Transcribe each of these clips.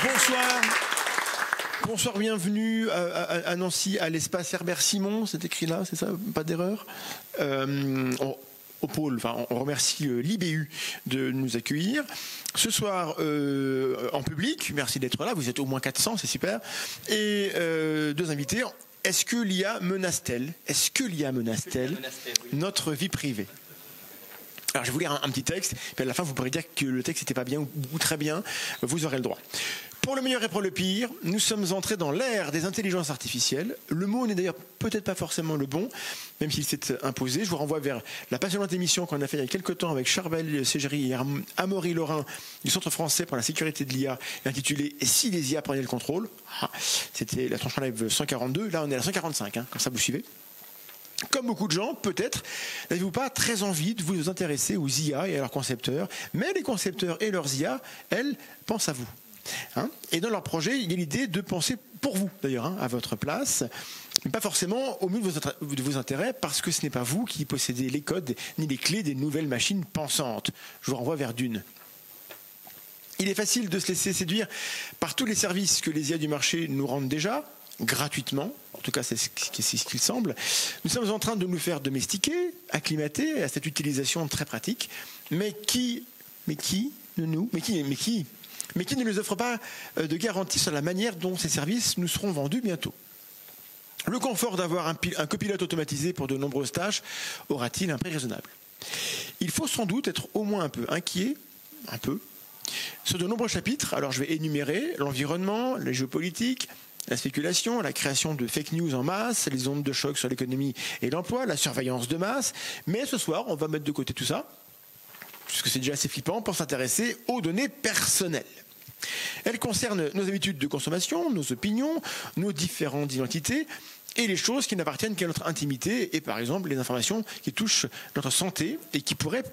Bonsoir. Bonsoir, bienvenue à Nancy, à l'espace Herbert Simon, c'est écrit là, c'est ça, pas d'erreur. Au pôle, enfin, on remercie l'IBU de nous accueillir. Ce soir, en public, merci d'être là, vous êtes au moins 400, c'est super. Et deux invités. Est-ce que l'IA menace-t-elle notre vie privée ? Alors je vais vous lire un petit texte, puis à la fin vous pourrez dire que le texte n'était pas bien ou très bien, vous aurez le droit. Pour le meilleur et pour le pire, nous sommes entrés dans l'ère des intelligences artificielles. Le mot n'est d'ailleurs peut-être pas forcément le bon, même s'il s'est imposé. Je vous renvoie vers la passionnante émission qu'on a fait il y a quelques temps avec Charbel Ségéry et Amaury Laurin du Centre français pour la sécurité de l'IA, intitulée « Et si les IA prenaient le contrôle ?» C'était la tranche en live 142, là on est à la 145, comme ça vous suivez. Comme beaucoup de gens, peut-être, n'avez-vous pas très envie de vous intéresser aux IA et à leurs concepteurs, mais les concepteurs et leurs IA, elles, pensent à vous. Et dans leur projet, il y a l'idée de penser pour vous, d'ailleurs, à votre place, mais pas forcément au mieux de vos intérêts, parce que ce n'est pas vous qui possédez les codes ni les clés des nouvelles machines pensantes. Je vous renvoie vers Dune. Il est facile de se laisser séduire par tous les services que les IA du marché nous rendent déjà, gratuitement, en tout cas c'est ce qu'il semble. Nous sommes en train de nous faire domestiquer, acclimater à cette utilisation très pratique, mais qui ne nous offre pas de garantie sur la manière dont ces services nous seront vendus bientôt. Le confort d'avoir un copilote automatisé pour de nombreuses tâches aura-t-il un prix raisonnable ? Il faut sans doute être au moins un peu inquiet, sur de nombreux chapitres. Alors je vais énumérer l'environnement, la géopolitique, la spéculation, la création de fake news en masse, les ondes de choc sur l'économie et l'emploi, la surveillance de masse. Mais ce soir, on va mettre de côté tout ça, puisque c'est déjà assez flippant, pour s'intéresser aux données personnelles. Elles concernent nos habitudes de consommation, nos opinions, nos différentes identités et les choses qui n'appartiennent qu'à notre intimité et par exemple les informations qui touchent notre santé et qui pourraient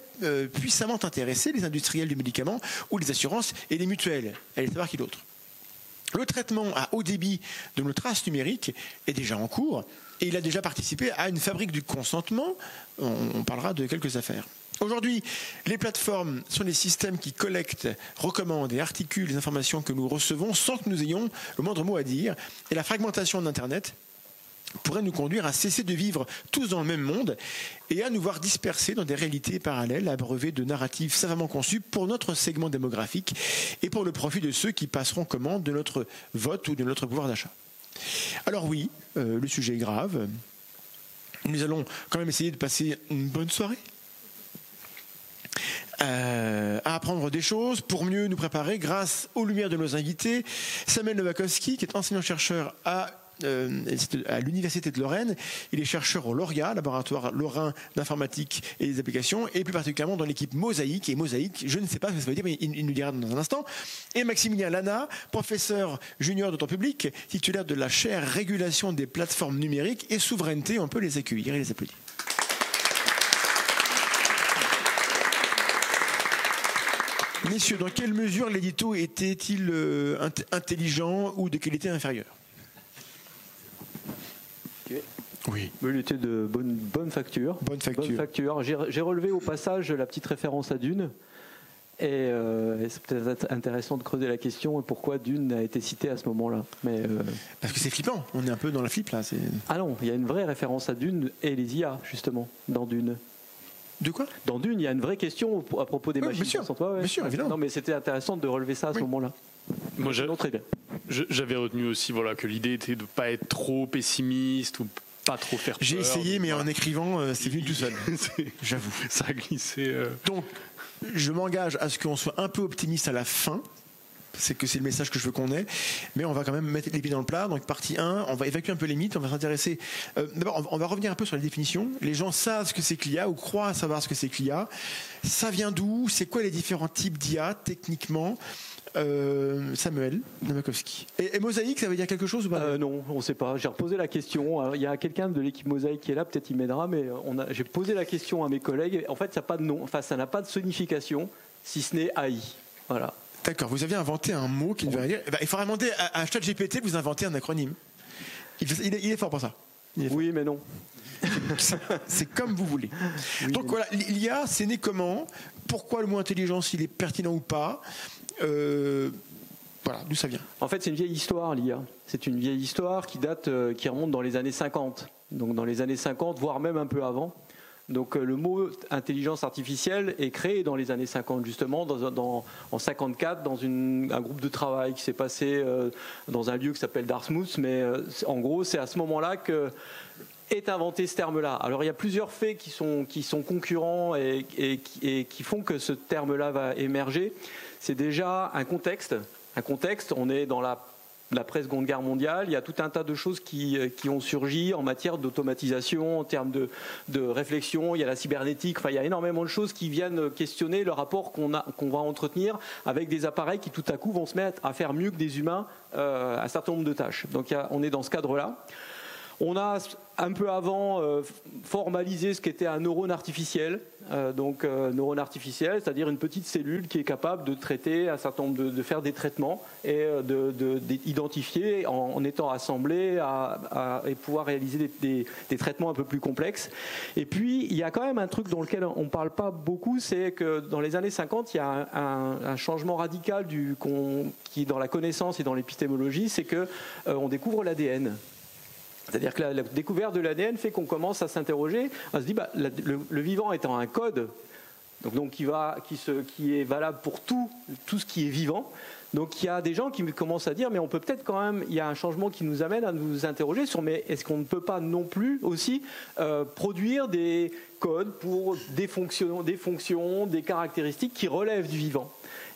puissamment intéresser les industriels du médicament ou les assurances et les mutuelles. Allez savoir qui d'autre. Le traitement à haut débit de nos traces numériques est déjà en cours et il a déjà participé à une fabrique du consentement. On parlera de quelques affaires. Aujourd'hui, les plateformes sont des systèmes qui collectent, recommandent et articulent les informations que nous recevons sans que nous ayons le moindre mot à dire. Et la fragmentation d'Internet pourrait nous conduire à cesser de vivre tous dans le même monde et à nous voir dispersés dans des réalités parallèles abreuvées de narratifs savamment conçus pour notre segment démographique et pour le profit de ceux qui passeront commande de notre vote ou de notre pouvoir d'achat. Alors oui, le sujet est grave. Nous allons quand même essayer de passer une bonne soirée, à apprendre des choses pour mieux nous préparer grâce aux lumières de nos invités. Samuel Nowakowski, qui est enseignant-chercheur à l'Université de Lorraine. Il est chercheur au LORIA, laboratoire lorrain d'informatique et des applications, et plus particulièrement dans l'équipe Mosaïque. Et Mosaïque, je ne sais pas ce que ça veut dire, mais il nous dira dans un instant. Et Maximilien Lana, professeur junior de temps public, titulaire de la chaire Régulation des plateformes numériques et souveraineté. On peut les accueillir et les applaudir. Messieurs, dans quelle mesure l'édito était-il intelligent ou de qualité inférieure ? Oui. Il était de bonne facture. Bonne facture. J'ai relevé au passage la petite référence à Dune. Et c'est peut-être intéressant de creuser la question pourquoi Dune a été cité à ce moment-là. Parce que c'est flippant, on est un peu dans la flip là. Ah non, il y a une vraie référence à Dune et les IA justement dans Dune. De quoi ? Dans Dune, il y a une vraie question à propos des machines. Bien sûr, évidemment. Non, mais c'était intéressant de relever ça à ce moment-là. Moi, très bien. J'avais retenu aussi que l'idée était de ne pas être trop pessimiste ou pas trop faire peur. J'ai essayé, mais en écrivant, c'est venu tout seul. J'avoue. Ça a glissé. Donc, je m'engage à ce qu'on soit un peu optimiste à la fin. C'est le message que je veux qu'on ait, mais on va quand même mettre les pieds dans le plat. Donc partie 1, on va évacuer un peu les mythes, on va s'intéresser. D'abord, on va revenir un peu sur les définitions. Les gens savent ce que c'est que l'IA ou croient savoir ce que c'est que l'IA. Ça vient d'où ? C'est quoi les différents types d'IA techniquement ? Samuel Nowakowski. Et Mosaïque, ça veut dire quelque chose ou pas ? Non, on ne sait pas. J'ai reposé la question. Alors, il y a quelqu'un de l'équipe Mosaïque qui est là, peut-être il m'aidera, mais j'ai posé la question à mes collègues. En fait, ça n'a pas de nom, ça n'a pas de signification, si ce n'est AI. Voilà. D'accord, vous aviez inventé un mot qui ne veut rien dire. Il faudra demander à ChatGPT de vous inventer un acronyme. Il est fort pour ça. Oui, mais non. C'est comme vous voulez. Oui, donc voilà, l'IA, c'est né comment ? Pourquoi le mot intelligence, il est pertinent ou pas ? Voilà, d'où ça vient. En fait, c'est une vieille histoire, l'IA. C'est une vieille histoire qui remonte dans les années 50. Donc dans les années 50, voire même un peu avant. Donc le mot intelligence artificielle est créé dans les années 50, justement, en 54, dans un groupe de travail qui s'est passé dans un lieu qui s'appelle Dartmouth. Mais en gros, c'est à ce moment-là que est inventé ce terme-là. Alors il y a plusieurs faits qui sont concurrents et qui font que ce terme-là va émerger. C'est déjà un contexte. On est dans l'après-Seconde Guerre mondiale, il y a tout un tas de choses qui ont surgi en matière d'automatisation, en termes de réflexion, il y a la cybernétique, enfin il y a énormément de choses qui viennent questionner le rapport qu'on va entretenir avec des appareils qui tout à coup vont se mettre à faire mieux que des humains un certain nombre de tâches. Donc on est dans ce cadre-là. On a un peu avant formalisé ce qu'était un neurone artificiel. Neurone artificiel, c'est-à-dire une petite cellule qui est capable de traiter un certain nombre de faire des traitements et d'identifier en étant assemblé et pouvoir réaliser des traitements un peu plus complexes. Et puis, il y a quand même un truc dans lequel on ne parle pas beaucoup, c'est que dans les années 50, il y a un changement radical qui dans la connaissance et dans l'épistémologie, c'est qu'on découvre l'ADN. C'est-à-dire que la découverte de l'ADN fait qu'on commence à s'interroger, on se dit le vivant étant un code, qui est valable pour tout ce qui est vivant. Donc il y a des gens qui commencent à dire mais on peut peut-être quand même, il y a un changement qui nous amène à nous interroger sur mais est-ce qu'on ne peut pas non plus aussi produire des codes pour des fonctions, des caractéristiques qui relèvent du vivant.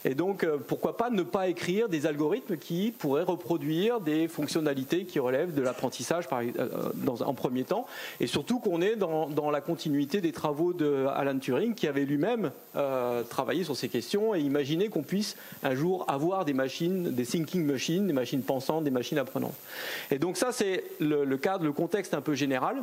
Et donc, pourquoi pas ne pas écrire des algorithmes qui pourraient reproduire des fonctionnalités qui relèvent de l'apprentissage en premier temps. Et surtout qu'on est dans la continuité des travaux d'Alan Turing, qui avait lui-même travaillé sur ces questions et imaginé qu'on puisse un jour avoir des machines, des thinking machines, des machines pensantes, des machines apprenantes. Et donc ça, c'est le cadre, le contexte un peu général.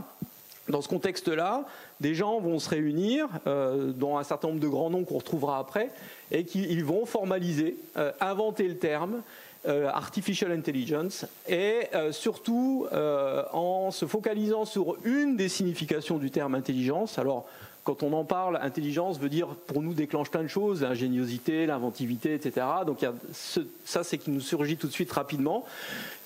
Dans ce contexte-là, des gens vont se réunir, dont un certain nombre de grands noms qu'on retrouvera après, et ils vont formaliser, inventer le terme artificial intelligence, et surtout en se focalisant sur une des significations du terme intelligence. Alors, quand on en parle, intelligence veut dire, pour nous, déclenche plein de choses, l'ingéniosité, l'inventivité, etc. Donc ça, c'est qui nous surgit tout de suite rapidement.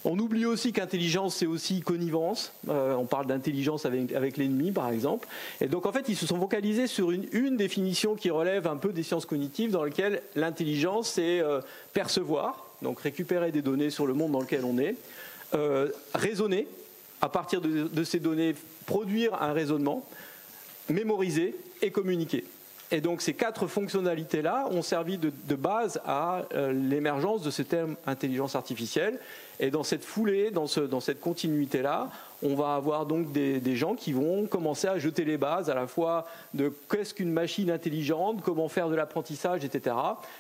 On oublie aussi qu'intelligence, c'est aussi connivence. On parle d'intelligence avec l'ennemi, par exemple. Et donc, en fait, ils se sont focalisés sur une définition qui relève un peu des sciences cognitives, dans laquelle l'intelligence, c'est percevoir, donc récupérer des données sur le monde dans lequel on est, raisonner, à partir de ces données, produire un raisonnement, mémoriser et communiquer. Et donc ces 4 fonctionnalités-là ont servi de base à l'émergence de ce terme intelligence artificielle. Et dans cette foulée, dans cette continuité-là, on va avoir donc des gens qui vont commencer à jeter les bases à la fois de qu'est-ce qu'une machine intelligente, comment faire de l'apprentissage, etc.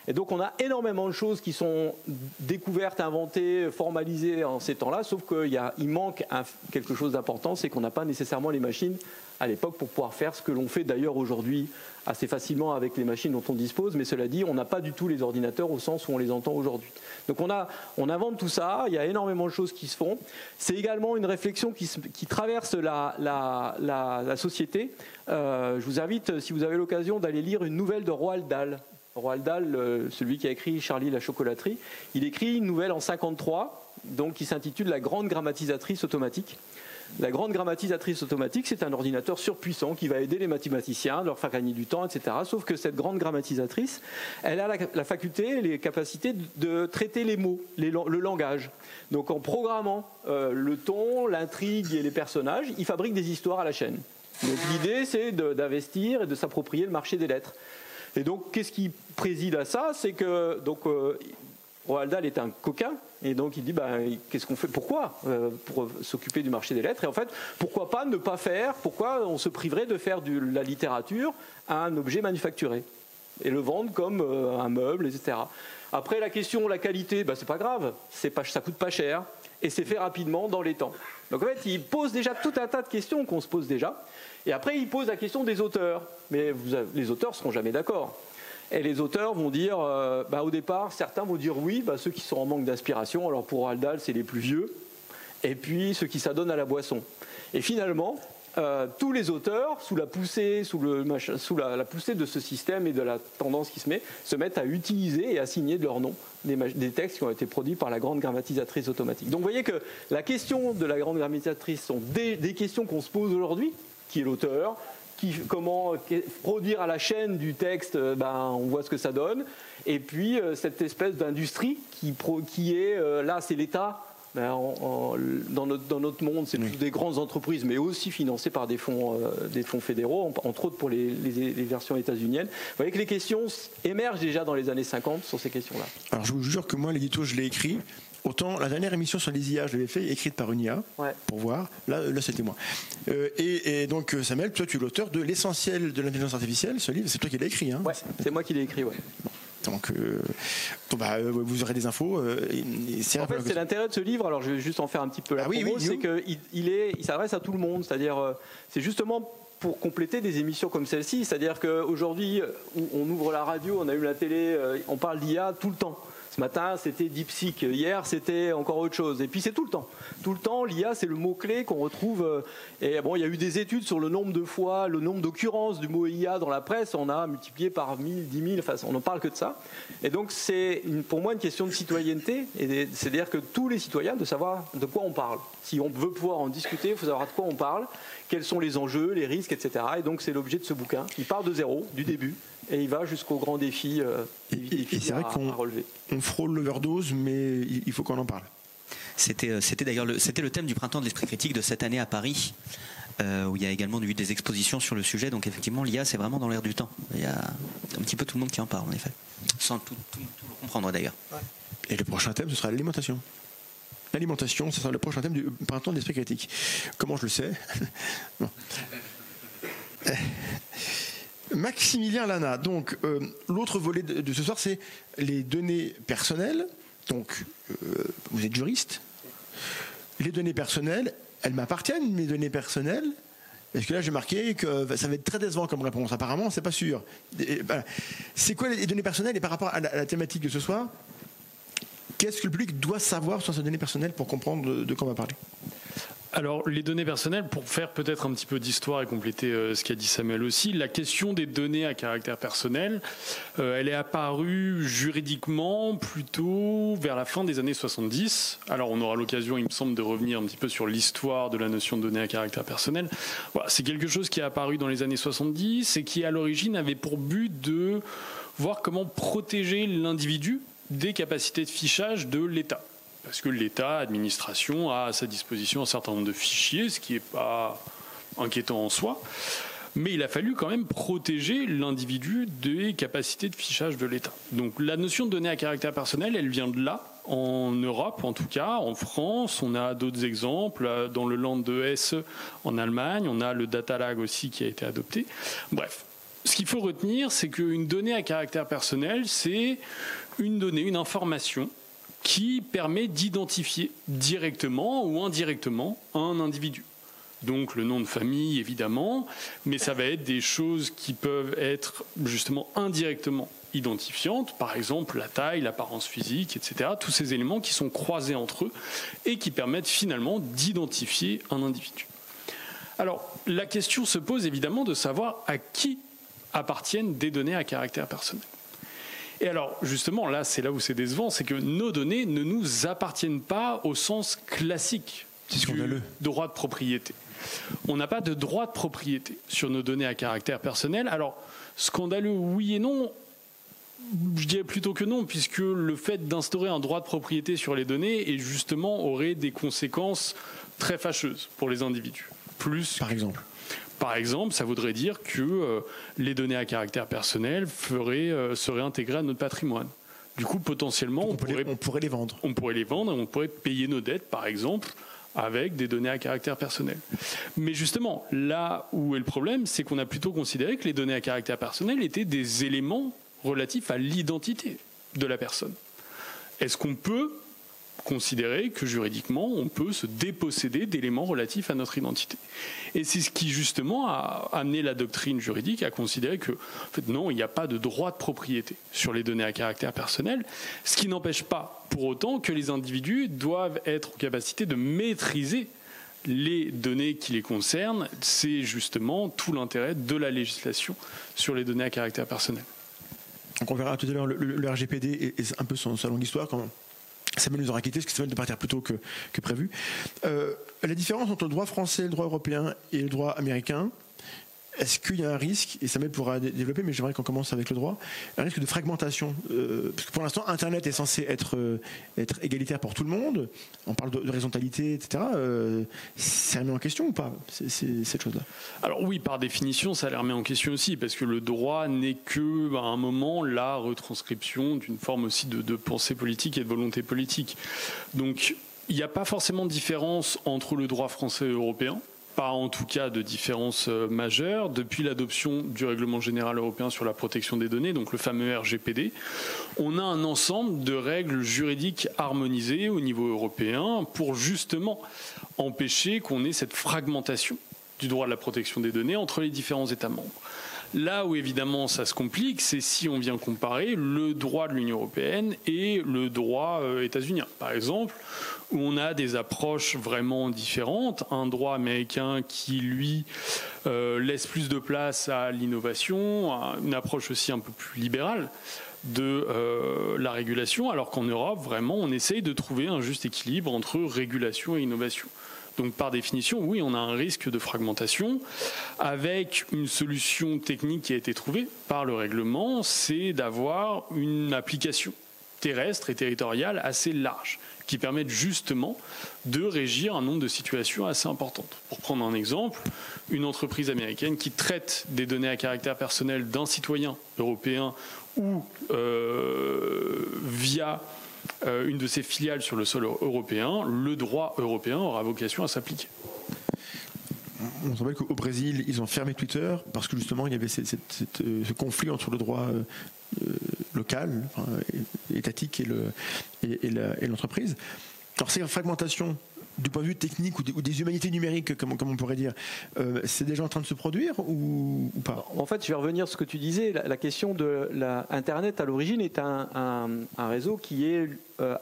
Et donc on a énormément de choses qui sont découvertes, inventées, formalisées en ces temps-là, sauf qu'il manque quelque chose d'important, c'est qu'on n'a pas nécessairement les machines à l'époque pour pouvoir faire ce que l'on fait d'ailleurs aujourd'hui assez facilement avec les machines dont on dispose, mais cela dit, on n'a pas du tout les ordinateurs au sens où on les entend aujourd'hui. Donc on invente tout ça, il y a énormément de choses qui se font. C'est également une réflexion qui traverse la société. Je vous invite, si vous avez l'occasion, d'aller lire une nouvelle de Roald Dahl. Roald Dahl, celui qui a écrit Charlie et la chocolaterie, il écrit une nouvelle en 1953, donc qui s'intitule La grande grammatisatrice automatique. La grande grammatisatrice automatique, c'est un ordinateur surpuissant qui va aider les mathématiciens, leur faire gagner du temps, etc. Sauf que cette grande grammatisatrice, elle a la faculté, les capacités de traiter les mots, le langage. Donc en programmant le ton, l'intrigue et les personnages, il fabrique des histoires à la chaîne. Donc l'idée, c'est d'investir et de s'approprier le marché des lettres. Et donc, qu'est-ce qui préside à ça? C'est que Roald Dahl est un coquin, et donc il dit qu'est-ce qu'on fait, pourquoi pour s'occuper du marché des lettres, et en fait pourquoi pas ne pas faire, pourquoi on se priverait de faire de la littérature un objet manufacturé et le vendre comme un meuble, etc. Après la question la qualité, c'est pas grave, ça coûte pas cher et c'est fait rapidement dans les temps. Donc en fait il pose déjà tout un tas de questions qu'on se pose déjà, et après il pose la question des auteurs, mais les auteurs seront jamais d'accord. Et les auteurs vont dire, au départ, certains vont dire oui, ceux qui sont en manque d'inspiration, alors pour Roald Dahl, c'est les plus vieux, et puis ceux qui s'adonnent à la boisson. Et finalement, tous les auteurs, sous la poussée de ce système et de la tendance qui se mettent à utiliser et à signer de leur nom des textes qui ont été produits par la grande grammatisatrice automatique. Donc vous voyez que la question de la grande grammatisatrice sont des questions qu'on se pose aujourd'hui. Qui est l'auteur ? Comment produire à la chaîne du texte, on voit ce que ça donne. Et puis cette espèce d'industrie qui est là, c'est l'État. Dans notre monde, c'est plus des grandes entreprises, mais aussi financées par des fonds fédéraux, entre autres pour les versions états-uniennes. Vous voyez que les questions émergent déjà dans les années 50 sur ces questions-là. Alors je vous jure que moi, l'édito, je l'ai écrit. Autant la dernière émission sur les IA, je l'avais fait écrite par une IA, pour voir. Là c'était moi. Et donc Samuel, toi tu es l'auteur de L'essentiel de l'intelligence artificielle, ce livre, c'est toi qui l'as écrit. Hein. Ouais, c'est moi qui l'ai écrit, ouais. Donc vous aurez des infos. En fait, c'est l'intérêt de ce livre. Alors, je vais juste en faire un petit peu la promo. C'est qu'il s'adresse à tout le monde. C'est-à-dire, c'est justement pour compléter des émissions comme celle-ci. C'est-à-dire qu'aujourd'hui, on ouvre la radio, on allume la télé, on parle d'IA tout le temps. Ce matin, c'était DeepSeek. Hier, c'était encore autre chose. Et puis, c'est tout le temps. Tout le temps, l'IA, c'est le mot-clé qu'on retrouve. Et bon, il y a eu des études sur le nombre de fois, le nombre d'occurrences du mot IA dans la presse. On a multiplié par 1000, 10 000. Enfin, on n'en parle que de ça. Et donc, c'est pour moi une question de citoyenneté. C'est-à-dire que tous les citoyens de savoir de quoi on parle. Si on veut pouvoir en discuter, il faut savoir de quoi on parle, quels sont les enjeux, les risques, etc. Et donc, c'est l'objet de ce bouquin. Il part de zéro, du début. Et il va jusqu'aux grands défis, c'est vrai qu'on relever. On frôle l'overdose, mais il faut qu'on en parle. C'était d'ailleurs le thème du printemps de l'esprit critique de cette année à Paris, où il y a également eu des expositions sur le sujet. Donc effectivement, l'IA, c'est vraiment dans l'air du temps. Il y a un petit peu tout le monde qui en parle, en effet, sans tout le comprendre d'ailleurs. Ouais. Et le prochain thème, ce sera l'alimentation. L'alimentation, ce sera le prochain thème du printemps de l'esprit critique. Comment je le sais? Bon. Maximilien Lana, donc l'autre volet de ce soir, c'est les données personnelles. Donc, vous êtes juriste. Les données personnelles, elles m'appartiennent, mes données personnelles. Parce que là, j'ai marqué que ça va être très décevant comme réponse. Apparemment, c'est pas sûr. C'est quoi les données personnelles? Et par rapport à la thématique de ce soir, qu'est-ce que le public doit savoir sur ces données personnelles pour comprendre de quoi on va parler? Alors, les données personnelles, pour faire peut-être un petit peu d'histoire et compléter ce qu'a dit Samuel aussi, la question des données à caractère personnel, elle est apparue juridiquement plutôt vers la fin des années 70. Alors, on aura l'occasion, il me semble, de revenir un petit peu sur l'histoire de la notion de données à caractère personnel. Voilà, c'est quelque chose qui est apparu dans les années 70 et qui, à l'origine, avait pour but de voir comment protéger l'individu des capacités de fichage de l'État. Parce que l'État, administration, a à sa disposition un certain nombre de fichiers, ce qui n'est pas inquiétant en soi. Mais il a fallu quand même protéger l'individu des capacités de fichage de l'État. Donc la notion de données à caractère personnel, elle vient de là, en Europe en tout cas, en France. On a d'autres exemples, dans le Land de Hesse en Allemagne, on a le Datalag aussi qui a été adopté. Bref, ce qu'il faut retenir, c'est qu'une donnée à caractère personnel, c'est une donnée, une information qui permet d'identifier directement ou indirectement un individu. Donc le nom de famille, évidemment, mais ça va être des choses qui peuvent être justement indirectement identifiantes, par exemple la taille, l'apparence physique, etc. Tous ces éléments qui sont croisés entre eux et qui permettent finalement d'identifier un individu. Alors, la question se pose évidemment de savoir à qui appartiennent des données à caractère personnel. Et alors, justement, là, c'est là où c'est décevant, c'est que nos données ne nous appartiennent pas au sens classique du droit de propriété. On n'a pas de droit de propriété sur nos données à caractère personnel. Alors, scandaleux, oui et non. Je dirais plutôt que non, puisque le fait d'instaurer un droit de propriété sur les données et justement aurait des conséquences très fâcheuses pour les individus. Par exemple, ça voudrait dire que les données à caractère personnel seraient intégrées à notre patrimoine. Du coup, potentiellement, on pourrait les vendre. On pourrait les vendre et on pourrait payer nos dettes, par exemple, avec des données à caractère personnel. Mais justement, là où est le problème, c'est qu'on a plutôt considéré que les données à caractère personnel étaient des éléments relatifs à l'identité de la personne. Est-ce qu'on peut considérer que juridiquement, on peut se déposséder d'éléments relatifs à notre identité? Et c'est ce qui, justement, a amené la doctrine juridique à considérer que, en fait, non, il n'y a pas de droit de propriété sur les données à caractère personnel, ce qui n'empêche pas, pour autant, que les individus doivent être en capacité de maîtriser les données qui les concernent. C'est justement tout l'intérêt de la législation sur les données à caractère personnel. Donc on verra tout à l'heure le RGPD et un peu sa longue histoire quand Samuel nous aura quitté, parce que Samuel de partir plus tôt que prévu. La différence entre le droit français, le droit européen et le droit américain, est-ce qu'il y a un risque, et Samuel pourra développer, mais j'aimerais qu'on commence avec le droit, un risque de fragmentation, parce que pour l'instant Internet est censé être égalitaire pour tout le monde, on parle d'horizontalité, etc. Ça remet en question ou pas, cette chose-là? Alors oui, par définition, ça les remet en question aussi, parce que le droit n'est que, à un moment, la retranscription d'une forme aussi de pensée politique et de volonté politique. Donc il n'y a pas forcément de différence entre le droit français et européen. Pas en tout cas de différence majeure. Depuis l'adoption du règlement général européen sur la protection des données, donc le fameux RGPD, on a un ensemble de règles juridiques harmonisées au niveau européen pour justement empêcher qu'on ait cette fragmentation du droit de la protection des données entre les différents États membres. Là où évidemment ça se complique, c'est si on vient comparer le droit de l'Union européenne et le droit états-unien. Par exemple, où on a des approches vraiment différentes. Un droit américain qui, lui, laisse plus de place à l'innovation, une approche aussi un peu plus libérale de la régulation, alors qu'en Europe, vraiment, on essaye de trouver un juste équilibre entre régulation et innovation. Donc, par définition, oui, on a un risque de fragmentation avec une solution technique qui a été trouvée par le règlement, c'est d'avoir une application terrestre et territoriale assez large qui permettent justement de régir un nombre de situations assez importantes. Pour prendre un exemple, une entreprise américaine qui traite des données à caractère personnel d'un citoyen européen ou via une de ses filiales sur le sol européen, le droit européen aura vocation à s'appliquer. On se rappelle qu'au Brésil, ils ont fermé Twitter parce que justement il y avait ce conflit entre le droit local, étatique et l'entreprise. Alors c'est une fragmentation du point de vue technique ou des humanités numériques, comme on pourrait dire, c'est déjà en train de se produire ou pas? En fait, je vais revenir sur ce que tu disais. La question de Internet, à l'origine, est un réseau qui est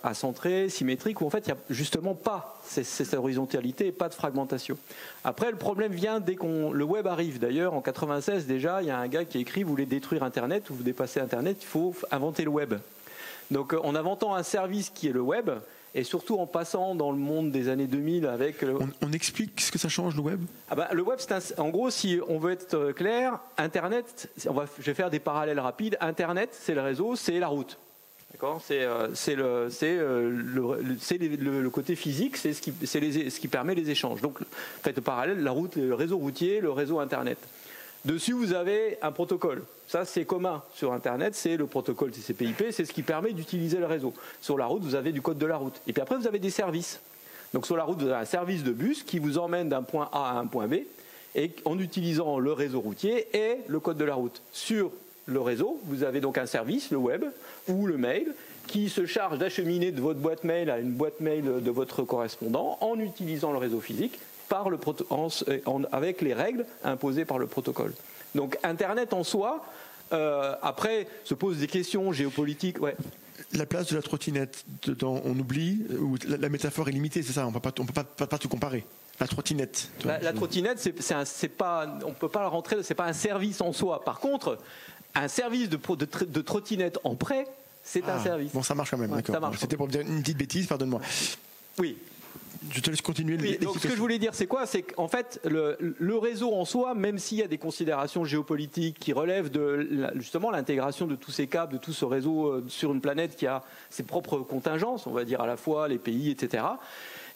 acentré, symétrique, où en fait, il n'y a justement pas cette horizontalité et pas de fragmentation. Après, le problème vient dès le web arrive. D'ailleurs, en 96, déjà, il y a un gars qui écrit « Vous voulez détruire Internet ou vous dépassez Internet, il faut inventer le web ». Donc, en inventant un service qui est le web, et surtout en passant dans le monde des années 2000 avec... On explique ce que ça change, le web? Le web, en gros, si on veut être clair, Internet, je vais faire des parallèles rapides. Internet, c'est le réseau, c'est la route. D'accord ? C'est le côté physique, c'est ce qui permet les échanges. Donc, faites le parallèle, la route, le réseau routier, le réseau Internet. Dessus, vous avez un protocole. Ça, c'est commun sur Internet, c'est le protocole TCP/IP, c'est ce qui permet d'utiliser le réseau. Sur la route, vous avez du code de la route. Et puis après, vous avez des services. Donc sur la route, vous avez un service de bus qui vous emmène d'un point A à un point B, et en utilisant le réseau routier et le code de la route. Sur le réseau, vous avez donc un service, le web ou le mail, qui se charge d'acheminer de votre boîte mail à une boîte mail de votre correspondant en utilisant le réseau physique, avec les règles imposées par le protocole. Donc Internet en soi, après, se pose des questions géopolitiques. Ouais. La place de la trottinette, on oublie, ou la métaphore est limitée, c'est ça, on ne peut pas tout comparer. La trottinette. La trottinette, on ne peut pas la rentrer, c'est pas un service en soi. Par contre, un service de trottinette en prêt, c'est un service. Bon, ça marche quand même, ouais, d'accord. C'était pour dire une petite bêtise, pardonne-moi. Oui. Je te laisse continuer. Oui, donc ce que je voulais dire, c'est quoi? C'est qu'en fait, le réseau en soi, même s'il y a des considérations géopolitiques qui relèvent de justement l'intégration de tous ces câbles, de tout ce réseau sur une planète qui a ses propres contingences, on va dire à la fois les pays, etc.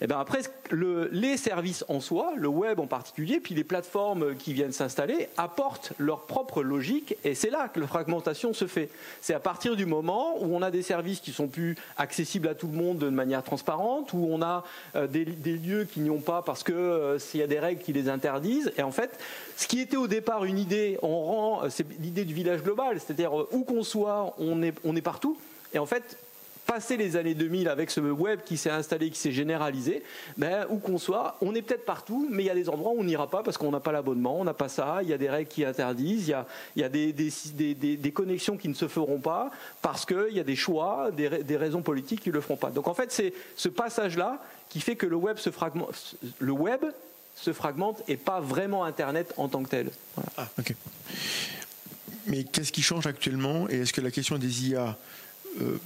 Et bien après, les services en soi, le web en particulier, puis les plateformes qui viennent s'installer, apportent leur propre logique, et c'est là que la fragmentation se fait. C'est à partir du moment où on a des services qui sont plus accessibles à tout le monde de manière transparente, où on a des lieux qui n'y ont pas parce que s'il y a des règles qui les interdisent. Et en fait, ce qui était au départ une idée, c'est l'idée du village global, c'est-à-dire où qu'on soit, on est partout. Et en fait, passé les années 2000 avec ce web qui s'est installé, qui s'est généralisé, où qu'on soit, on est peut-être partout, mais il y a des endroits où on n'ira pas parce qu'on n'a pas l'abonnement, on n'a pas ça, il y a des règles qui interdisent, il y a des connexions qui ne se feront pas parce qu'il y a des choix, des raisons politiques qui ne le feront pas. Donc en fait, c'est ce passage-là qui fait que le web se fragmente et pas vraiment Internet en tant que tel. Voilà. Ah, ok. Mais qu'est-ce qui change actuellement, et est-ce que la question des IA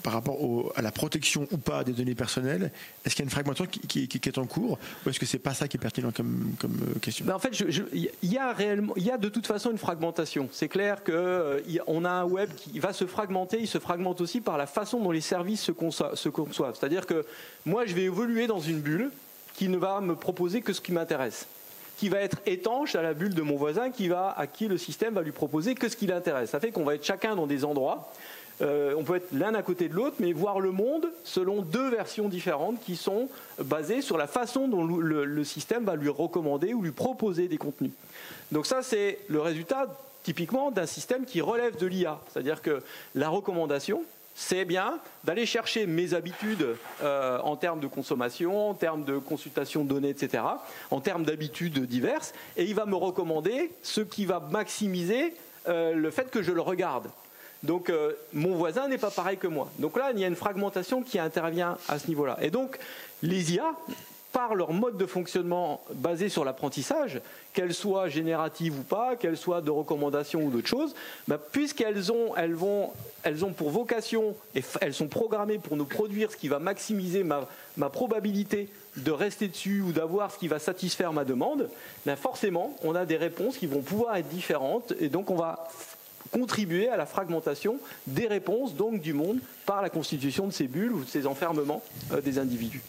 par rapport à la protection ou pas des données personnelles, est-ce qu'il y a une fragmentation qui est en cours, ou est-ce que c'est pas ça qui est pertinent comme question? En fait, il y a de toute façon une fragmentation. C'est clair qu'on a un web qui va se fragmenter, il se fragmente aussi par la façon dont les services se conçoivent. C'est-à-dire que moi, je vais évoluer dans une bulle qui ne va me proposer que ce qui m'intéresse, qui va être étanche à la bulle de mon voisin, à qui le système va lui proposer que ce qui l'intéresse. Ça fait qu'on va être chacun dans des endroits. On peut être l'un à côté de l'autre, mais voir le monde selon deux versions différentes qui sont basées sur la façon dont le système va lui recommander ou lui proposer des contenus. Donc ça, c'est le résultat typiquement d'un système qui relève de l'IA. C'est-à-dire que la recommandation, c'est bien d'aller chercher mes habitudes en termes de consommation, en termes de consultation de données, etc., en termes d'habitudes diverses, et il va me recommander ce qui va maximiser le fait que je le regarde. Donc mon voisin n'est pas pareil que moi. Donc là, il y a une fragmentation qui intervient à ce niveau-là. Et donc les IA, par leur mode de fonctionnement basé sur l'apprentissage, qu'elles soient génératives ou pas, qu'elles soient de recommandation ou d'autres choses, puisqu'elles ont pour vocation, et elles sont programmées pour nous produire ce qui va maximiser ma probabilité de rester dessus ou d'avoir ce qui va satisfaire ma demande, forcément, on a des réponses qui vont pouvoir être différentes, et donc on va contribuer à la fragmentation des réponses, donc du monde, par la constitution de ces bulles ou de ces enfermements des individus.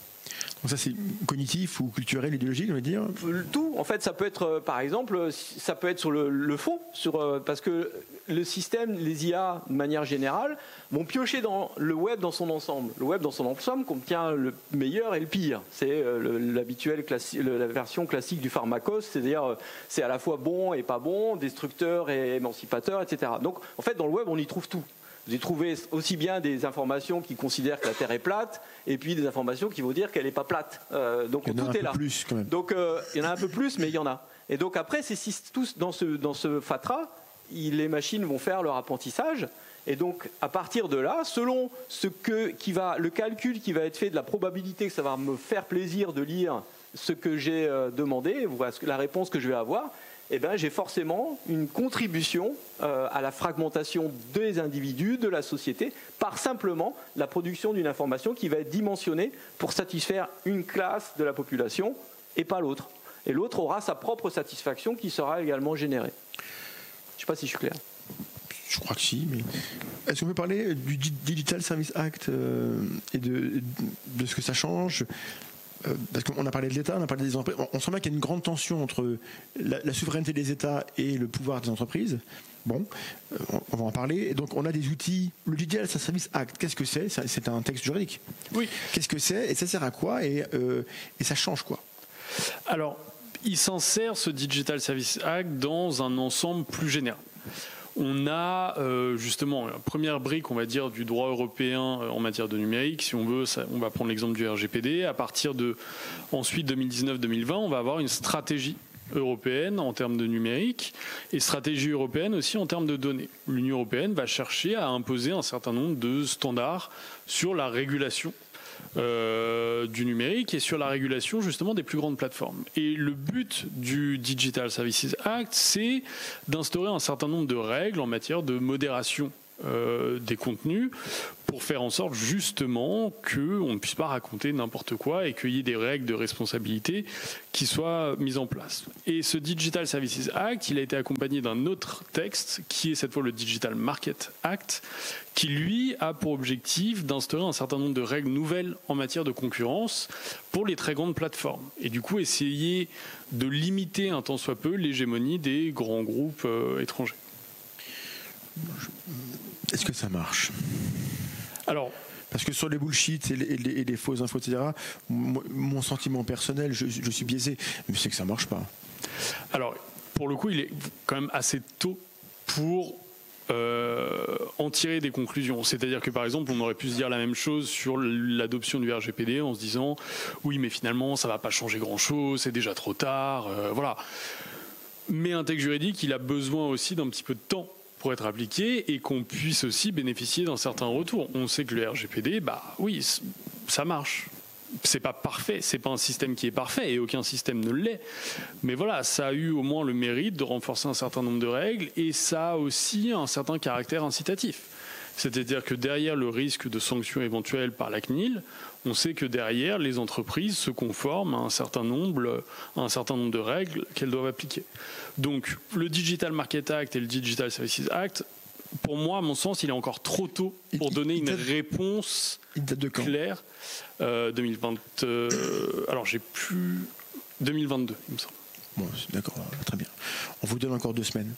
Donc ça, c'est cognitif ou culturel, idéologique, on va dire? Tout. En fait, ça peut être, par exemple, ça peut être sur le fond, parce que le système, les IA, de manière générale, vont piocher dans le web dans son ensemble. Le web dans son ensemble contient le meilleur et le pire. C'est la version classique du pharmacos, c'est-à-dire c'est à la fois bon et pas bon, destructeur et émancipateur, etc. Donc, en fait, dans le web, on y trouve tout. Vous y trouvez aussi bien des informations qui considèrent que la Terre est plate, et puis des informations qui vont dire qu'elle n'est pas plate. Donc il y en a tout un est peu là. Plus, quand même. Donc il y en a un peu plus, mais il y en a. Et donc après, tous dans ce fatras, les machines vont faire leur apprentissage. Et donc à partir de là, selon le calcul qui va être fait de la probabilité que ça va me faire plaisir de lire ce que j'ai demandé, la réponse que je vais avoir, j'ai forcément une contribution à la fragmentation des individus, de la société, par simplement la production d'une information qui va être dimensionnée pour satisfaire une classe de la population et pas l'autre. Et l'autre aura sa propre satisfaction qui sera également générée. Je ne sais pas si je suis clair. Je crois que si, mais est-ce qu'on peut parler du Digital Services Act et de ce que ça change? Parce qu'on a parlé de l'État, on a parlé des entreprises. On sent bien qu'il y a une grande tension entre la souveraineté des États et le pouvoir des entreprises. Bon, on va en parler. Et donc, on a des outils. Le Digital Services Act, qu'est-ce que c'est? C'est un texte juridique. Oui. Qu'est-ce que c'est? Et ça sert à quoi? Et ça change quoi? Alors, il s'en sert, ce Digital Services Act, dans un ensemble plus général. On a justement la première brique, on va dire, du droit européen en matière de numérique. Si on veut, on va prendre l'exemple du RGPD. À partir de ensuite 2019-2020, on va avoir une stratégie européenne en termes de numérique et stratégie européenne aussi en termes de données. L'Union européenne va chercher à imposer un certain nombre de standards sur la régulation du numérique et sur la régulation justement des plus grandes plateformes. Et le but du Digital Services Act, c'est d'instaurer un certain nombre de règles en matière de modération des contenus pour faire en sorte justement qu'on ne puisse pas raconter n'importe quoi et qu'il y ait des règles de responsabilité qui soient mises en place. Et ce Digital Services Act, il a été accompagné d'un autre texte qui est cette fois le Digital Market Act, qui lui a pour objectif d'instaurer un certain nombre de règles nouvelles en matière de concurrence pour les très grandes plateformes. Et du coup essayer de limiter un tant soit peu l'hégémonie des grands groupes étrangers. Est-ce que ça marche? Alors, parce que sur les bullshit et les fausses infos, etc., mon sentiment personnel, je suis biaisé, mais c'est que ça marche pas. Alors, pour le coup, il est quand même assez tôt pour en tirer des conclusions. C'est-à-dire que par exemple, on aurait pu se dire la même chose sur l'adoption du RGPD en se disant oui, mais finalement, ça va pas changer grand-chose, c'est déjà trop tard, voilà. Mais un texte juridique, il a besoin aussi d'un petit peu de temps pour être appliqué et qu'on puisse aussi bénéficier d'un certain retour. On sait que le RGPD, oui, ça marche. C'est pas parfait, c'est pas un système qui est parfait et aucun système ne l'est. Mais voilà, ça a eu au moins le mérite de renforcer un certain nombre de règles et ça a aussi un certain caractère incitatif. C'est-à-dire que derrière le risque de sanctions éventuelles par la CNIL, on sait que derrière, les entreprises se conforment à un certain nombre de règles qu'elles doivent appliquer. Donc, le Digital Market Act et le Digital Services Act, pour moi, à mon sens, il est encore trop tôt pour donner une réponse claire. 2020. Alors, j'ai plus 2022, il me semble. Bon, d'accord, très bien. On vous donne encore 2 semaines.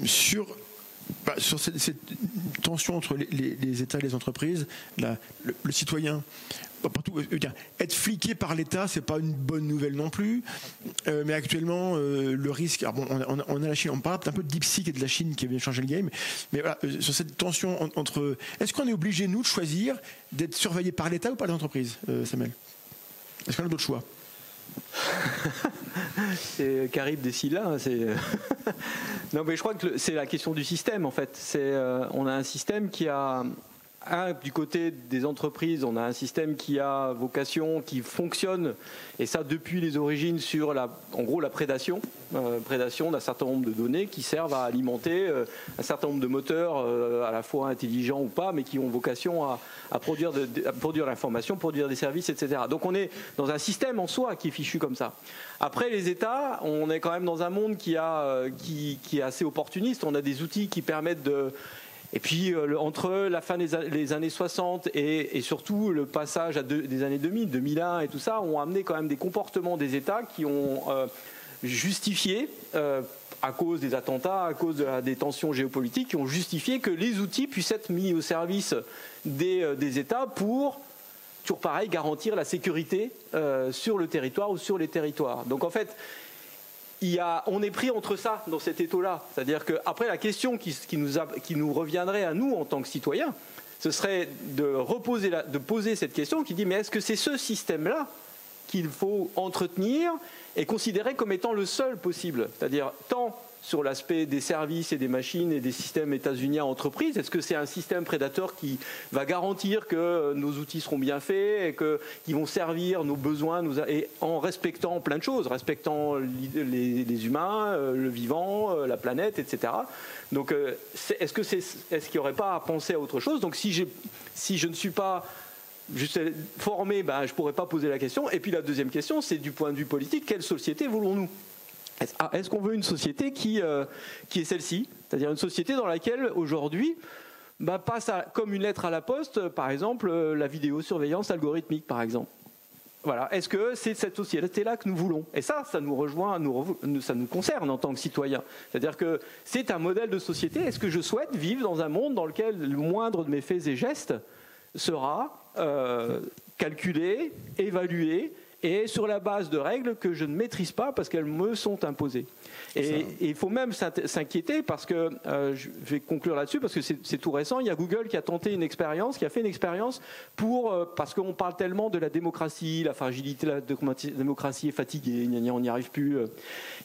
Sur cette tension entre les États et les entreprises, le citoyen, partout, être fliqué par l'État, c'est pas une bonne nouvelle non plus. Mais actuellement, le risque. Alors bon, on a la Chine. On parle un peu de DeepSeek et de la Chine qui vient changer le game. Mais voilà, sur cette tension entre. Est-ce qu'on est obligé, nous, de choisir d'être surveillé par l'État ou par les entreprises, Samuel? Est-ce qu'on a d'autres choix? C'est Carib Dessila. Non, mais je crois que c'est la question du système en fait. On a un système qui a du côté des entreprises, on a un système qui a vocation, qui fonctionne, et ça depuis les origines sur en gros la prédation d'un certain nombre de données qui servent à alimenter un certain nombre de moteurs à la fois intelligents ou pas, mais qui ont vocation à produire l'information, produire des services, etc. Donc on est dans un système en soi qui est fichu comme ça. Après les États, on est quand même dans un monde qui est assez opportuniste. On a des outils qui permettent de... Et puis, entre la fin des années 60 et surtout le passage des années 2000, 2001 et tout ça, ont amené quand même des comportements des États qui ont justifié, à cause des attentats, à cause des tensions géopolitiques, qui ont justifié que les outils puissent être mis au service des États pour, toujours pareil, garantir la sécurité sur le territoire ou sur les territoires. Donc en fait... on est pris entre ça, dans cet étau-là. C'est-à-dire qu'après, la question qui nous reviendrait à nous en tant que citoyens, ce serait de poser cette question qui dit, mais est-ce que c'est ce système-là qu'il faut entretenir et considérer comme étant le seul possible? C'est-à-dire tant sur l'aspect des services et des machines et des systèmes états-uniens entreprises, est-ce que c'est un système prédateur qui va garantir que nos outils seront bien faits et qu'ils vont servir nos besoins et en respectant plein de choses, respectant les humains, le vivant, la planète, etc. Donc est-ce qu'il n'y aurait pas à penser à autre chose? Donc si je ne suis pas juste formé, je ne pourrais pas poser la question. Et puis la deuxième question, c'est du point de vue politique, quelle société voulons-nous? Est-ce qu'on veut une société qui est celle-ci, c'est-à-dire une société dans laquelle aujourd'hui passe comme une lettre à la poste, par exemple, la vidéosurveillance algorithmique, par exemple. Voilà. Est-ce que c'est cette société-là que nous voulons? Et ça nous rejoint, ça nous concerne en tant que citoyens. C'est-à-dire que c'est un modèle de société. Est-ce que je souhaite vivre dans un monde dans lequel le moindre de mes faits et gestes sera calculé, évalué, et sur la base de règles que je ne maîtrise pas parce qu'elles me sont imposées. Et il faut même s'inquiéter parce que, je vais conclure là-dessus parce que c'est tout récent, il y a Google qui a tenté une expérience, qui a fait une expérience parce qu'on parle tellement de la démocratie, la fragilité de la démocratie est fatiguée, on n'y arrive plus.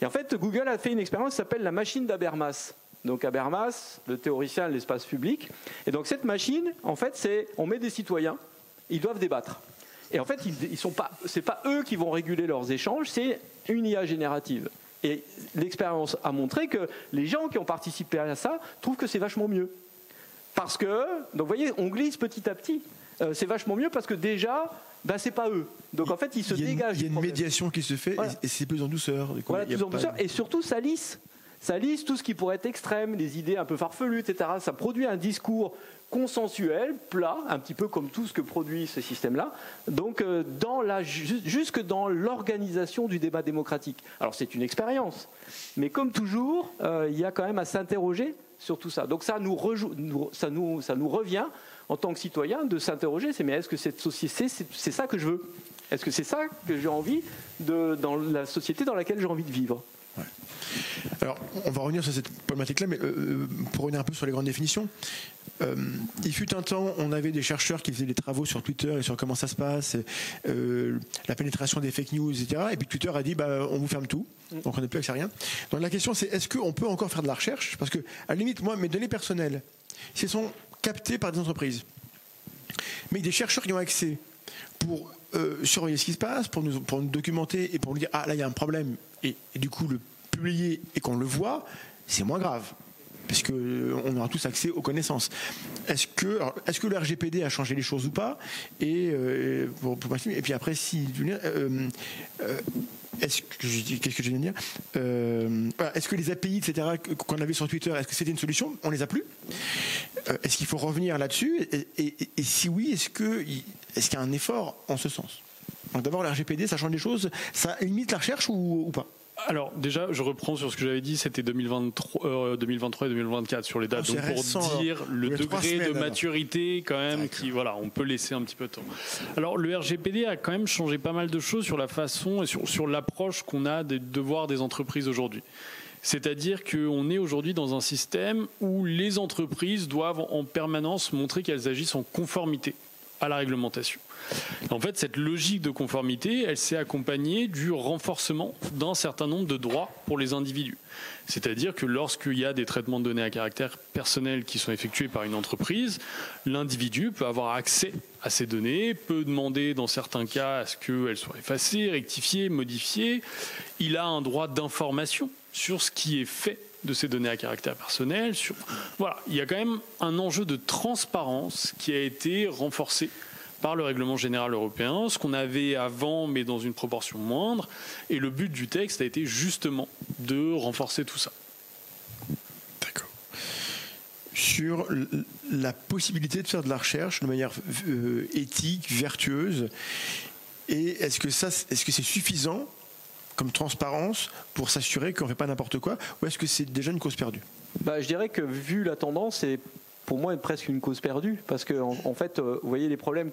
Et en fait, Google a fait une expérience qui s'appelle la machine d'Habermas. Donc Habermas, le théoricien de l'espace public. Et donc cette machine, en fait, on met des citoyens, ils doivent débattre. Et en fait, c'est pas eux qui vont réguler leurs échanges, c'est une IA générative. Et l'expérience a montré que les gens qui ont participé à ça trouvent que c'est vachement mieux. Parce que, donc vous voyez, on glisse petit à petit. C'est vachement mieux parce que déjà, c'est pas eux. Donc en fait, ils se dégagent. Il y a une médiation qui se fait, voilà. Et c'est plus en douceur. Voilà, plus en douceur. Et surtout, ça lisse. Ça lisse tout ce qui pourrait être extrême, les idées un peu farfelues, etc. Ça produit un discours consensuel, plat, un petit peu comme tout ce que produit ce système-là, donc jusque dans l'organisation du débat démocratique. Alors c'est une expérience, mais comme toujours, il y a quand même à s'interroger sur tout ça. Donc ça nous revient en tant que citoyen de s'interroger, mais est-ce que cette société, c'est ça que je veux? Est-ce que c'est ça que j'ai envie dans la société dans laquelle j'ai envie de vivre? Ouais. Alors, on va revenir sur cette problématique-là, mais pour revenir un peu sur les grandes définitions, il fut un temps, on avait des chercheurs qui faisaient des travaux sur Twitter et sur comment ça se passe, la pénétration des fake news, etc. Et puis Twitter a dit, on vous ferme tout, donc on n'a plus accès à rien. Donc la question, c'est est-ce qu'on peut encore faire de la recherche? Parce que, à la limite, moi, mes données personnelles, si elles sont captées par des entreprises, mais des chercheurs qui ont accès pour surveiller ce qui se passe, pour nous documenter et pour nous dire, ah là, il y a un problème, et du coup, le publier et qu'on le voit, c'est moins grave. Parce qu'on aura tous accès aux connaissances. Est-ce que le RGPD a changé les choses ou pas? Et puis après, si qu'est-ce que je viens de dire est-ce que les API, etc., qu'on avait sur Twitter, est-ce que c'était une solution? On les a plus. Est-ce qu'il faut revenir là-dessus? Et si oui, est-ce qu'il y a un effort en ce sens? Donc d'abord, le RGPD, ça change des choses, ça limite la recherche ou pas? Alors déjà, je reprends sur ce que j'avais dit, c'était 2023 et 2024 sur les dates, donc récent, pour dire le degré de maturité quand même, on peut laisser un petit peu de temps. Alors le RGPD a quand même changé pas mal de choses sur la façon et sur l'approche qu'on a des devoirs des entreprises aujourd'hui. C'est-à-dire qu'on est aujourd'hui dans un système où les entreprises doivent en permanence montrer qu'elles agissent en conformité à la réglementation. En fait, cette logique de conformité, elle s'est accompagnée du renforcement d'un certain nombre de droits pour les individus. C'est-à-dire que lorsqu'il y a des traitements de données à caractère personnel qui sont effectués par une entreprise, l'individu peut avoir accès à ces données, peut demander dans certains cas à ce qu'elles soient effacées, rectifiées, modifiées. Il a un droit d'information sur ce qui est fait de ces données à caractère personnel. Voilà, il y a quand même un enjeu de transparence qui a été renforcé par le règlement général européen, ce qu'on avait avant, mais dans une proportion moindre. Et le but du texte a été justement de renforcer tout ça. D'accord. Sur la possibilité de faire de la recherche de manière éthique, vertueuse, et est-ce que c'est suffisant comme transparence pour s'assurer qu'on ne fait pas n'importe quoi, ou est-ce que c'est déjà une cause perdue? Je dirais que vu la tendance, c'est pour moi presque une cause perdue, parce que en fait, vous voyez les problèmes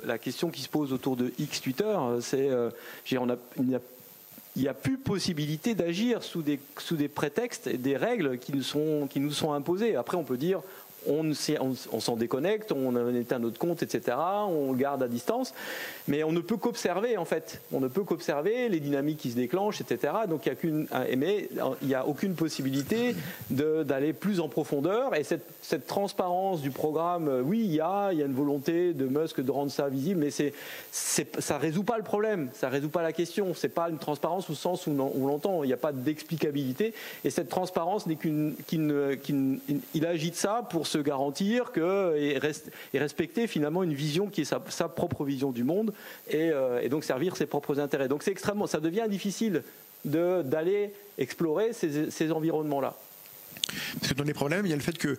la question qui se pose autour de X Twitter, c'est il n'y a plus possibilité d'agir sous des prétextes et des règles qui nous sont imposées. Après, on peut dire on s'en déconnecte, on éteint notre compte, etc. On le garde à distance, mais on ne peut qu'observer en fait. On ne peut qu'observer les dynamiques qui se déclenchent, etc. Donc il n'y a aucune possibilité d'aller plus en profondeur. Et cette transparence du programme, oui, il y a une volonté de Musk de rendre ça visible, mais ça résout pas le problème, ça résout pas la question. C'est pas une transparence au sens où on l'entend. Il n'y a pas d'explicabilité. Et cette transparence n'est il agit de ça pour se garantir et respecter finalement une vision qui est sa propre vision du monde et donc servir ses propres intérêts. Donc ça devient difficile d'aller explorer ces environnements-là. Parce que dans les problèmes, il y a le fait que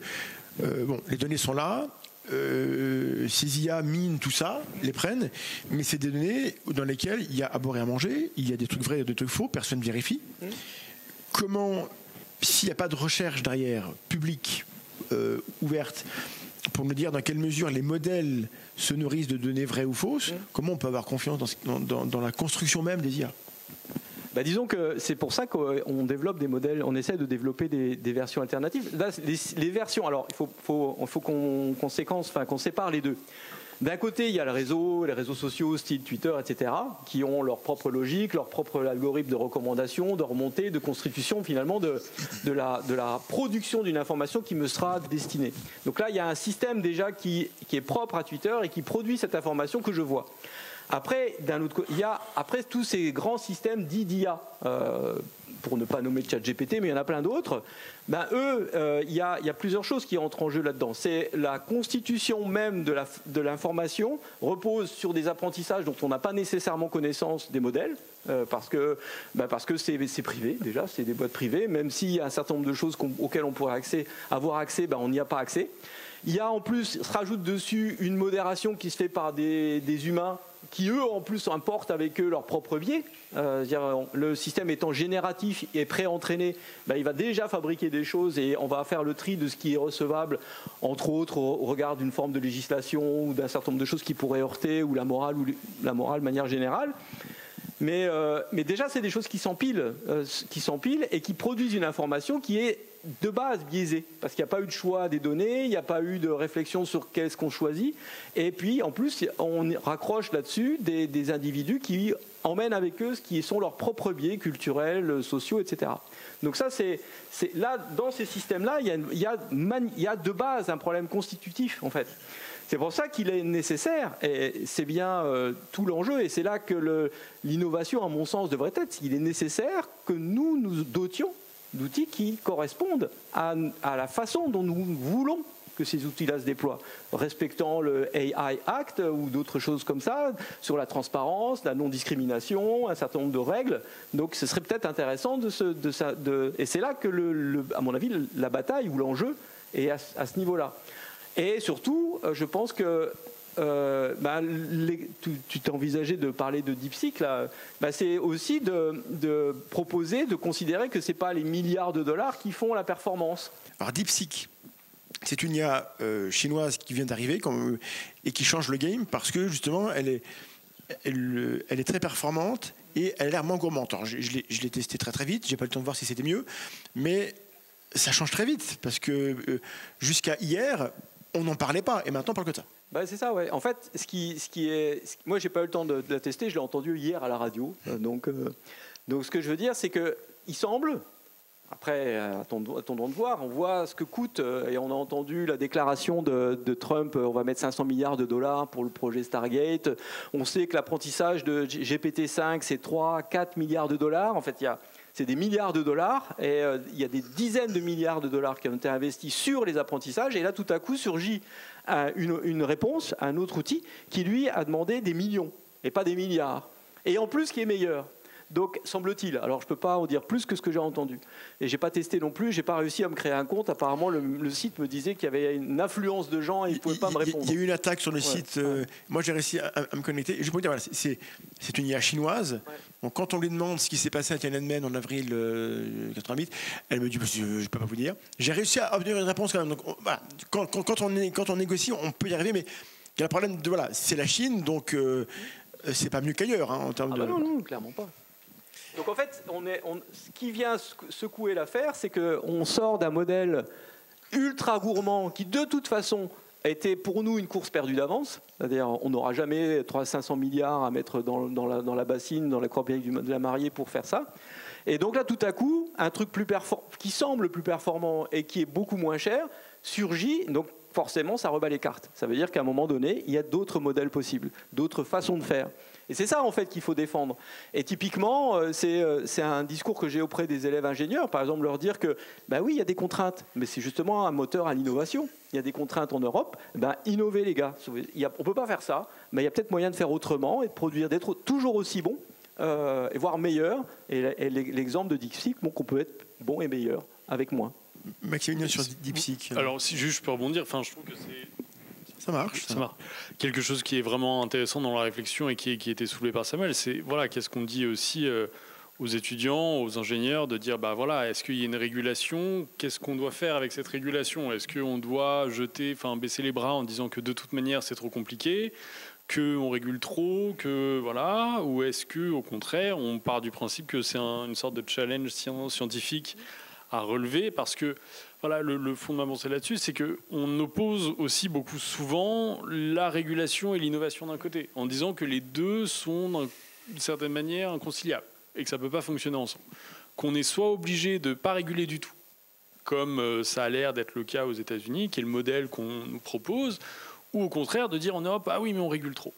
les données sont là, ces IA minent tout ça, les prennent, mais c'est des données dans lesquelles il y a à boire et à manger, il y a des trucs vrais et des trucs faux, personne ne vérifie. Comment, s'il n'y a pas de recherche derrière, publique, ouverte, pour nous dire dans quelle mesure les modèles se nourrissent de données vraies ou fausses, comment on peut avoir confiance dans la construction même des IA? Disons que c'est pour ça qu'on développe des modèles, on essaie de développer des versions alternatives. Là, les versions, alors il faut qu'on sépare les deux. D'un côté, il y a les réseaux sociaux, style Twitter, etc., qui ont leur propre logique, leur propre algorithme de recommandation, de remontée, de constitution finalement de la production d'une information qui me sera destinée. Donc là, il y a un système déjà qui est propre à Twitter et qui produit cette information que je vois. Après, d'un autre côté, il y a tous ces grands systèmes dits d'IA, pour ne pas nommer ChatGPT, mais il y en a plein d'autres. Il y a plusieurs choses qui entrent en jeu là-dedans. C'est la constitution même de l'information repose sur des apprentissages dont on n'a pas nécessairement connaissance des modèles, parce que c'est privé déjà, c'est des boîtes privées. Même s'il y a un certain nombre de choses auxquelles on pourrait avoir accès, on n'y a pas accès. Il y a en plus, se rajoute dessus une modération qui se fait par des humains qui eux en plus importent avec eux leur propre biais. Le système étant génératif et pré-entraîné, il va déjà fabriquer des choses et on va faire le tri de ce qui est recevable, entre autres au regard d'une forme de législation ou d'un certain nombre de choses qui pourraient heurter ou la morale de manière générale. Mais déjà, c'est des choses qui s'empilent et qui produisent une information qui est de base biaisée, parce qu'il n'y a pas eu de choix des données, il n'y a pas eu de réflexion sur qu'est-ce qu'on choisit, et puis en plus on raccroche là-dessus des individus qui emmènent avec eux ce qui sont leurs propres biais culturels, sociaux, etc. Donc ça, c'est là, dans ces systèmes-là, il y a de base un problème constitutif, en fait. C'est pour ça qu'il est nécessaire, et c'est bien tout l'enjeu, et c'est là que l'innovation, à mon sens, devrait être. Il est nécessaire que nous dotions d'outils qui correspondent à la façon dont nous voulons que ces outils-là se déploient, respectant le AI Act ou d'autres choses comme ça, sur la transparence, la non-discrimination, un certain nombre de règles. Donc ce serait peut-être intéressant et c'est là que, à mon avis, la bataille ou l'enjeu est à ce niveau-là. Et surtout, je pense que tu t'es envisagé de parler de DeepSeek, là, c'est aussi de proposer, de considérer que ce n'est pas les milliards de dollars qui font la performance. Alors DeepSeek, c'est une IA chinoise qui vient d'arriver et qui change le game parce que justement elle est très performante et elle a l'air moins gourmande. Alors, je l'ai testé très très vite, j'ai pas eu le temps de voir si c'était mieux, mais ça change très vite parce que jusqu'à hier on n'en parlait pas et maintenant on parle que de ça. C'est ça, ouais. En fait, moi j'ai pas eu le temps de la tester, je l'ai entendu hier à la radio. Donc ce que je veux dire, c'est que il semble. Après, attendons de voir. On voit ce que coûte, et on a entendu la déclaration de Trump, on va mettre 500 milliards de dollars pour le projet Stargate. On sait que l'apprentissage de GPT-5, c'est 3-4 milliards de dollars. En fait, c'est des milliards de dollars, et il y a des dizaines de milliards de dollars qui ont été investis sur les apprentissages. Et là, tout à coup, surgit une réponse, un autre outil, qui lui a demandé des millions, et pas des milliards. Et en plus, qui est meilleur. Donc, semble-t-il, alors je ne peux pas en dire plus que ce que j'ai entendu. Et je n'ai pas testé non plus, je n'ai pas réussi à me créer un compte. Apparemment, le site me disait qu'il y avait une influence de gens et ils ne pouvaient pas me répondre. Il y a eu une attaque sur le site. Moi, j'ai réussi à me connecter. Et je peux dire, voilà, c'est une IA chinoise. Ouais. Donc, quand on lui demande ce qui s'est passé à Tiananmen en avril 88, elle me dit je ne peux pas vous dire. J'ai réussi à obtenir une réponse quand même. Donc, voilà, quand on négocie, on peut y arriver. Mais il y a le problème de c'est la Chine, donc c'est pas mieux qu'ailleurs en termes de. Non, clairement pas. Donc en fait, ce qui vient secouer l'affaire, c'est qu'on sort d'un modèle ultra gourmand qui, de toute façon, a été pour nous une course perdue d'avance. C'est-à-dire on n'aura jamais 500 milliards à mettre dans la bassine, dans la corbeille de la mariée pour faire ça. Et donc là, tout à coup, un truc qui semble plus performant et qui est beaucoup moins cher surgit. Donc forcément, ça rebat les cartes. Ça veut dire qu'à un moment donné, il y a d'autres modèles possibles, d'autres façons de faire. Et c'est ça, en fait, qu'il faut défendre. Et typiquement, c'est un discours que j'ai auprès des élèves ingénieurs, par exemple, leur dire que, oui, il y a des contraintes, mais c'est justement un moteur à l'innovation. Il y a des contraintes en Europe, innovez, les gars. On ne peut pas faire ça, mais il y a peut-être moyen de faire autrement et de produire, d'être toujours aussi bon, et voire meilleur. Et l'exemple de DeepSeek montre qu'on peut être bon et meilleur avec moins. Maximilien sur DeepSeek. Alors, si juste je peux rebondir, je trouve que c'est... Ça marche. Quelque chose qui est vraiment intéressant dans la réflexion et qui était soulevé par Samuel, c'est qu'est-ce qu'on dit aussi aux étudiants, aux ingénieurs, de dire est-ce qu'il y a une régulation ? Qu'est-ce qu'on doit faire avec cette régulation ? Est-ce qu'on doit baisser les bras en disant que de toute manière c'est trop compliqué, qu'on régule trop, ou est-ce que au contraire on part du principe que c'est une sorte de challenge scientifique à relever, parce que le fondement c'est là-dessus, c'est qu'on oppose aussi beaucoup souvent la régulation et l'innovation d'un côté, en disant que les deux sont d'une certaine manière inconciliables et que ça ne peut pas fonctionner ensemble. Qu'on est soit obligé de ne pas réguler du tout, comme ça a l'air d'être le cas aux États-Unis, qui est le modèle qu'on nous propose, ou au contraire de dire en Europe, ah oui, mais on régule trop.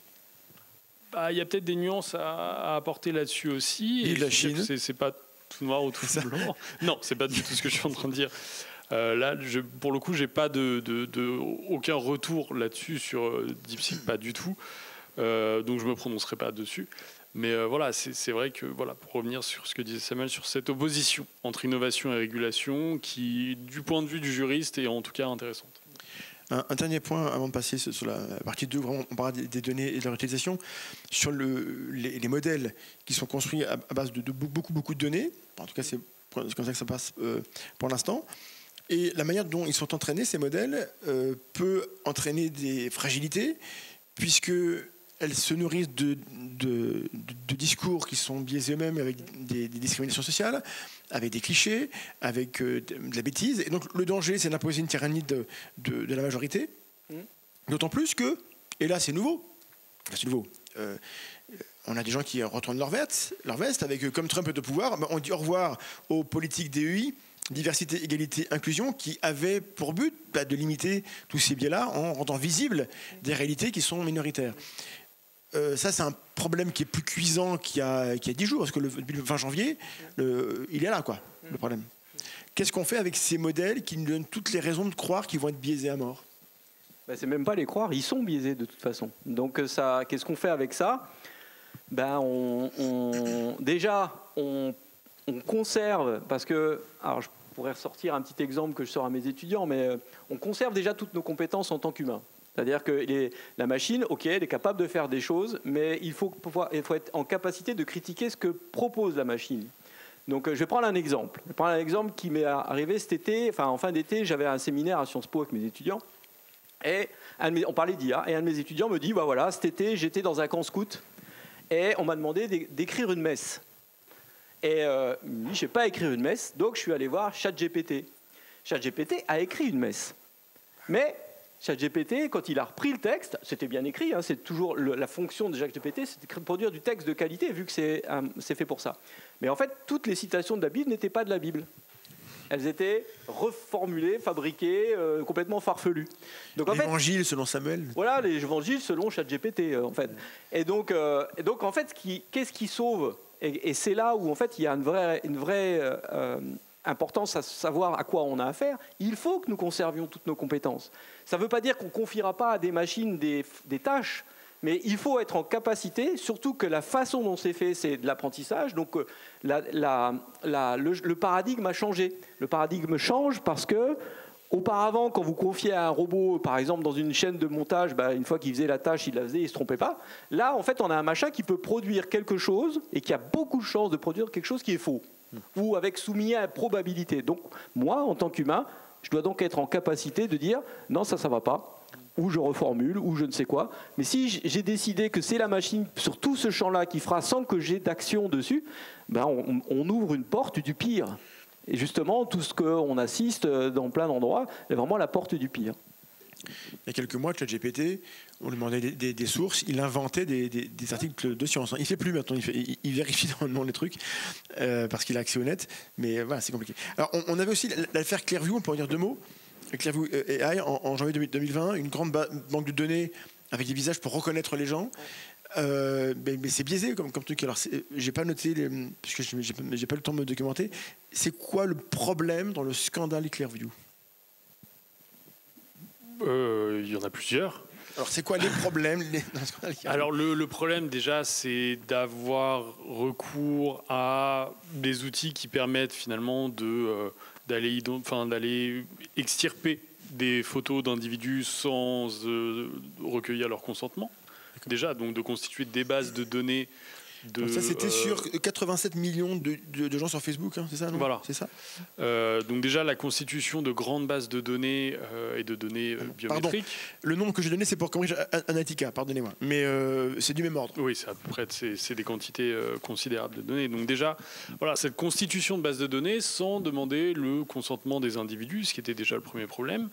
Il y a peut-être des nuances à apporter là-dessus aussi. Et la Chine, c'est pas tout noir ou tout blanc. Non, c'est pas du tout ce que je suis en train de dire. Là, pour le coup, j'ai pas aucun retour là-dessus sur DeepSeek, pas du tout. Donc je me prononcerai pas dessus. Mais c'est vrai que pour revenir sur ce que disait Samuel, sur cette opposition entre innovation et régulation, qui, du point de vue du juriste, est en tout cas intéressante. Un dernier point avant de passer sur la partie 2, vraiment, on parlera des données et de leur utilisation. Sur les modèles qui sont construits à base de beaucoup de données, en tout cas c'est comme ça que ça passe pour l'instant, et la manière dont ils sont entraînés, ces modèles, peut entraîner des fragilités, puisque elles se nourrissent de discours qui sont biaisés eux-mêmes avec des discriminations sociales, avec des clichés, avec de la bêtise. Et donc le danger, c'est d'imposer une tyrannie de la majorité. D'autant plus que, et là c'est nouveau, on a des gens qui retournent leur veste avec, comme Trump est au pouvoir, on dit au revoir aux politiques DEI, diversité, égalité, inclusion, qui avaient pour but de limiter tous ces biais-là en rendant visibles des réalités qui sont minoritaires. Ça, c'est un problème qui est plus cuisant qu'il y a 10 jours, parce que depuis le 20 janvier, il est là, quoi, le problème. Qu'est-ce qu'on fait avec ces modèles qui nous donnent toutes les raisons de croire qu'ils vont être biaisés à mort? C'est même pas les croire, ils sont biaisés de toute façon. Donc qu'est-ce qu'on fait avec ça? Déjà, on conserve, parce que, alors je pourrais ressortir un petit exemple que je sors à mes étudiants, mais on conserve déjà toutes nos compétences en tant qu'humain. C'est-à-dire que la machine, ok, elle est capable de faire des choses, mais il faut être en capacité de critiquer ce que propose la machine. Donc je vais prendre un exemple. Je vais prendre un exemple qui m'est arrivé cet été, enfin en fin d'été, j'avais un séminaire à Sciences Po avec mes étudiants, et on parlait d'IA, et un de mes étudiants me dit, voilà, cet été, j'étais dans un camp scout, et on m'a demandé d'écrire une messe. Et il me dit, je ne sais pas écrire une messe, donc je suis allé voir ChatGPT. ChatGPT a écrit une messe. Mais ChatGPT, quand il a repris le texte, c'était bien écrit, hein, c'est toujours la fonction de ChatGPT, c'est de produire du texte de qualité, vu que c'est fait pour ça. Mais en fait, toutes les citations de la Bible n'étaient pas de la Bible. Elles étaient reformulées, fabriquées, complètement farfelues. L'évangile selon Samuel. Voilà, les évangiles selon ChatGPT, en fait. Et donc en fait, qu'est-ce qui sauve? Et c'est là où, en fait, il y a une vraie importance à savoir à quoi on a affaire. Il faut que nous conservions toutes nos compétences. Ça ne veut pas dire qu'on ne confiera pas à des machines des tâches, mais il faut être en capacité, surtout que la façon dont c'est fait, c'est de l'apprentissage. Donc le paradigme a changé. Le paradigme change parce que auparavant, quand vous confiez à un robot, par exemple, dans une chaîne de montage, une fois qu'il faisait la tâche, il la faisait, il ne se trompait pas. Là, en fait, on a un machin qui peut produire quelque chose et qui a beaucoup de chances de produire quelque chose qui est faux ou avec soumis à probabilité. Donc, moi, en tant qu'humain, je dois donc être en capacité de dire non, ça ne va pas, ou je reformule, ou je ne sais quoi. Mais si j'ai décidé que c'est la machine sur tout ce champ-là qui fera sans que j'ai d'action dessus, on ouvre une porte du pire. Et justement, tout ce qu'on assiste dans plein d'endroits, c'est vraiment la porte du pire. Il y a quelques mois, ChatGPT, on lui demandait des sources, il inventait des articles de science. Il ne fait plus maintenant, il vérifie normalement les trucs parce qu'il a accès au net, mais voilà, c'est compliqué. Alors, on avait aussi l'affaire Clearview, on peut en dire 2 mots. Clearview AI, en janvier 2020, une grande banque de données avec des visages pour reconnaître les gens. Mais c'est biaisé comme truc. Alors, j'ai pas noté, parce que j'ai pas le temps de me documenter. C'est quoi le problème dans le scandale Clearview? Il y en a plusieurs. Alors, c'est quoi les problèmes Alors, le problème, déjà, c'est d'avoir recours à des outils qui permettent finalement d'aller extirper des photos d'individus sans recueillir leur consentement. Déjà, donc de constituer des bases de données. Ça, c'était sur 87 millions de gens sur Facebook, hein, c'est ça, non? Voilà. C'est ça. Donc déjà, la constitution de grandes bases de données et de données biométriques. Pardon, le nombre que j'ai donné, c'est pour Cambridge Analytica, pardonnez-moi. Mais c'est du même ordre. Oui, c'est à peu près, c'est des quantités considérables de données. Donc déjà, voilà, cette constitution de bases de données sans demander le consentement des individus, ce qui était déjà le premier problème.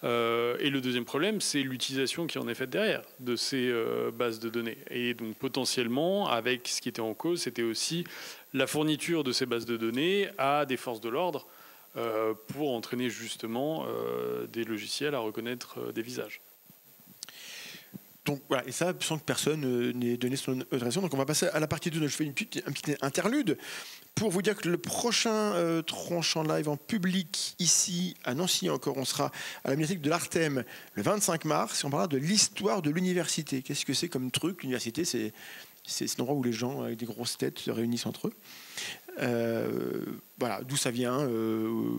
Et le deuxième problème, c'est l'utilisation qui en est faite derrière de ces bases de données. Et donc potentiellement, avec ce qui était en cause, c'était aussi la fourniture de ces bases de données à des forces de l'ordre pour entraîner justement des logiciels à reconnaître des visages. Donc voilà, et ça sans que personne n'ait donné son autorisation. Donc on va passer à la partie 2. Je fais un petit interlude pour vous dire que le prochain Tranchant Live en public ici à Nancy encore, on sera à la bibliothèque de l'Artem le 25 mars et on parlera de l'histoire de l'université. Qu'est-ce que c'est comme truc? L'université, c'est un endroit où les gens avec des grosses têtes se réunissent entre eux. Voilà, d'où ça vient,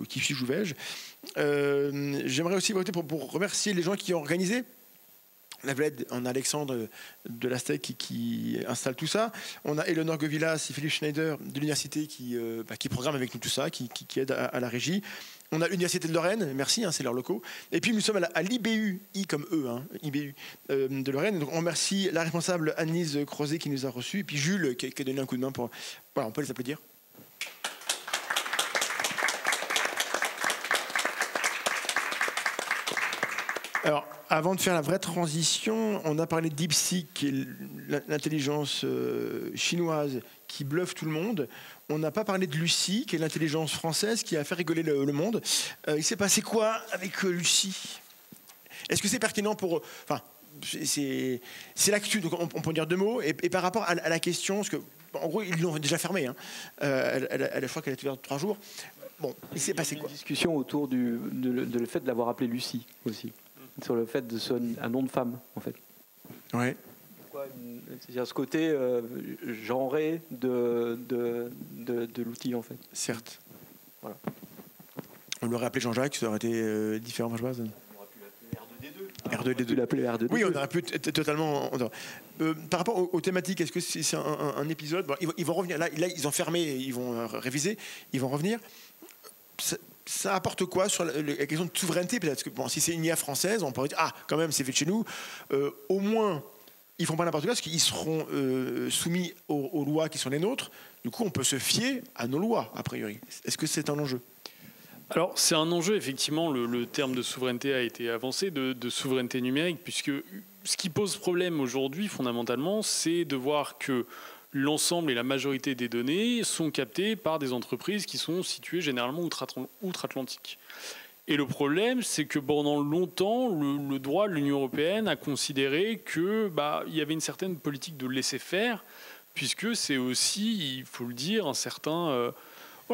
qui suis-je ou vais-je. J'aimerais aussi voter pour remercier les gens qui ont organisé la VLED. On a Alexandre de l'Astec qui installe tout ça. On a Eleonore Govilas et Philippe Schneider de l'université qui programme avec nous tout ça, qui aide à la régie. On a l'Université de Lorraine, merci, c'est leurs locaux. Et puis nous sommes à l'IBU, I comme E, IBU de Lorraine. Donc on remercie la responsable Annelise Crozet qui nous a reçus, et puis Jules qui a donné un coup de main pour... Voilà, on peut les applaudir. Alors, avant de faire la vraie transition, on a parlé de DeepSeek, qui est l'intelligence chinoise qui bluffe tout le monde. On n'a pas parlé de Lucie, qui est l'intelligence française qui a fait rigoler le monde. Il s'est passé quoi avec Lucie? Est-ce que c'est pertinent pour... Enfin, c'est l'actu, donc on peut dire deux mots. Et par rapport à la question, parce que, en gros, ils l'ont déjà fermée. Je crois qu'elle a été ouverte 3 jours. Bon, il s'est passé quoi? Une discussion autour le fait de l'avoir appelée Lucie aussi. Sur le fait de un nom de femme, en fait. Ouais. C'est-à-dire ce côté genré de l'outil, en fait. Certes. Voilà. On l'aurait appelé Jean-Jacques, ça aurait été différent, je pense. On aurait pu l'appeler R2D2. R2D2. L'appeler R2D2. Oui, on aurait pu totalement... par rapport aux thématiques, est-ce que c'est un épisode... Bon, ils vont revenir. Là, ils ont fermé, ils vont réviser, ils vont revenir. Ça apporte quoi sur la question de souveraineté, peut-être que si c'est une IA française, on pourrait dire quand même c'est fait de chez nous. Au moins ils font pas n'importe quoi parce qu'ils seront soumis aux lois qui sont les nôtres. Du coup, on peut se fier à nos lois a priori. Est-ce que c'est un enjeu? Alors c'est un enjeu, effectivement. Le terme de souveraineté a été avancé, de souveraineté numérique, puisque ce qui pose problème aujourd'hui fondamentalement, c'est de voir que l'ensemble et la majorité des données sont captées par des entreprises qui sont situées généralement outre-Atlantique. Et le problème, c'est que pendant longtemps, le droit de l'Union européenne a considéré qu'il y avait une certaine politique de laisser-faire, puisque c'est aussi, il faut le dire,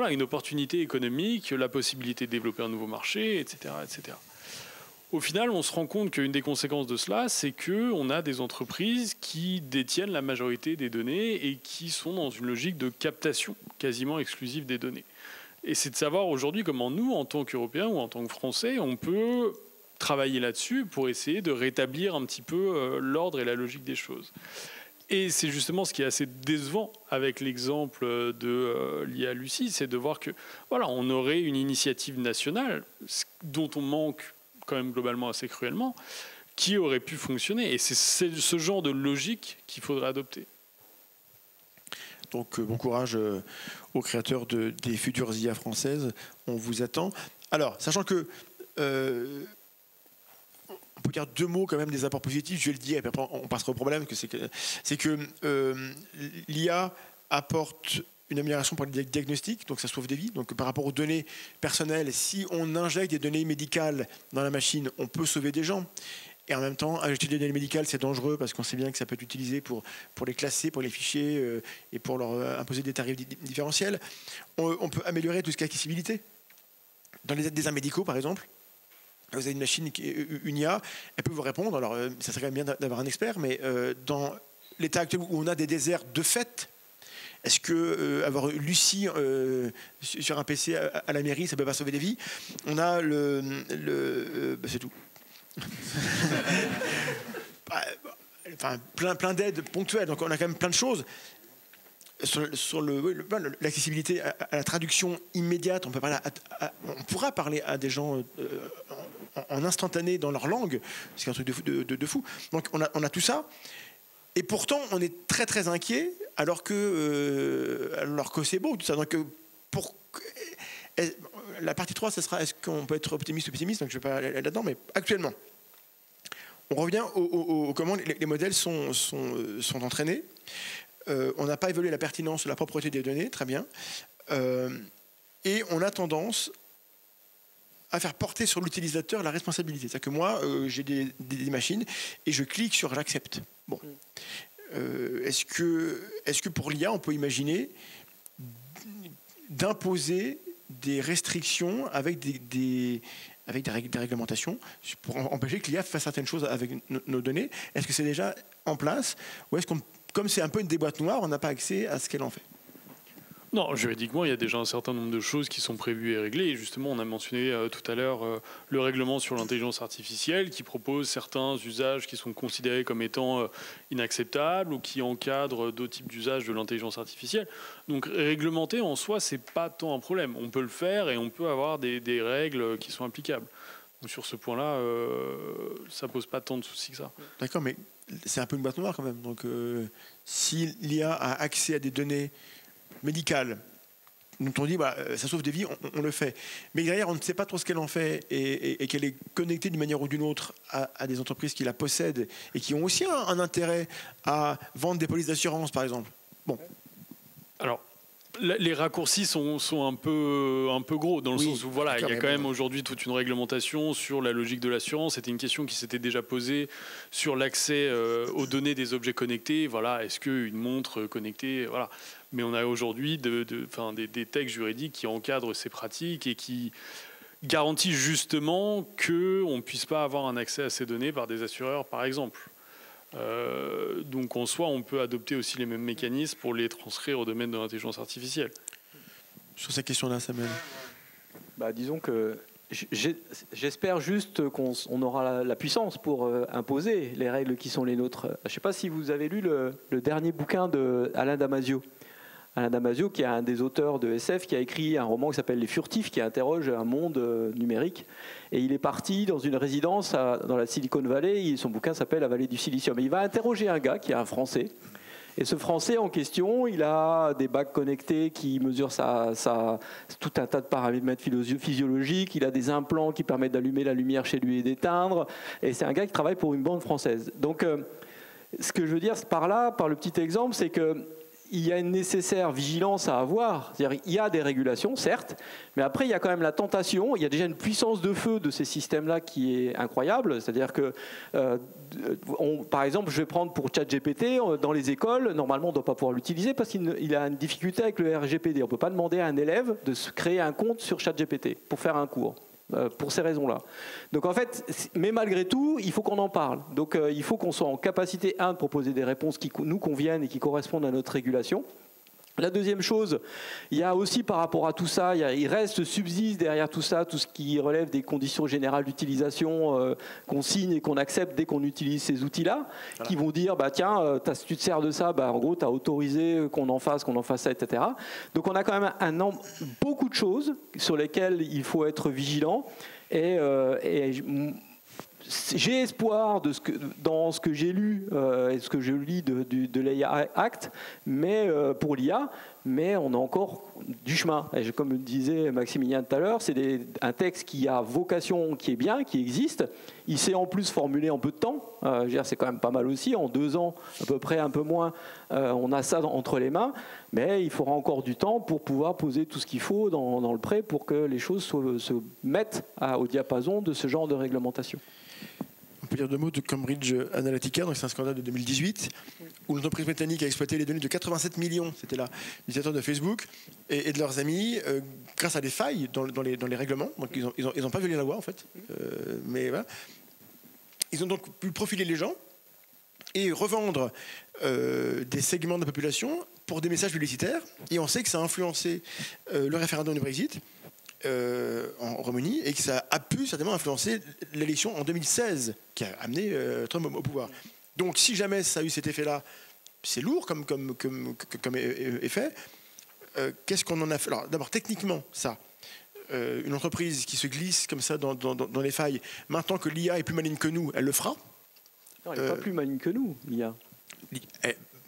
une opportunité économique, la possibilité de développer un nouveau marché, etc., etc. Au final, on se rend compte qu'une des conséquences de cela, c'est qu'on a des entreprises qui détiennent la majorité des données et qui sont dans une logique de captation quasiment exclusive des données. Et c'est de savoir aujourd'hui comment nous, en tant qu'Européens ou en tant que Français, on peut travailler là-dessus pour essayer de rétablir un petit peu l'ordre et la logique des choses. Et c'est justement ce qui est assez décevant avec l'exemple de l'IA Lucie, c'est de voir que on aurait une initiative nationale dont on manque quand même globalement assez cruellement, qui aurait pu fonctionner. Et c'est ce genre de logique qu'il faudrait adopter. Donc bon courage aux créateurs des futures IA françaises. On vous attend. Alors, sachant que on peut dire 2 mots quand même des apports positifs, je vais le dire, et puis après on passera au problème, c'est que l'IA apporte une amélioration pour les diagnostics, donc ça sauve des vies. Donc par rapport aux données personnelles, si on injecte des données médicales dans la machine, on peut sauver des gens. Et en même temps, injecter des données médicales, c'est dangereux parce qu'on sait bien que ça peut être utilisé pour les classer, pour les fichier et pour leur imposer des tarifs différentiels. On peut améliorer tout ce qui est accessibilité. Dans les déserts médicaux, par exemple, vous avez une machine, une IA, elle peut vous répondre. Alors, ça serait quand même bien d'avoir un expert, mais dans l'état actuel où on a des déserts de fait, est-ce que avoir Lucie sur un PC à la mairie, ça peut pas sauver des vies? On a c'est tout. plein d'aides ponctuelles. Donc on a quand même plein de choses. Sur l'accessibilité à la traduction immédiate, on pourra parler à des gens en instantané dans leur langue. C'est un truc de fou. Donc on a tout ça. Et pourtant, on est très très inquiet, alors que c'est beau tout ça. Donc la partie 3, ce sera est-ce qu'on peut être optimiste ou pessimiste, donc je ne vais pas aller là-dedans, mais actuellement, on revient au comment les modèles sont entraînés. On n'a pas évalué la pertinence, la propreté des données, très bien. Et on a tendance à faire porter sur l'utilisateur la responsabilité. C'est-à-dire que moi, j'ai des machines et je clique sur « j'accepte ». Bon. Est-ce que pour l'IA, on peut imaginer d'imposer des restrictions avec des réglementations pour empêcher que l'IA fasse certaines choses avec nos données? Est-ce que c'est déjà en place? Ou est-ce qu'on, comme c'est un peu une des boîtes noires, on n'a pas accès à ce qu'elle en fait? Non, juridiquement, il y a déjà un certain nombre de choses qui sont prévues et réglées. Et justement, on a mentionné tout à l'heure le règlement sur l'intelligence artificielle qui propose certains usages qui sont considérés comme étant inacceptables ou qui encadrent d'autres types d'usages de l'intelligence artificielle. Donc, réglementer en soi, c'est pas tant un problème. On peut le faire et on peut avoir des règles qui sont applicables. Donc, sur ce point-là, ça pose pas tant de soucis que ça. D'accord, mais c'est un peu une boîte noire quand même. Donc, si l'IA a accès à des données médicales, dont on dit ça sauve des vies, on le fait. Mais derrière, on ne sait pas trop ce qu'elle en fait et qu'elle est connectée d'une manière ou d'une autre à des entreprises qui la possèdent et qui ont aussi un intérêt à vendre des polices d'assurance, par exemple. Bon. Alors, les raccourcis sont un peu gros, dans le sens où il y a quand même aujourd'hui toute une réglementation sur la logique de l'assurance. C'était une question qui s'était déjà posée sur l'accès aux données des objets connectés. Voilà, est-ce qu'une montre connectée, voilà. Mais on a aujourd'hui des textes juridiques qui encadrent ces pratiques et qui garantissent justement qu'on ne puisse pas avoir un accès à ces données par des assureurs, par exemple. Donc en soi, on peut adopter aussi les mêmes mécanismes pour les transcrire au domaine de l'intelligence artificielle. Sur cette question-là, Samuel. Disons que j'espère juste qu'on aura la puissance pour imposer les règles qui sont les nôtres. Je ne sais pas si vous avez lu le dernier bouquin d'Alain Damasio. Alain Damasio, qui est un des auteurs de SF, qui a écrit un roman qui s'appelle Les Furtifs, qui interroge un monde numérique. Et il est parti dans une résidence dans la Silicon Valley, et son bouquin s'appelle La vallée du silicium. Et il va interroger un gars qui est un Français. Et ce Français en question, il a des bagues connectées qui mesurent tout un tas de paramètres physiologiques. Il a des implants qui permettent d'allumer la lumière chez lui et d'éteindre. Et c'est un gars qui travaille pour une banque française. Donc, ce que je veux dire par le petit exemple, c'est que il y a une nécessaire vigilance à avoir. C'est-à-dire, il y a des régulations, certes, mais après, il y a quand même la tentation. Il y a déjà une puissance de feu de ces systèmes-là qui est incroyable. C'est-à-dire que, par exemple, je vais prendre pour ChatGPT, dans les écoles, normalement, on ne doit pas pouvoir l'utiliser parce qu'il a une difficulté avec le RGPD. On ne peut pas demander à un élève de se créer un compte sur ChatGPT pour faire un cours. Pour ces raisons-là. Donc en fait, mais malgré tout, il faut qu'on en parle. Donc il faut qu'on soit en capacité, de proposer des réponses qui nous conviennent et qui correspondent à notre régulation. La deuxième chose, il y a aussi par rapport à tout ça, il subsiste derrière tout ça, tout ce qui relève des conditions générales d'utilisation qu'on signe et qu'on accepte dès qu'on utilise ces outils-là, qui vont dire, tiens, si tu te sers de ça, en gros, tu as autorisé qu'on en fasse ça, etc. Donc on a quand même beaucoup de choses sur lesquelles il faut être vigilant et j'ai espoir dans ce que j'ai lu et ce que je lis de l'AI Act, mais pour l'IA, mais on a encore du chemin. Et comme le disait Maximilien tout à l'heure, c'est un texte qui a vocation, qui est bien, qui existe. Il s'est en plus formulé en peu de temps. C'est quand même pas mal aussi. En 2 ans, à peu près, un peu moins, on a ça entre les mains. Mais il faudra encore du temps pour pouvoir poser tout ce qu'il faut dans le pré pour que les choses se mettent au diapason de ce genre de réglementation. On peut dire 2 mots de Cambridge Analytica, donc c'est un scandale de 2018, où l'entreprise britannique a exploité les données de 87 millions, c'était là, d'utilisateurs de Facebook et de leurs amis, grâce à des failles dans les règlements. Donc ils n'ont pas violé la loi en fait, mais voilà. Ils ont donc pu profiler les gens et revendre des segments de la population pour des messages publicitaires. Et on sait que ça a influencé le référendum du Brexit. En Roumanie, et que ça a pu certainement influencer l'élection en 2016 qui a amené Trump au pouvoir. Donc si jamais ça a eu cet effet-là, c'est lourd comme effet. Qu'est-ce qu'on en a fait? Alors d'abord techniquement, ça, une entreprise qui se glisse comme ça dans les failles, maintenant que l'IA est plus maligne que nous, elle le fera. Non, elle n'est pas plus maligne que nous, l'IA.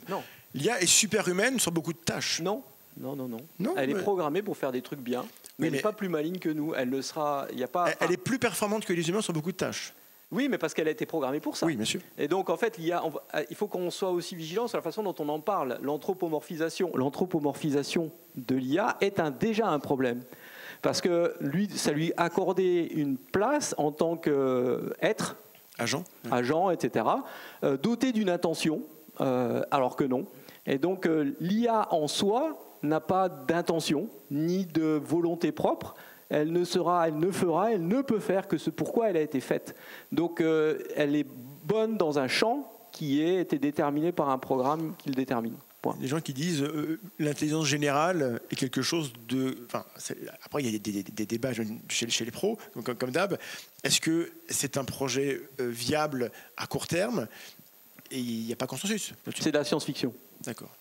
Non. L'IA est super humaine sur beaucoup de tâches. Non. Elle est programmée pour faire des trucs bien. Mais elle n'est pas plus maligne que nous. Elle ne sera. Elle est plus performante que les humains sur beaucoup de tâches. Oui, mais parce qu'elle a été programmée pour ça. Oui, bien sûr. Et donc, en fait, il faut qu'on soit aussi vigilant sur la façon dont on en parle. L'anthropomorphisation de l'IA est déjà un problème. Parce que ça lui accordait une place en tant qu'être, agent, etc., doté d'une intention, alors que non. Et donc, l'IA en soi n'a pas d'intention ni de volonté propre. Elle ne peut faire que ce pourquoi elle a été faite. Donc elle est bonne dans un champ qui a été déterminé par un programme qui le détermine. Point. Des gens qui disent l'intelligence générale est quelque chose de... Après, il y a des débats chez les pros, comme d'hab. Est-ce que c'est un projet viable à court terme? Et il n'y a pas consensus. C'est de la science-fiction. D'accord.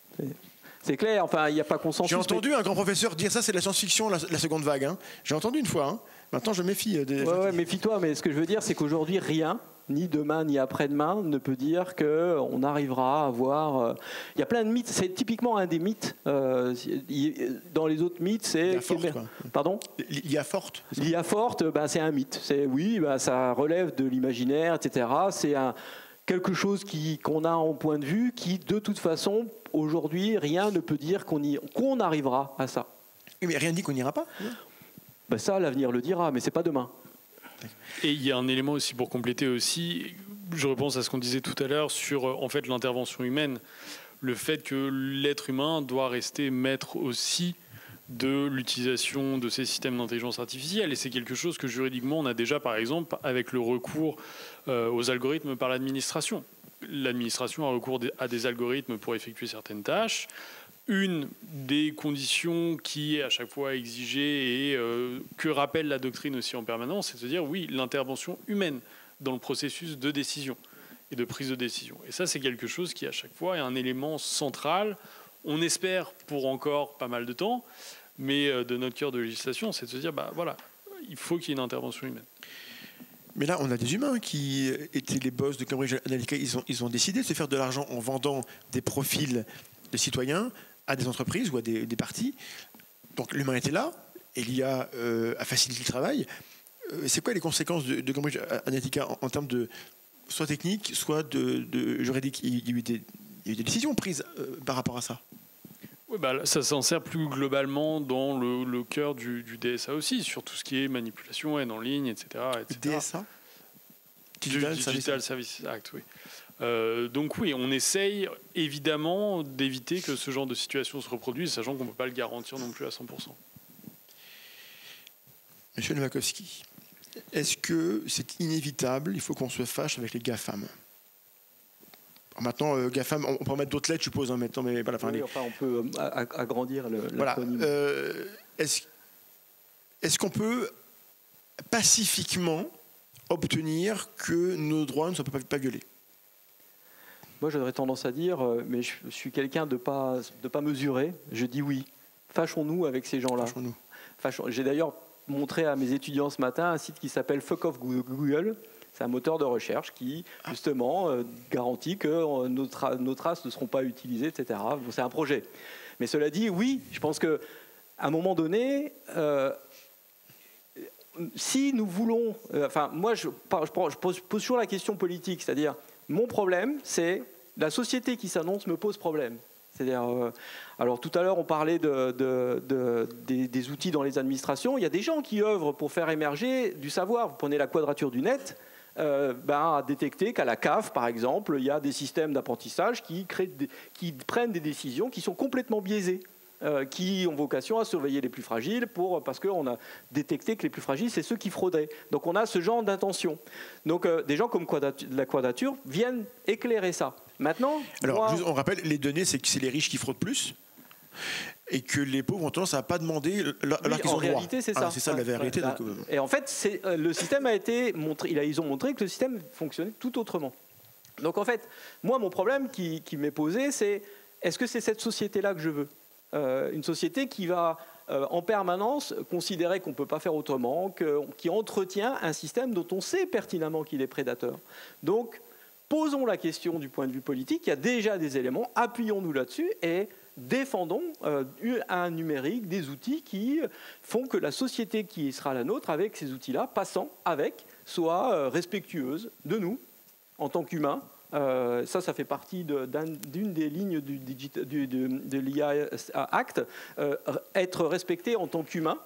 C'est clair, enfin, il n'y a pas consensus. J'ai entendu un grand professeur dire ça, c'est de la science-fiction, la seconde vague. Hein. J'ai entendu une fois. Hein. Maintenant, je méfie. Ouais, méfie-toi, mais ce que je veux dire, c'est qu'aujourd'hui, rien, ni demain, ni après-demain, ne peut dire qu'on arrivera à avoir... Il y a plein de mythes. C'est typiquement un des mythes. Dans les autres mythes, c'est... L'IA forte, quoi. Pardon ? L'IA forte. L'IA forte, c'est un mythe. Ça relève de l'imaginaire, etc. C'est quelque chose qu'on a en point de vue qui, de toute façon, aujourd'hui, rien ne peut dire qu'on arrivera à ça. Mais rien ne dit qu'on n'ira pas. Ça, l'avenir le dira, mais c'est pas demain. Et il y a un élément aussi pour compléter aussi, je repense à ce qu'on disait tout à l'heure sur en fait l'intervention humaine, le fait que l'être humain doit rester maître aussi de l'utilisation de ces systèmes d'intelligence artificielle, et c'est quelque chose que juridiquement on a déjà par exemple avec le recours aux algorithmes par l'administration. L'administration a recours à des algorithmes pour effectuer certaines tâches. Une des conditions qui est à chaque fois exigée et que rappelle la doctrine aussi en permanence, c'est de dire oui, l'intervention humaine dans le processus de décision et de prise de décision. Et ça, c'est quelque chose qui à chaque fois est un élément central. On espère pour encore pas mal de temps, mais de notre cœur de législation, c'est de se dire voilà, il faut qu'il y ait une intervention humaine. Mais là, on a des humains qui étaient les boss de Cambridge Analytica. Ils ont décidé de se faire de l'argent en vendant des profils de citoyens à des entreprises ou à des partis. Donc l'humain était là, et l'IA a facilité le travail. C'est quoi les conséquences de Cambridge Analytica en termes de soit technique, soit de juridique? Il y a eu des décisions prises par rapport à ça. Oui, ça s'en sert plus globalement dans le cœur du DSA aussi, sur tout ce qui est manipulation, haine en ligne, etc. DSA Digital Services Act, oui. Donc oui, on essaye évidemment d'éviter que ce genre de situation se reproduise, sachant qu'on ne peut pas le garantir non plus à 100%. Monsieur Nowakowski, est-ce que c'est inévitable, il faut qu'on se fâche avec les GAFAM? Maintenant, GAFAM, on peut en mettre d'autres lettres, je suppose, maintenant, mais voilà. On peut agrandir l'acronyme. Est-ce qu'on peut pacifiquement obtenir que nos droits ne soient pas violés? Moi, j'aurais tendance à dire, mais je suis quelqu'un de pas mesuré, je dis oui. Fâchons-nous avec ces gens-là. J'ai d'ailleurs montré à mes étudiants ce matin un site qui s'appelle Fuck Off Google. C'est un moteur de recherche qui, justement, garantit que nos traces ne seront pas utilisées, etc. Bon, c'est un projet. Mais cela dit, oui, je pense qu'à un moment donné, si nous voulons... moi, je pose toujours la question politique, c'est-à-dire, mon problème, c'est la société qui s'annonce me pose problème. C'est-à-dire, alors tout à l'heure, on parlait des outils dans les administrations. Il y a des gens qui œuvrent pour faire émerger du savoir. Vous prenez la quadrature du net, à détecter qu'à la CAF, par exemple, il y a des systèmes d'apprentissage qui prennent des décisions qui sont complètement biaisées, qui ont vocation à surveiller les plus fragiles parce qu'on a détecté que les plus fragiles, c'est ceux qui fraudaient. Donc on a ce genre d'intention. Donc des gens comme la Quadrature viennent éclairer ça. Maintenant, alors, on rappelle, les données, c'est que c'est les riches qui fraudent plus et que les pauvres ont tendance à ne pas demander alors qu'ils ont le droit. En réalité, c'est ça. C'est ça la vérité. Donc, et en fait, le système a été montré. Ils ont montré que le système fonctionnait tout autrement. Donc en fait, moi, mon problème qui m'est posé, c'est est-ce que c'est cette société-là que je veux ? Une société qui va en permanence considérer qu'on ne peut pas faire autrement, qui entretient un système dont on sait pertinemment qu'il est prédateur. Donc, posons la question du point de vue politique. Il y a déjà des éléments, appuyons-nous là-dessus et défendons un numérique, des outils qui font que la société qui sera la nôtre avec ces outils-là, passant avec, soit respectueuse de nous en tant qu'humains. Ça fait partie d'une des lignes de l'IA Act, être respecté en tant qu'humain,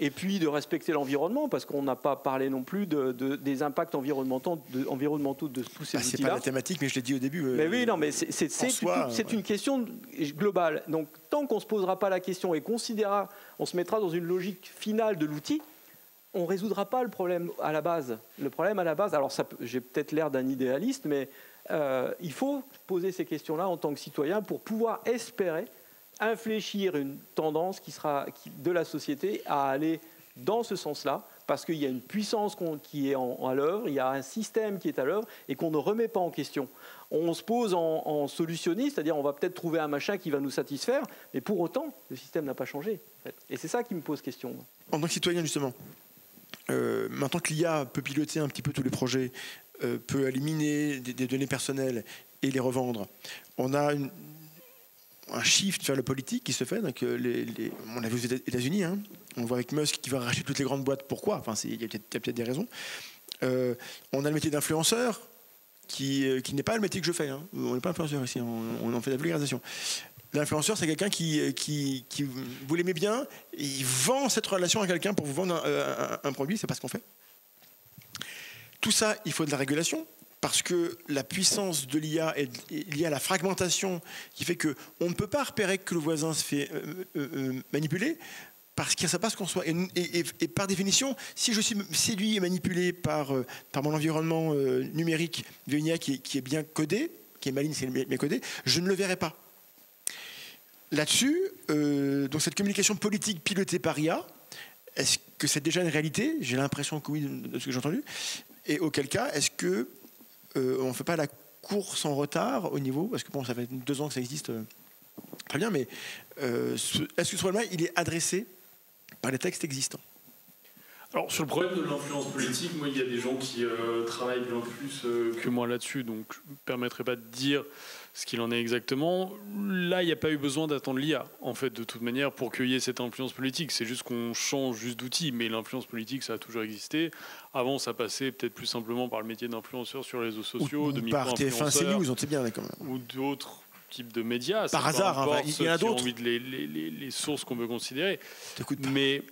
et puis de respecter l'environnement, parce qu'on n'a pas parlé non plus des impacts environnementaux de tous ces outils-là. C'est pas la thématique, mais je l'ai dit au début. Mais oui, non, mais c'est une question globale. Donc, tant qu'on ne se posera pas la question et on se mettra dans une logique finale de l'outil, on ne résoudra pas le problème à la base. Le problème à la base, alors j'ai peut-être l'air d'un idéaliste, mais Il faut poser ces questions-là en tant que citoyen pour pouvoir espérer infléchir une tendance de la société à aller dans ce sens-là, parce qu'il y a une puissance qui est à l'œuvre, il y a un système qui est à l'œuvre et qu'on ne remet pas en question. On se pose en solutionniste, c'est-à-dire on va peut-être trouver un machin qui va nous satisfaire, mais pour autant, le système n'a pas changé. En fait. Et c'est ça qui me pose question. En tant que citoyen, justement, maintenant que l'IA peut piloter un petit peu tous les projets, peut éliminer des données personnelles et les revendre, on a un shift vers le politique qui se fait. Donc, on a vu aux États-Unis, hein, on voit avec Musk qui va racheter toutes les grandes boîtes. Pourquoi ? Enfin, il y a peut-être des raisons. On a le métier d'influenceur qui n'est pas le métier que je fais. Hein. On n'est pas influenceur ici, on en fait de la vulgarisation. L'influenceur, c'est quelqu'un qui vous l'aimez bien, il vend cette relation à quelqu'un pour vous vendre un produit, c'est pas ce qu'on fait. Tout ça, il faut de la régulation, parce que la puissance de l'IA est liée à la fragmentation qui fait qu'on ne peut pas repérer que le voisin se fait manipuler, parce qu'il ne sait pas ce qu'on soit. Et par définition, si je suis séduit et manipulé par mon environnement numérique d'une IA qui est bien codé, qui est maligne, c'est bien codé, je ne le verrai pas. Là-dessus, donc cette communication politique pilotée par IA, est-ce que c'est déjà une réalité ? J'ai l'impression que oui, de ce que j'ai entendu. Et auquel cas, est-ce que on ne fait pas la course en retard au niveau, parce que bon, ça fait 2 ans que ça existe, très bien, mais est-ce que ce problème-là, il est adressé par les textes existants ? Alors, sur le problème de l'influence politique, moi, il y a des gens qui travaillent bien plus que moi là-dessus, donc je ne me permettrai pas de dire ce qu'il en est exactement. Là, il n'y a pas eu besoin d'attendre l'IA, en fait, de toute manière, pour qu'il y ait cette influence politique. C'est juste qu'on change juste d'outil, mais l'influence politique, ça a toujours existé. Avant, ça passait peut-être plus simplement par le métier d'influenceur sur les réseaux sociaux, de micro-influenceurs. Par TF1, CNews, on sait bien, quand même. Ou d'autres types de médias. Par hasard, hein, il y en a d'autres. Les sources qu'on peut considérer. T'écoutes pas. Mais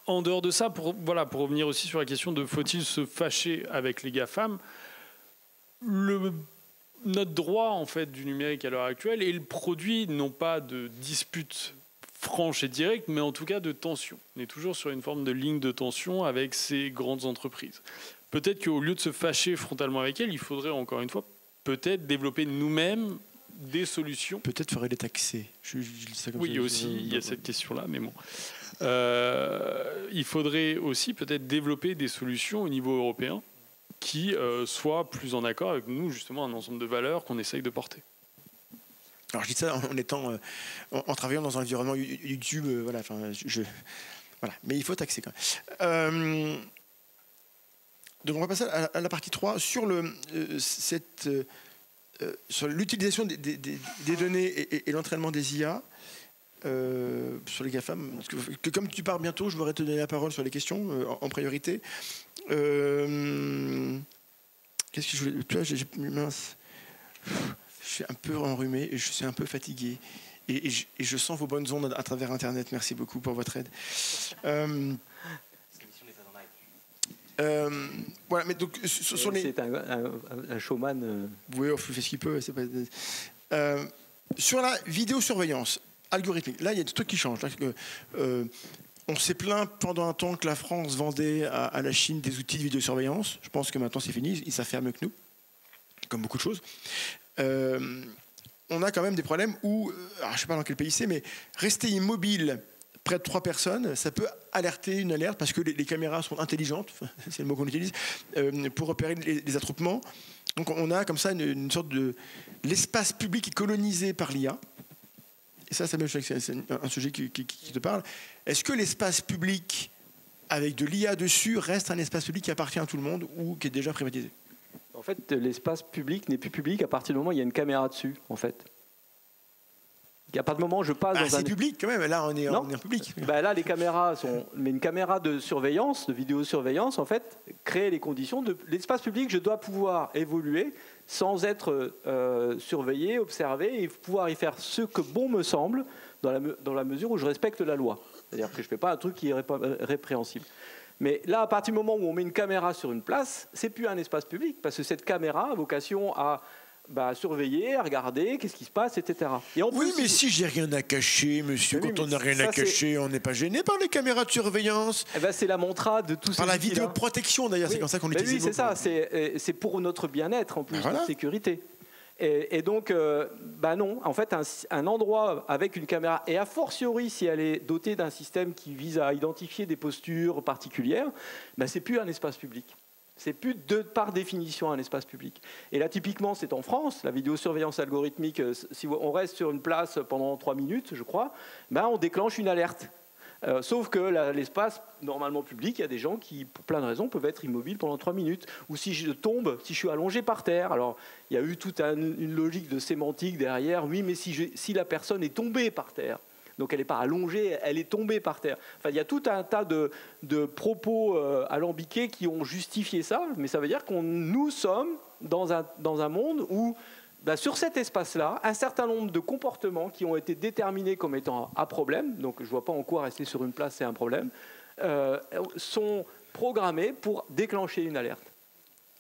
en dehors de ça, pour revenir aussi sur la question de faut-il se fâcher avec les GAFAM, notre droit en fait du numérique à l'heure actuelle est le produit non pas de disputes franches et directes, mais en tout cas de tensions. On est toujours sur une forme de ligne de tension avec ces grandes entreprises. Peut-être qu'au lieu de se fâcher frontalement avec elles, il faudrait encore une fois peut-être développer nous-mêmes des solutions. Peut-être faudrait les taxer. Je dis ça comme oui, ça, aussi, il y a cette question-là, mais bon. Il faudrait aussi peut-être développer des solutions au niveau européen qui soient plus en accord avec nous, justement, un ensemble de valeurs qu'on essaye de porter. Alors je dis ça en étant en travaillant dans un environnement YouTube, voilà, voilà, mais il faut taxer quand même. Donc on va passer à la partie 3 sur sur l'utilisation des données et l'entraînement des IA sur les GAFAM. Parce que comme tu pars bientôt, je voudrais te donner la parole sur les questions en priorité. Qu'est-ce que je voulais... Mince. Je suis un peu enrhumé et je suis un peu fatigué. Et je sens vos bonnes ondes à travers Internet. Merci beaucoup pour votre aide. Voilà, mais donc sur les... C'est un showman. Oui, il fait ce qu'il peut. C'est pas... sur la vidéosurveillance algorithmique, là, il y a des trucs qui changent. On s'est plaint pendant un temps que la France vendait à la Chine des outils de vidéosurveillance. Je pense que maintenant, c'est fini. Ils savent faire mieux que nous, comme beaucoup de choses. On a quand même des problèmes où, alors je ne sais pas dans quel pays c'est, mais rester immobile près de 3 personnes, ça peut alerter une alerte parce que les caméras sont intelligentes, c'est le mot qu'on utilise, pour repérer les attroupements. Donc on a comme ça une sorte de... L'espace public est colonisé par l'IA. Et ça, c'est un sujet qui te parle. Est-ce que l'espace public, avec de l'IA dessus, reste un espace public qui appartient à tout le monde ou qui est déjà privatisé ? En fait, l'espace public n'est plus public à partir du moment où il y a une caméra dessus, en fait. À partir du moment où je passe dans c'est public quand même, là on est en public. Là les caméras sont... Mais une caméra de surveillance, de vidéosurveillance, en fait, crée les conditions de... L'espace public, je dois pouvoir évoluer sans être surveillé, observé, et pouvoir y faire ce que bon me semble, dans la mesure où je respecte la loi. C'est-à-dire que je ne fais pas un truc qui est répréhensible. Mais là, à partir du moment où on met une caméra sur une place, c'est plus un espace public, parce que cette caméra a vocation à surveiller, regarder, qu'est-ce qui se passe, etc. Et en Oui, plus, mais si j'ai rien à cacher, monsieur, Mais oui, quand on mais n'a rien ça, à cacher, on n'est pas gêné par les caméras de surveillance, c'est la mantra de tous ces par la outils-là. vidéoprotection d'ailleurs, c'est Oui. comme ça qu'on Ben utilise oui, le c'est mot. ça, c'est pour notre bien-être en plus, Ben voilà. notre sécurité. Et donc, non, en fait, un endroit avec une caméra, et a fortiori si elle est dotée d'un système qui vise à identifier des postures particulières, c'est plus un espace public. C'est plus par définition un espace public. Et là, typiquement, c'est en France, la vidéosurveillance algorithmique, si on reste sur une place pendant 3 minutes, je crois, on déclenche une alerte. Sauf que l'espace, normalement public, il y a des gens qui, pour plein de raisons, peuvent être immobiles pendant 3 minutes. Ou si je tombe, si je suis allongé par terre. Alors, il y a eu toute une logique de sémantique derrière. Oui, mais si la personne est tombée par terre, donc elle n'est pas allongée, elle est tombée par terre. Enfin, il y a tout un tas de propos alambiqués qui ont justifié ça. Mais ça veut dire que nous sommes dans un monde où, sur cet espace-là, un certain nombre de comportements qui ont été déterminés comme étant à problème, donc je ne vois pas en quoi rester sur une place c'est un problème, sont programmés pour déclencher une alerte.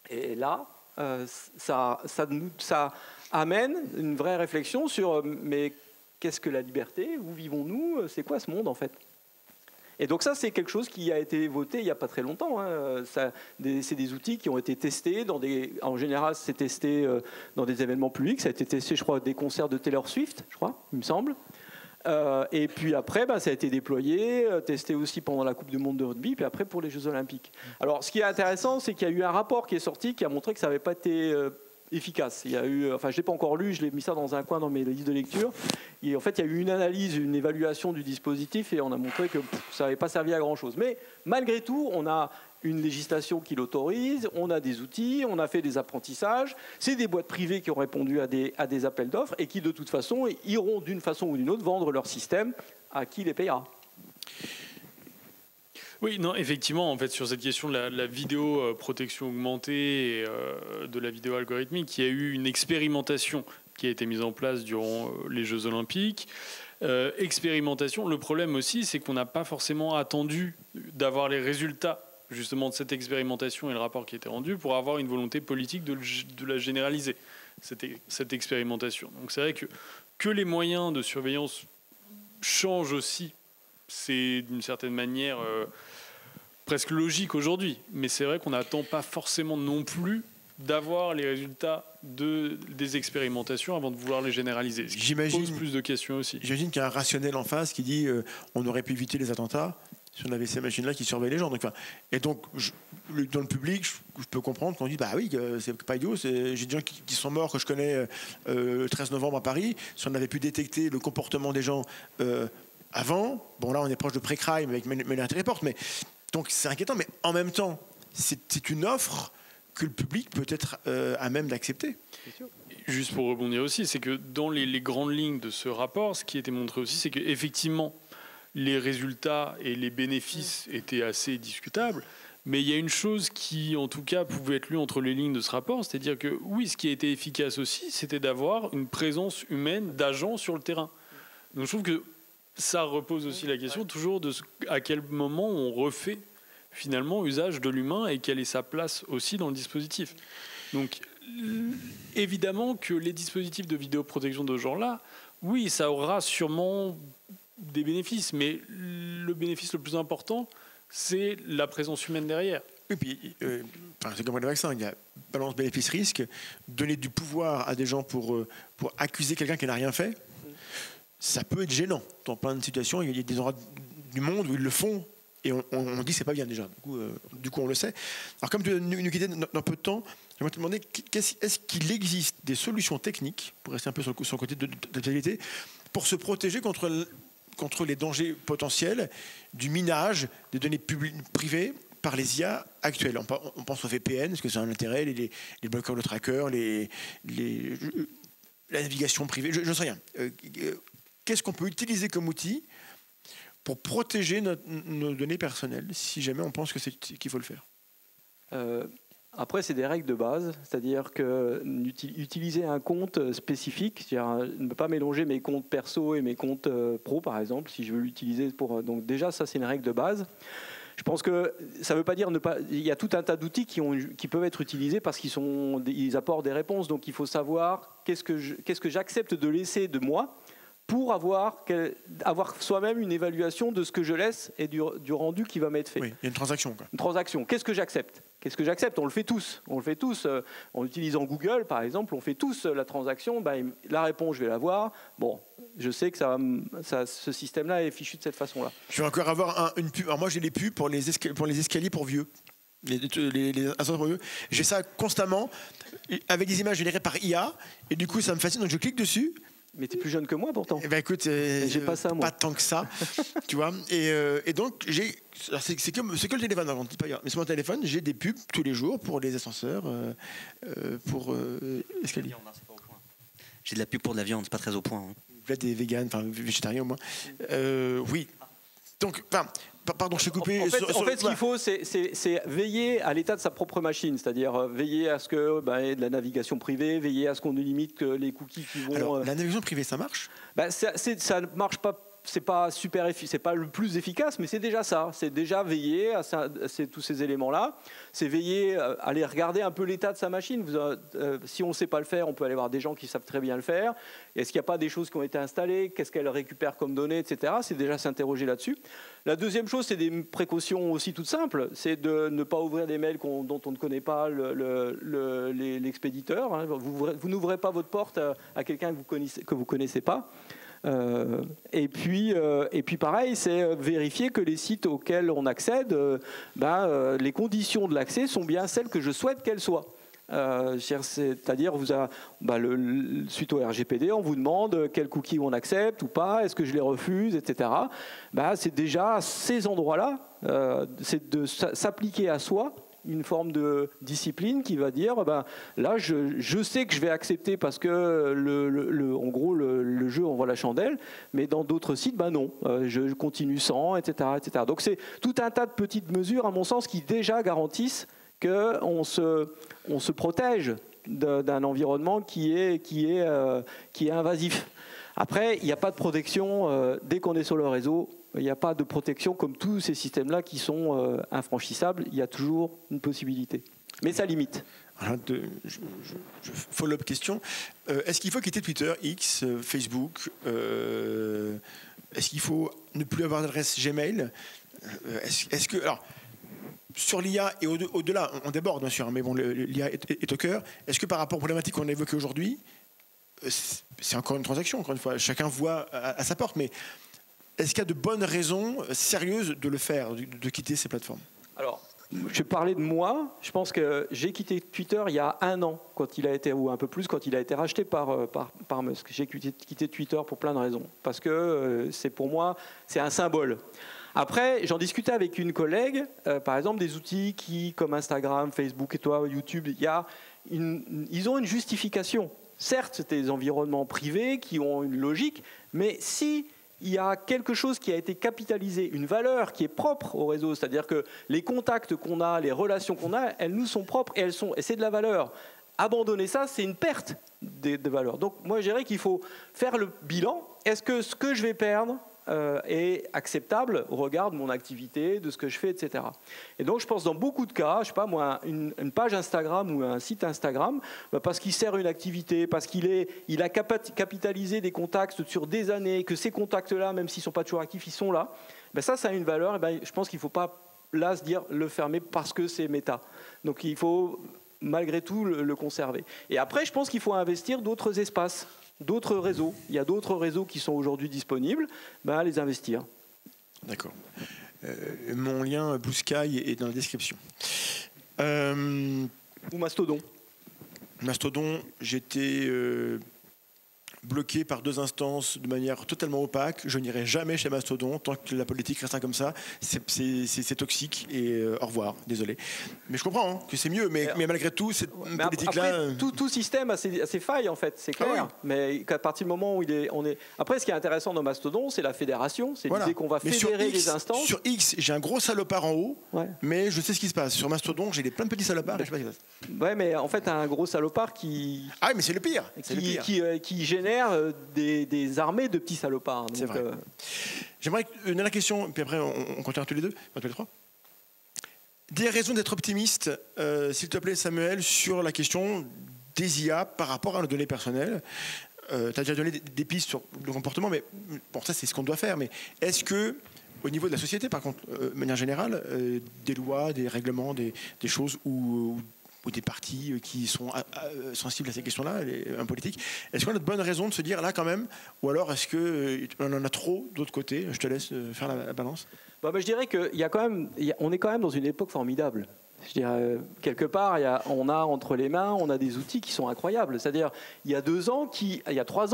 Et là, ça amène une vraie réflexion sur mais qu'est-ce que la liberté? Où vivons-nous? C'est quoi ce monde en fait? Et donc ça, c'est quelque chose qui a été voté il n'y a pas très longtemps. C'est des outils qui ont été testés. En général, c'est testé dans des événements publics. Ça a été testé, je crois, des concerts de Taylor Swift, je crois, il me semble. Et puis après, ça a été déployé, testé aussi pendant la Coupe du Monde de rugby, puis après pour les Jeux Olympiques. Alors, ce qui est intéressant, c'est qu'il y a eu un rapport qui est sorti qui a montré que ça n'avait pas été efficace. Il y a eu, je ne l'ai pas encore lu, je l'ai mis ça dans un coin dans mes listes de lecture. Et en fait, il y a eu une analyse, une évaluation du dispositif et on a montré que ça n'avait pas servi à grand-chose. Mais malgré tout, on a une législation qui l'autorise, on a des outils, on a fait des apprentissages. C'est des boîtes privées qui ont répondu à des appels d'offres et qui, de toute façon, iront d'une façon ou d'une autre vendre leur système à qui les payera. Oui, non, effectivement, en fait, sur cette question de la vidéo protection augmentée et de la vidéo algorithmique, il y a eu une expérimentation qui a été mise en place durant les Jeux Olympiques. Expérimentation, le problème aussi, c'est qu'on n'a pas forcément attendu d'avoir les résultats justement de cette expérimentation et le rapport qui a été rendu pour avoir une volonté politique de la généraliser, cette expérimentation. Donc c'est vrai que les moyens de surveillance changent aussi, c'est d'une certaine manière presque logique aujourd'hui, mais c'est vrai qu'on n'attend pas forcément non plus d'avoir les résultats des expérimentations avant de vouloir les généraliser. Ce qui pose plus de questions aussi. J'imagine qu'il y a un rationnel en face qui dit on aurait pu éviter les attentats si on avait ces machines-là qui surveillent les gens. Donc, dans le public, je peux comprendre qu'on dit bah oui, c'est pas idiot. J'ai des gens qui sont morts que je connais le 13 novembre à Paris. Si on avait pu détecter le comportement des gens avant, bon là on est proche de pré-crime avec Minority Report, mais donc c'est inquiétant. Mais en même temps, c'est une offre que le public peut être à même d'accepter. Juste pour rebondir aussi, c'est que dans les grandes lignes de ce rapport, ce qui était montré aussi, c'est qu'effectivement, les résultats et les bénéfices étaient assez discutables, mais il y a une chose qui, en tout cas, pouvait être lue entre les lignes de ce rapport, c'est-à-dire que, oui, ce qui a été efficace aussi, c'était d'avoir une présence humaine d'agents sur le terrain. Donc je trouve que ça repose aussi la question toujours de à quel moment on refait finalement usage de l'humain et quelle est sa place aussi dans le dispositif. Donc évidemment que les dispositifs de vidéoprotection de ce genre-là, oui, ça aura sûrement des bénéfices, mais le bénéfice le plus important, c'est la présence humaine derrière. Et puis, c'est comme le vaccin, il y a balance bénéfice-risque, donner du pouvoir à des gens pour accuser quelqu'un qui n'a rien fait, ça peut être gênant. Dans plein de situations, il y a des endroits du monde où ils le font, et on dit que c'est pas bien déjà. Du coup, on le sait. Alors, comme tu nous quitter dans peu de temps, j'aimerais te demander, est-ce qu'il existe des solutions techniques, pour rester un peu sur le côté de l'actualité, pour se protéger contre les dangers potentiels du minage des données privées par les IA actuelles? On pense au VPN, est-ce que c'est un intérêt, les bloqueurs de trackers, la navigation privée, je ne sais rien. Qu'est-ce qu'on peut utiliser comme outil pour protéger nos données personnelles, si jamais on pense qu'il faut le faire? Après, c'est des règles de base, c'est-à-dire que utiliser un compte spécifique, c'est-à-dire ne pas mélanger mes comptes perso et mes comptes pro, par exemple, si je veux l'utiliser pour... Donc déjà, ça, c'est une règle de base. Je pense que ça ne veut pas dire ne pas. Il y a tout un tas d'outils qui peuvent être utilisés parce qu'ils apportent des réponses. Donc il faut savoir qu'est-ce que j'accepte de laisser de moi pour avoir soi-même une évaluation de ce que je laisse et du rendu qui va m'être fait. Oui, il y a une transaction, quoi. Une transaction. Qu'est-ce que j'accepte ? Qu'est-ce que j'accepte ? On le fait tous. On le fait tous. En utilisant Google, par exemple, on fait tous la transaction. Ben, la réponse, je vais la voir. Bon, je sais que ce système-là est fichu de cette façon-là. Je vais encore avoir une pub. Alors moi, j'ai des pubs pour les escaliers pour vieux. Les ascenseurs pour vieux. J'ai ça constamment avec des images générées par IA. Et du coup, ça me fascine. Donc, je clique dessus. Mais tu es plus jeune que moi pourtant. Eh ben écoute, j'ai pas ça, moi. Pas tant que ça, tu vois. Et donc c'est que le téléphone, on dit pas. Mais sur mon téléphone, j'ai des pubs tous les jours pour les ascenseurs, pour escaliers. J'ai de la pub pour de la viande, c'est pas très au point. Vous êtes des véganes, enfin végétariens au moins. Oui. Donc, pardon, je suis coupé. En fait, ce qu'il faut, c'est veiller à l'état de sa propre machine, c'est-à-dire veiller à ce que il y ait de la navigation privée, veiller à ce qu'on ne limite que les cookies qui vont. Alors, la navigation privée, ça marche ? Ça ne marche pas. C'est pas c'est pas le plus efficace, mais c'est déjà ça. C'est déjà veiller à tous ces éléments-là. C'est veiller à aller regarder un peu l'état de sa machine. Si on ne sait pas le faire, on peut aller voir des gens qui savent très bien le faire. Est-ce qu'il n'y a pas des choses qui ont été installées ? Qu'est-ce qu'elles récupèrent comme données, etc. C'est déjà s'interroger là-dessus. La deuxième chose, c'est des précautions aussi toutes simples. C'est de ne pas ouvrir des mails dont on ne connaît pas l'expéditeur. Hein. Vous n'ouvrez pas votre porte à quelqu'un que vous connaissez pas. Et puis pareil, c'est vérifier que les sites auxquels on accède, les conditions de l'accès sont bien celles que je souhaite qu'elles soient. C'est-à-dire, suite au RGPD, on vous demande quels cookies on accepte ou pas, est-ce que je les refuse, etc. C'est déjà à ces endroits-là, c'est de s'appliquer à soi une forme de discipline qui va dire là je sais que je vais accepter parce que en gros le jeu envoie la chandelle, mais dans d'autres sites non, je continue sans, etc. Donc c'est tout un tas de petites mesures à mon sens qui déjà garantissent qu'on se protège d'un environnement qui est invasif. Après, il n'y a pas de protection dès qu'on est sur le réseau. Il n'y a pas de protection comme tous ces systèmes-là qui sont infranchissables. Il y a toujours une possibilité. Mais ça limite. Je follow-up question. Est-ce qu'il faut quitter Twitter, X, Facebook Est-ce qu'il faut ne plus avoir d'adresse Gmail Est-ce que... Alors, sur l'IA et au-delà, on déborde bien sûr, mais bon, l'IA est au cœur. Est-ce que par rapport aux problématiques qu'on a évoquées aujourd'hui, c'est encore une transaction, encore une fois, chacun voit à sa porte, mais est-ce qu'il y a de bonnes raisons sérieuses de le faire, de quitter ces plateformes ? Alors, je vais parler de moi. Je pense que j'ai quitté Twitter il y a 1 an, ou un peu plus, quand il a été racheté par Musk. J'ai quitté Twitter pour plein de raisons. Parce que pour moi, c'est un symbole. Après, j'en discutais avec une collègue, par exemple, des outils comme Instagram, Facebook et toi, YouTube, ils ont une justification. Certes, c'est des environnements privés qui ont une logique, mais si il y a quelque chose qui a été capitalisé, une valeur qui est propre au réseau, c'est-à-dire que les contacts qu'on a, les relations qu'on a, elles nous sont propres et c'est de la valeur. Abandonner ça, c'est une perte de valeur. Donc moi, je dirais qu'il faut faire le bilan. Est-ce que ce que je vais perdre est acceptable au regard de mon activité, de ce que je fais, etc. Et donc je pense dans beaucoup de cas, je sais pas moi, une page Instagram ou un site Instagram, parce qu'il sert une activité, parce il a capitalisé des contacts sur des années, que ces contacts-là, même s'ils ne sont pas toujours actifs, ils sont là, ça a une valeur, et je pense qu'il ne faut pas là se dire le fermer parce que c'est méta. Donc il faut malgré tout le conserver. Et après, je pense qu'il faut investir d'autres espaces, d'autres réseaux. Il y a d'autres réseaux qui sont aujourd'hui disponibles, les investir. D'accord. Mon lien Blue Sky est dans la description. Ou Mastodon. Mastodon, j'étais bloqué par 2 instances de manière totalement opaque. Je n'irai jamais chez Mastodon tant que la politique restera comme ça. C'est toxique et au revoir, désolé. Mais je comprends que c'est mieux, mais malgré tout, cette politique-là... Tout système a ses failles, en fait, c'est clair. Ah oui. Mais à partir du moment où on est... Après, ce qui est intéressant dans Mastodon, c'est la fédération. C'est l'idée qu'on va fédérer les instances. Sur X, j'ai un gros salopard en haut, mais je sais ce qui se passe. Sur Mastodon, j'ai plein de petits salopards. Et je sais pas ce qui se passe. Ouais, mais en fait, un gros salopard qui... Ah oui, mais c'est le pire. Qui génère des armées de petits salopards. Donc, c'est vrai. J'aimerais une dernière question, puis après on continue tous les deux, tous les trois. Des raisons d'être optimiste, s'il te plaît Samuel, sur la question des IA par rapport à nos données personnelles. Tu as déjà donné des pistes sur le comportement, mais bon, ça c'est ce qu'on doit faire. Mais est-ce que, au niveau de la société, par contre, de manière générale, des lois, des règlements, des choses ou des partis qui sont sensibles à ces questions-là, un politique, est-ce qu'on a de bonnes raisons de se dire là quand même, ou alors est-ce qu'on en a trop d'autre côté? Je te laisse faire la balance. Je dirais qu'on est quand même dans une époque formidable. Je dirais, quelque part, on a entre les mains, on a des outils qui sont incroyables. C'est-à-dire, il y a 3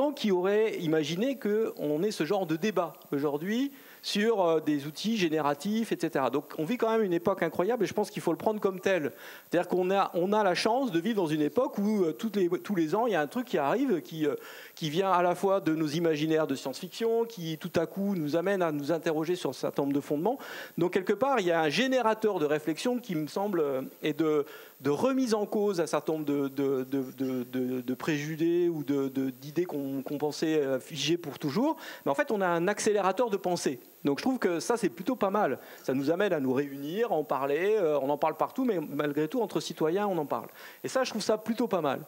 ans, qui auraient imaginé qu'on ait ce genre de débat aujourd'hui sur des outils génératifs, etc. Donc on vit quand même une époque incroyable et je pense qu'il faut le prendre comme tel. C'est-à-dire qu'on a la chance de vivre dans une époque où tous les ans, il y a un truc qui arrive, qui vient à la fois de nos imaginaires de science-fiction, qui tout à coup nous amène à nous interroger sur un certain nombre de fondements. Donc quelque part, il y a un générateur de réflexion qui me semble et de remise en cause un certain nombre de préjugés ou d'idées qu'on pensait figées pour toujours. Mais en fait, on a un accélérateur de pensée. Donc je trouve que ça, c'est plutôt pas mal. Ça nous amène à nous réunir, à en parler. On en parle partout, mais malgré tout, entre citoyens, on en parle. Et ça, je trouve ça plutôt pas mal.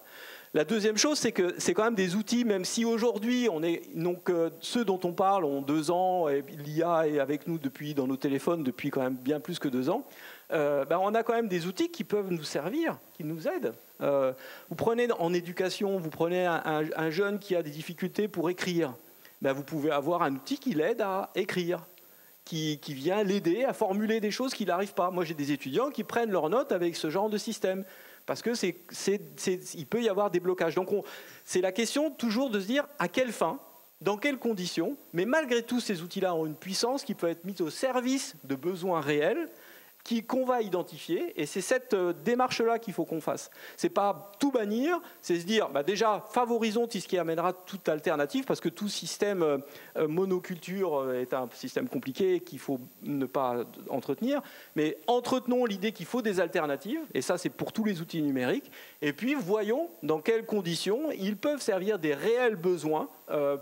La deuxième chose, c'est que c'est quand même des outils, même si aujourd'hui, ceux dont on parle ont 2 ans, et l'IA est avec nous dans nos téléphones depuis quand même bien plus que 2 ans, on a quand même des outils qui peuvent nous servir, qui nous aident. Vous prenez en éducation, vous prenez un jeune qui a des difficultés pour écrire. Vous pouvez avoir un outil qui l'aide à écrire, qui vient l'aider à formuler des choses qu'il n'arrive pas. Moi, j'ai des étudiants qui prennent leurs notes avec ce genre de système, parce que il peut y avoir des blocages. Donc, c'est la question toujours de se dire à quelle fin, dans quelles conditions, mais malgré tout, ces outils-là ont une puissance qui peut être mise au service de besoins réels, qu'on va identifier, et c'est cette démarche-là qu'il faut qu'on fasse. C'est pas tout bannir, c'est se dire, déjà, favorisons ce qui amènera toute alternative, parce que tout système monoculture est un système compliqué qu'il faut ne pas entretenir, mais entretenons l'idée qu'il faut des alternatives, et ça c'est pour tous les outils numériques, et puis voyons dans quelles conditions ils peuvent servir des réels besoins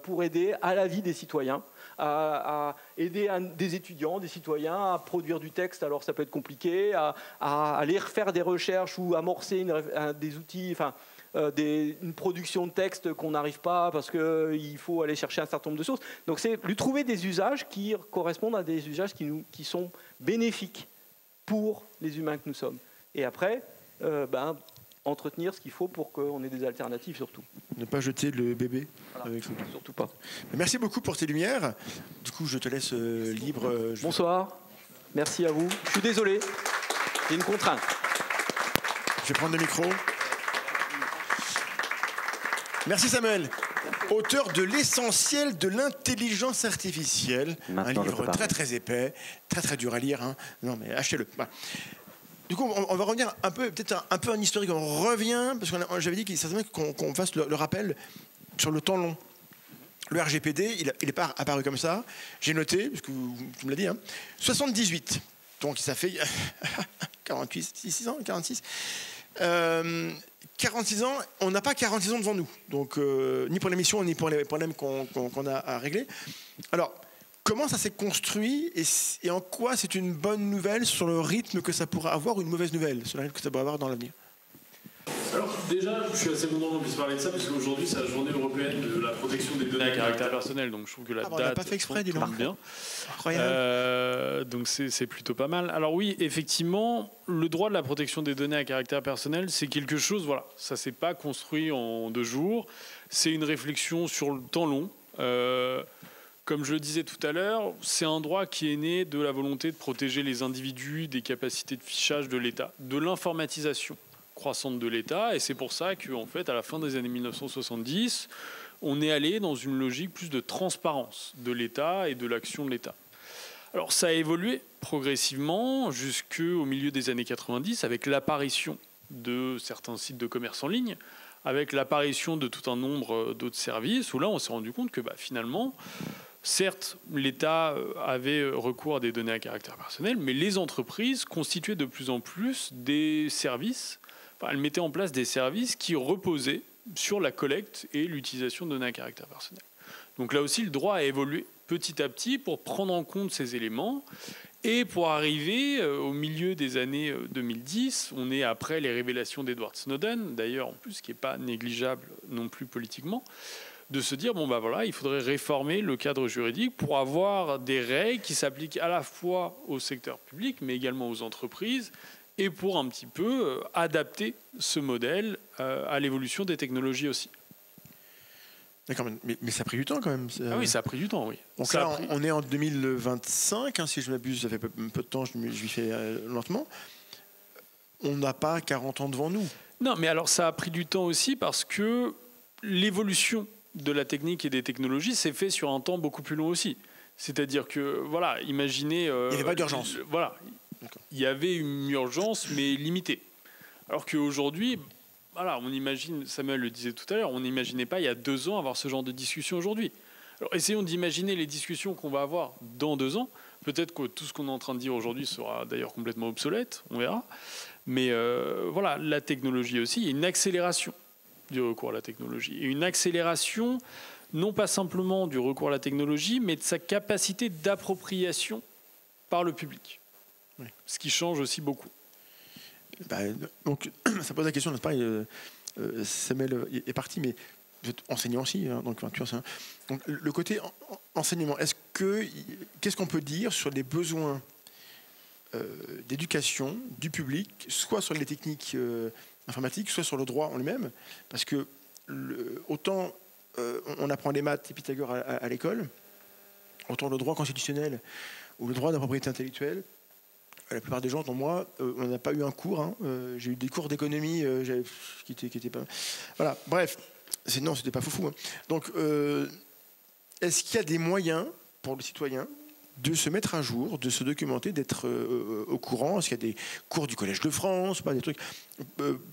pour aider à la vie des citoyens, à aider des étudiants, des citoyens à produire du texte, alors ça peut être compliqué, à aller refaire des recherches ou amorcer des outils, une production de texte qu'on n'arrive pas parce qu'il faut aller chercher un certain nombre de sources. Donc c'est lui trouver des usages qui correspondent à des usages qui sont bénéfiques pour les humains que nous sommes. Et après, entretenir ce qu'il faut pour qu'on ait des alternatives surtout. Ne pas jeter le bébé. Voilà. Surtout pas. Merci beaucoup pour tes lumières. Du coup, je te laisse libre. Bonsoir. Merci à vous. Je suis désolé. J'ai une contrainte. Je vais prendre le micro. Merci Samuel. Auteur de l'essentiel de l'intelligence artificielle. Maintenant, un livre très très épais, très très dur à lire. Hein. Non mais achetez-le. Voilà. Du coup, on va revenir peut-être un peu en historique. On revient, parce que j'avais dit qu'il serait qu'on fasse le rappel sur le temps long. Le RGPD, il n'est pas apparu comme ça. J'ai noté, parce que tu me l'as dit, 78. Donc ça fait 46 ans, 46. 46 ans, on n'a pas 46 ans devant nous. Donc, ni pour l'émission, ni pour les problèmes qu'on a à régler. Alors, comment ça s'est construit et en quoi c'est une bonne nouvelle sur le rythme que ça pourra avoir ou une mauvaise nouvelle sur le rythme que ça pourra avoir dans l'avenir? Alors déjà, je suis assez content qu'on puisse parler de ça parce qu'aujourd'hui c'est la journée européenne de la protection des données à caractère personnel, donc je trouve que la date on l'a pas fait exprès, dis donc. Bien. Incroyable. Donc c'est plutôt pas mal. Alors oui, effectivement, le droit de la protection des données à caractère personnel, c'est quelque chose, voilà, ça s'est pas construit en 2 jours. C'est une réflexion sur le temps long. Comme je le disais tout à l'heure, c'est un droit qui est né de la volonté de protéger les individus des capacités de fichage de l'État, de l'informatisation croissante de l'État, et c'est pour ça qu'en fait, à la fin des années 1970, on est allé dans une logique plus de transparence de l'État et de l'action de l'État. Alors ça a évolué progressivement jusqu'au milieu des années 90 avec l'apparition de certains sites de commerce en ligne, avec l'apparition de tout un nombre d'autres services, où là on s'est rendu compte que finalement, certes, l'État avait recours à des données à caractère personnel, mais les entreprises constituaient de plus en plus des services. Elles mettaient en place des services qui reposaient sur la collecte et l'utilisation de données à caractère personnel. Donc là aussi, le droit a évolué petit à petit pour prendre en compte ces éléments et pour arriver au milieu des années 2010, on est après les révélations d'Edward Snowden, d'ailleurs en plus qui n'est pas négligeable non plus politiquement, de se dire bon bah voilà, il faudrait réformer le cadre juridique pour avoir des règles qui s'appliquent à la fois au secteur public mais également aux entreprises et pour un petit peu adapter ce modèle à l'évolution des technologies aussi. D'accord, mais ça a pris du temps quand même. Ah oui, ça a pris du temps, oui. Donc ça là, on est en 2025, si je m'abuse, ça fait un peu de temps, je lui fais lentement. On n'a pas 40 ans devant nous. Non, mais alors ça a pris du temps aussi parce que l'évolution de la technique et des technologies s'est fait sur un temps beaucoup plus long aussi. C'est-à-dire que, voilà, imaginez... il n'y avait pas d'urgence. Voilà, il y avait une urgence, mais limitée. Alors qu'aujourd'hui... Voilà, on imagine, Samuel le disait tout à l'heure, on n'imaginait pas il y a 2 ans avoir ce genre de discussion aujourd'hui. Alors essayons d'imaginer les discussions qu'on va avoir dans 2 ans. Peut-être que tout ce qu'on est en train de dire aujourd'hui sera d'ailleurs complètement obsolète, on verra. Mais voilà, la technologie aussi, il y a une accélération du recours à la technologie. Et une accélération, non pas simplement du recours à la technologie, mais de sa capacité d'appropriation par le public. Oui. Ce qui change aussi beaucoup. Donc, ça pose la question, n'est-ce pas Samuel est parti, mais vous êtes enseignant aussi, hein, donc le côté enseignement, qu'est-ce qu'on peut dire sur les besoins d'éducation du public, soit sur les techniques informatiques, soit sur le droit en lui-même, parce que autant on apprend les maths et Pythagore à l'école, autant le droit constitutionnel ou le droit de la propriété intellectuelle, la plupart des gens, dont moi, on n'a pas eu un cours. Hein. J'ai eu des cours d'économie qui étaient pas... Voilà, bref. Non, c'était pas foufou. Hein. Donc, est-ce qu'il y a des moyens pour le citoyen de se mettre à jour, de se documenter, d'être au courant? Est-ce qu'il y a des cours du Collège de France, des trucs,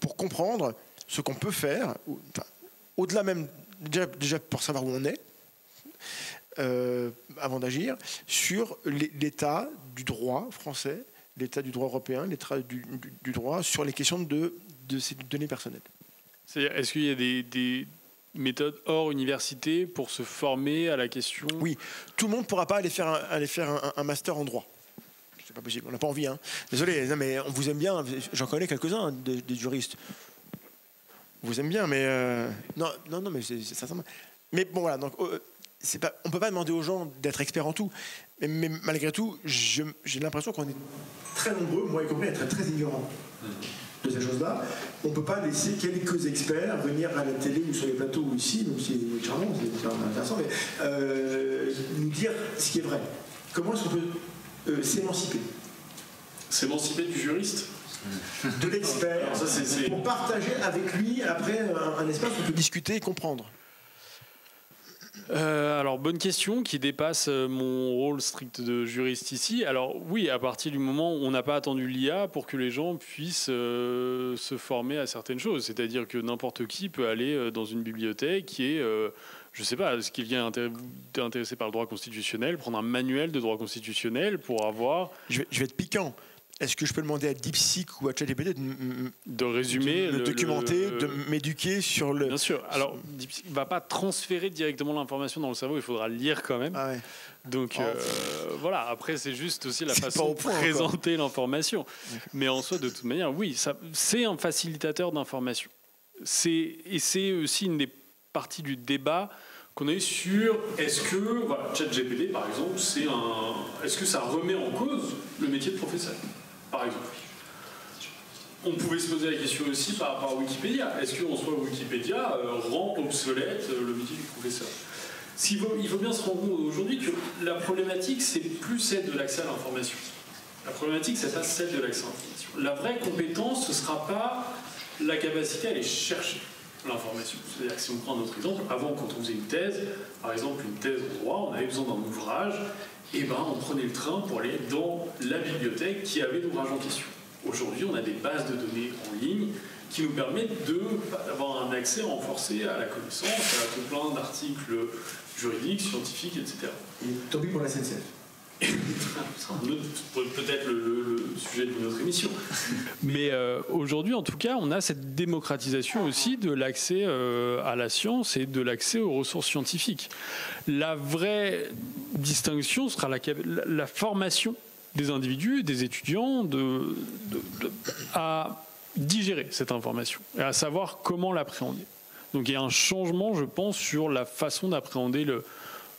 pour comprendre ce qu'on peut faire, au-delà même, déjà pour savoir où on est, avant d'agir, sur l'état du droit français, l'état du droit européen, l'état du droit sur les questions de ces données personnelles. C'est-à-dire, est-ce qu'il y a des méthodes hors université pour se former à la question? Oui, tout le monde ne pourra pas aller faire un master en droit. C'est pas possible, on n'a pas envie. Hein. Désolé, non, mais on vous aime bien, j'en connais quelques-uns, des juristes. On vous aime bien, mais... Non, mais c'est sincèrement... Mais bon, voilà, donc... on ne peut pas demander aux gens d'être experts en tout, mais malgré tout, j'ai l'impression qu'on est très nombreux, moi y compris, à être très ignorants de ces choses-là. On ne peut pas laisser quelques experts venir à la télé ou sur les plateaux ou ici, donc c'est charmant, c'est intéressant, mais nous dire ce qui est vrai. Comment est-ce qu'on peut s'émanciper? S'émanciper du juriste? De l'expert, pour partager avec lui après un espace où on peut discuter et comprendre. Alors, bonne question qui dépasse mon rôle strict de juriste ici. Alors oui, à partir du moment où on n'a pas attendu l'IA pour que les gens puissent se former à certaines choses. C'est-à-dire que n'importe qui peut aller dans une bibliothèque et, je ne sais pas, est-ce qu'il vient intéressé par le droit constitutionnel, prendre un manuel de droit constitutionnel pour avoir... Je vais être piquant. Est-ce que je peux demander à DeepSeek ou à ChatGPT de résumer, de documenter, de m'éduquer sur le... Bien sûr. Alors, DeepSeek ne va pas transférer directement l'information dans le cerveau, il faudra le lire quand même. Ah ouais. Donc voilà, après c'est juste aussi la façon de présenter l'information. Mais en soi, de toute manière, oui, c'est un facilitateur d'information. Et c'est aussi une des parties du débat qu'on a eu sur est-ce que ChatGPT, par exemple, est-ce que ça remet en cause le métier de professeur, par exemple. On pouvait se poser la question aussi par rapport à Wikipédia. Est-ce qu'en soi Wikipédia rend obsolète le métier du professeur? Il faut bien se rendre compte aujourd'hui que la problématique, c'est plus celle de l'accès à l'information. La problématique, c'est pas celle de l'accès à l'information. La vraie compétence, ce ne sera pas la capacité à aller chercher l'information. C'est-à-dire que si on prend un autre exemple, avant, quand on faisait une thèse, par exemple une thèse en droit, on avait besoin d'un ouvrage, et on prenait le train pour aller dans la bibliothèque qui avait l'ouvrage en question. Aujourd'hui, on a des bases de données en ligne qui nous permettent d'avoir un accès renforcé à la connaissance, à tout plein d'articles juridiques, scientifiques, etc. Et tant pis pour la SNCF. peut-être le sujet de notre émission. Mais aujourd'hui, en tout cas, on a cette démocratisation aussi de l'accès à la science et de l'accès aux ressources scientifiques. La vraie distinction sera la formation des individus, des étudiants, à digérer cette information et à savoir comment l'appréhender. Donc il y a un changement, je pense, sur la façon d'appréhender le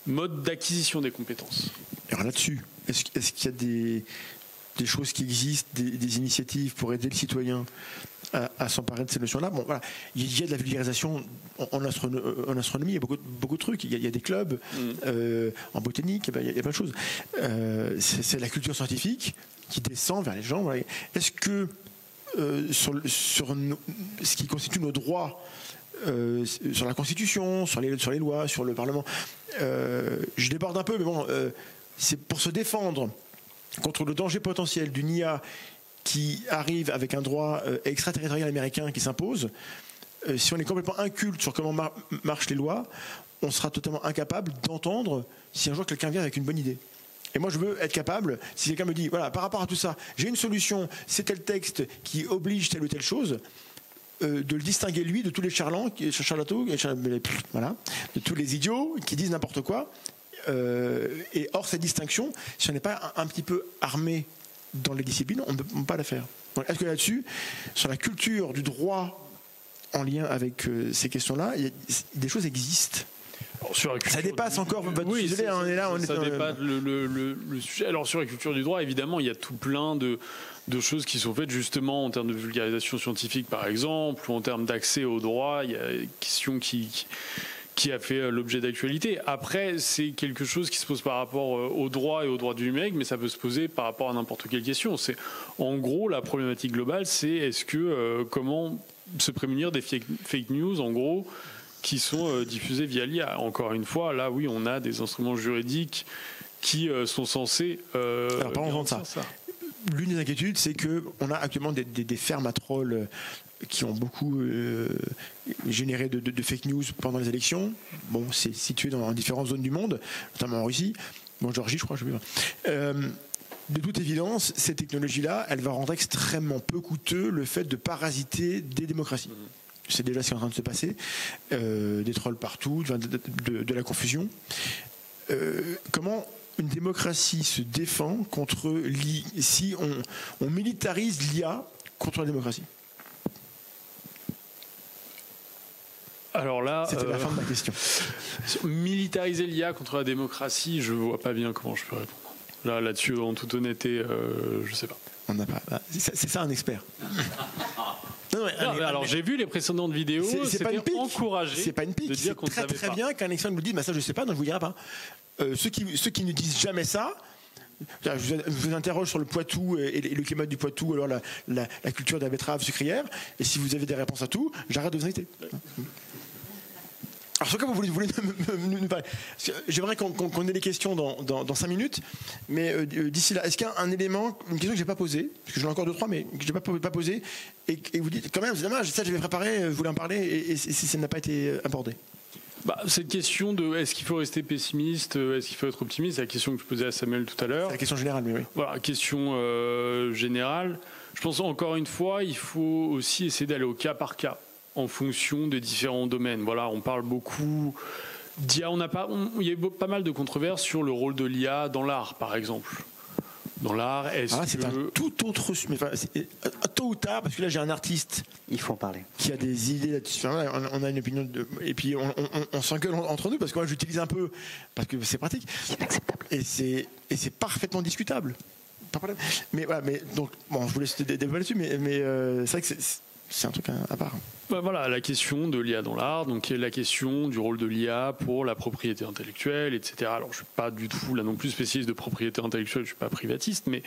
mode d'acquisition des compétences. Alors là-dessus, est-ce qu'il y a des choses qui existent, des initiatives pour aider le citoyen à s'emparer de ces notions-là? Bon, voilà. Il y a de la vulgarisation en astronomie, il y a beaucoup de trucs. Il y a des clubs, en botanique, il y a plein de choses. C'est la culture scientifique qui descend vers les gens. Voilà. Est-ce que sur ce qui constitue nos droits, sur la Constitution, sur les lois, sur le Parlement, je déborde un peu, mais bon, c'est pour se défendre contre le danger potentiel d'une IA qui arrive avec un droit extraterritorial américain qui s'impose. Si on est complètement inculte sur comment marchent les lois, on sera totalement incapable d'entendre si un jour quelqu'un vient avec une bonne idée. Et moi, je veux être capable, si quelqu'un me dit, voilà, par rapport à tout ça, j'ai une solution, c'est tel texte qui oblige telle ou telle chose, de le distinguer, lui, de tous les charlatans, voilà, de tous les idiots qui disent n'importe quoi. Et hors cette distinction, si on n'est pas un petit peu armé dans les disciplines, on ne peut pas la faire. Donc, est-ce que là-dessus, sur la culture du droit en lien avec ces questions-là, des choses existent? Ça dépasse encore votre sujet. Ça dépasse le sujet. Alors sur la culture du droit, évidemment, il y a tout plein de choses qui sont faites justement en termes de vulgarisation scientifique, par exemple, ou en termes d'accès au droit. Il y a une question qui a fait l'objet d'actualité. Après, c'est quelque chose qui se pose par rapport au droit et au droit du numérique, mais ça peut se poser par rapport à n'importe quelle question. C'est, en gros, la problématique globale, c'est comment se prémunir des fake news, en gros, qui sont diffusés via l'IA. Encore une fois, là, oui, on a des instruments juridiques qui sont censés... Alors, parlons de ça. L'une des inquiétudes, c'est qu'on a actuellement des fermes à trolls qui ont beaucoup généré de fake news pendant les élections. Bon, c'est situé dans différentes zones du monde, notamment en Russie. Bon, Géorgie, je crois, je sais pas. De toute évidence, cette technologie-là, elle va rendre extrêmement peu coûteux le fait de parasiter des démocraties. C'est déjà ce qui est en train de se passer, des trolls partout, de la confusion. Comment une démocratie se défend contre si on militarise l'IA contre la démocratie? Alors là, c'était la fin de ma question. Militariser l'IA contre la démocratie, je vois pas bien comment je peux répondre. Là-dessus, en toute honnêteté, je sais pas. On n'a pas. C'est ça un expert. Non, alors j'ai vu les précédentes vidéos, c'était encouragé. C'est pas une pique. C'est très bien qu'un expert nous dise, ça je sais pas, donc je vous dirai pas. Ceux qui ne disent jamais ça, je vous interroge sur le Poitou et le climat du Poitou, alors la culture de la betterave sucrière, et si vous avez des réponses à tout, j'arrête de vous inviter. Alors, ce que vous voulez nous parler. J'aimerais qu'on ait des questions dans 5 minutes, mais d'ici là, est-ce qu'il y a un élément, une question que j'ai pas posée, parce que j'en ai encore 2-3, mais que j'ai pas posée, et vous dites quand même, c'est dommage, ça j'avais préparé, je voulais en parler, et ça n'a pas été abordé. Cette question de est-ce qu'il faut rester pessimiste, est-ce qu'il faut être optimiste, c'est la question que je posais à Samuel tout à l'heure. C'est la question générale, mais oui. Voilà, question générale. Je pense encore une fois, il faut aussi essayer d'aller au cas par cas, en fonction des différents domaines. Voilà, on parle beaucoup d'IA. Il y a eu pas mal de controverses sur le rôle de l'IA dans l'art, par exemple. Dans l'art, c'est un tout autre... tôt ou tard, parce que là j'ai un artiste... Il faut en parler. Qui a des idées là-dessus. On a une opinion... Et puis on s'engueule entre nous, parce que moi j'utilise un peu, parce que c'est pratique. C'est inacceptable. Et c'est parfaitement discutable. Pas de problème. Mais voilà, donc, bon, je vous laisse développer là-dessus, mais c'est vrai que c'est un truc à part. Voilà, la question de l'IA dans l'art, donc la question du rôle de l'IA pour la propriété intellectuelle, etc. Alors je ne suis pas du tout là non plus spécialiste de propriété intellectuelle, je ne suis pas privatiste, mais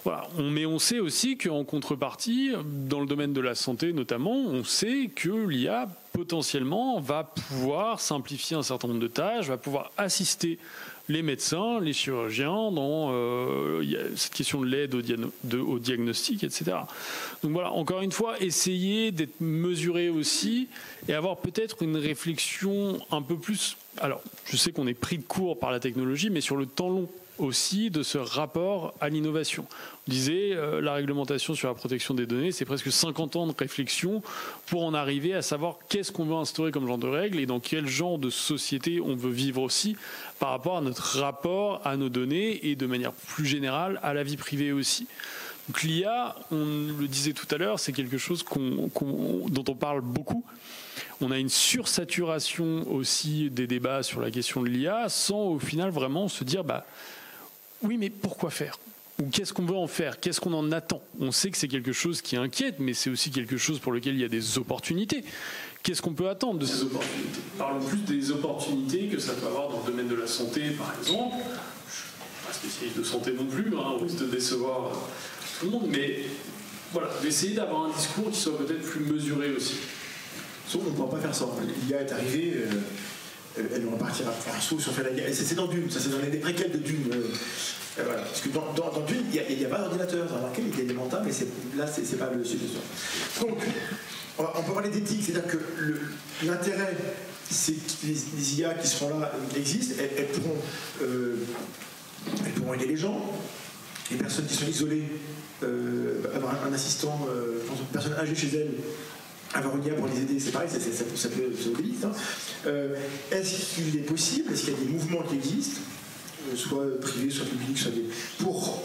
voilà. On sait aussi qu'en contrepartie, dans le domaine de la santé notamment, on sait que l'IA potentiellement va pouvoir simplifier un certain nombre de tâches, va pouvoir assister les médecins, les chirurgiens dans cette question de l'aide au diagnostic, etc. Donc voilà, encore une fois, essayer d'être mesuré aussi et avoir peut-être une réflexion un peu plus... Alors, je sais qu'on est pris de court par la technologie, mais sur le temps long. aussi de ce rapport à l'innovation. On disait, la réglementation sur la protection des données, c'est presque 50 ans de réflexion pour en arriver à savoir qu'est-ce qu'on veut instaurer comme genre de règles et dans quel genre de société on veut vivre aussi par rapport à notre rapport à nos données et de manière plus générale à la vie privée aussi. Donc l'IA, on le disait tout à l'heure, c'est quelque chose dont on parle beaucoup. On a une sursaturation aussi des débats sur la question de l'IA sans au final vraiment se dire oui, mais pourquoi faire ? Ou qu'est-ce qu'on veut en faire ? Qu'est-ce qu'on en attend ? On sait que c'est quelque chose qui inquiète, mais c'est aussi quelque chose pour lequel il y a des opportunités. Qu'est-ce qu'on peut attendre de ces opportunités ? Parlons plus des opportunités que ça peut avoir dans le domaine de la santé, par exemple. Je ne suis pas spécialiste de santé non plus, on risque de décevoir tout le monde, mais voilà, d'essayer d'avoir un discours qui soit peut-être plus mesuré aussi. Sauf qu'on ne pourra pas faire ça. L'IA est arrivée, elle va partir à faire un saut sur fait la guerre. C'est dans Dune, ça c'est dans les préquels de Dune. Voilà. Parce que dans Dune, il n'y a pas d'ordinateur. Vous remarquez, il est élémentaire, mais là, c'est pas le sujet. Donc, on peut parler d'éthique, c'est-à-dire que l'intérêt, c'est que les IA qui seront là existent, elles pourront aider les gens, les personnes qui sont isolées, avoir un assistant, une personne âgée chez elle, avoir une IA pour les aider, c'est pareil, ça peut se obéir. Est-ce qu'il est possible, est-ce qu'il y a des mouvements qui existent, soit privés, soit publics, soit pour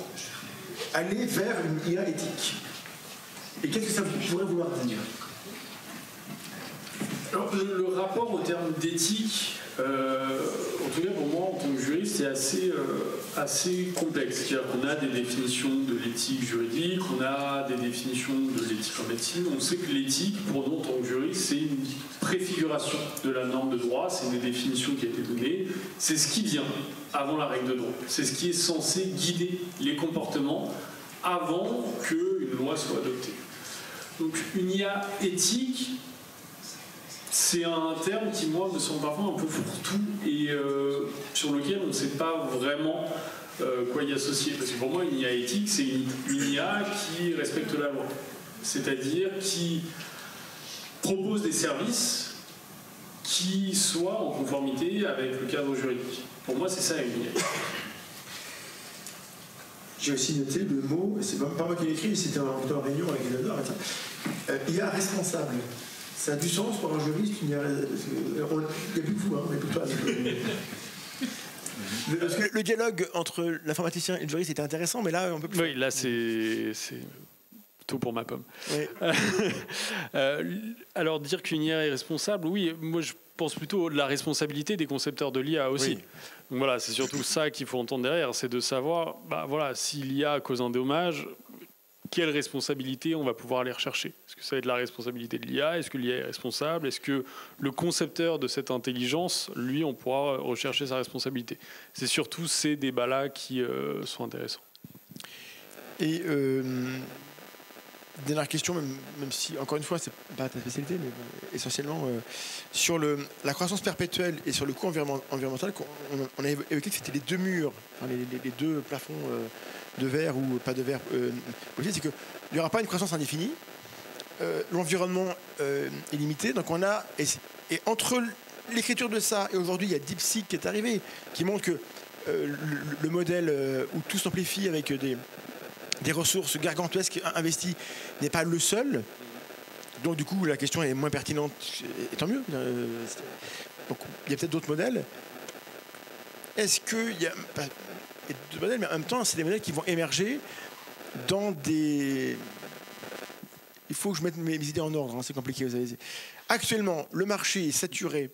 aller vers une IA éthique? Et qu'est-ce que ça pourrait vouloir dire? Alors, le rapport au terme d'éthique, en tout cas pour moi en tant que juriste, c'est assez complexe. C'est-à-dire qu'on a des définitions de l'éthique juridique, on a des définitions de l'éthique en médecine. On sait que l'éthique, pour nous en tant que juriste, c'est une préfiguration de la norme de droit, c'est une définition qui a été donnée, c'est ce qui vient avant la règle de droit. C'est ce qui est censé guider les comportements avant qu'une loi soit adoptée. Donc une IA éthique, c'est un terme qui, moi, me semble parfois un peu fourre-tout et sur lequel on ne sait pas vraiment quoi y associer. Parce que pour moi, une IA éthique, c'est une IA qui respecte la loi. C'est-à-dire qui propose des services qui soient en conformité avec le cadre juridique. Pour moi, c'est ça une IA. J'ai aussi noté le mot, c'est pas moi qui l'ai écrit, c'était en réunion avec les adores, IA responsable. Ça a du sens pour un juriste, il n'y a plus que vous, mais plus toi. Le dialogue entre l'informaticien et le juriste était intéressant, mais là, on peut plus. Oui, là, c'est tout pour ma pomme. Oui. Alors, dire qu'une IA est responsable, oui, moi, je pense plutôt de la responsabilité des concepteurs de l'IA aussi. Oui. Donc voilà, c'est surtout ça qu'il faut entendre derrière, c'est de savoir, si l'IA cause un dommage, quelle responsabilité on va pouvoir aller rechercher? Est-ce que ça va être la responsabilité de l'IA? Est-ce que l'IA est responsable? Est-ce que le concepteur de cette intelligence, lui, on pourra rechercher sa responsabilité? C'est surtout ces débats-là qui sont intéressants. Et dernière question, même si, encore une fois, c'est pas ta spécialité, mais essentiellement, sur la croissance perpétuelle et sur le coût environnemental, on a évoqué que c'était les deux murs, enfin, les deux plafonds de verre ou pas de verre. C'est qu'il n'y aura pas une croissance indéfinie, l'environnement est limité, donc on a... Et entre l'écriture de ça et aujourd'hui, il y a DeepSeek qui est arrivé, qui montre que le modèle où tout s'amplifie avec des ressources gargantuesques investies n'est pas le seul. Donc du coup, la question est moins pertinente, et tant mieux. Donc il y a peut-être d'autres modèles. Est-ce qu'il y a d'autres modèles, mais en même temps, c'est des modèles qui vont émerger dans des... Il faut que je mette mes idées en ordre, c'est compliqué, vous savez. Actuellement, le marché est saturé,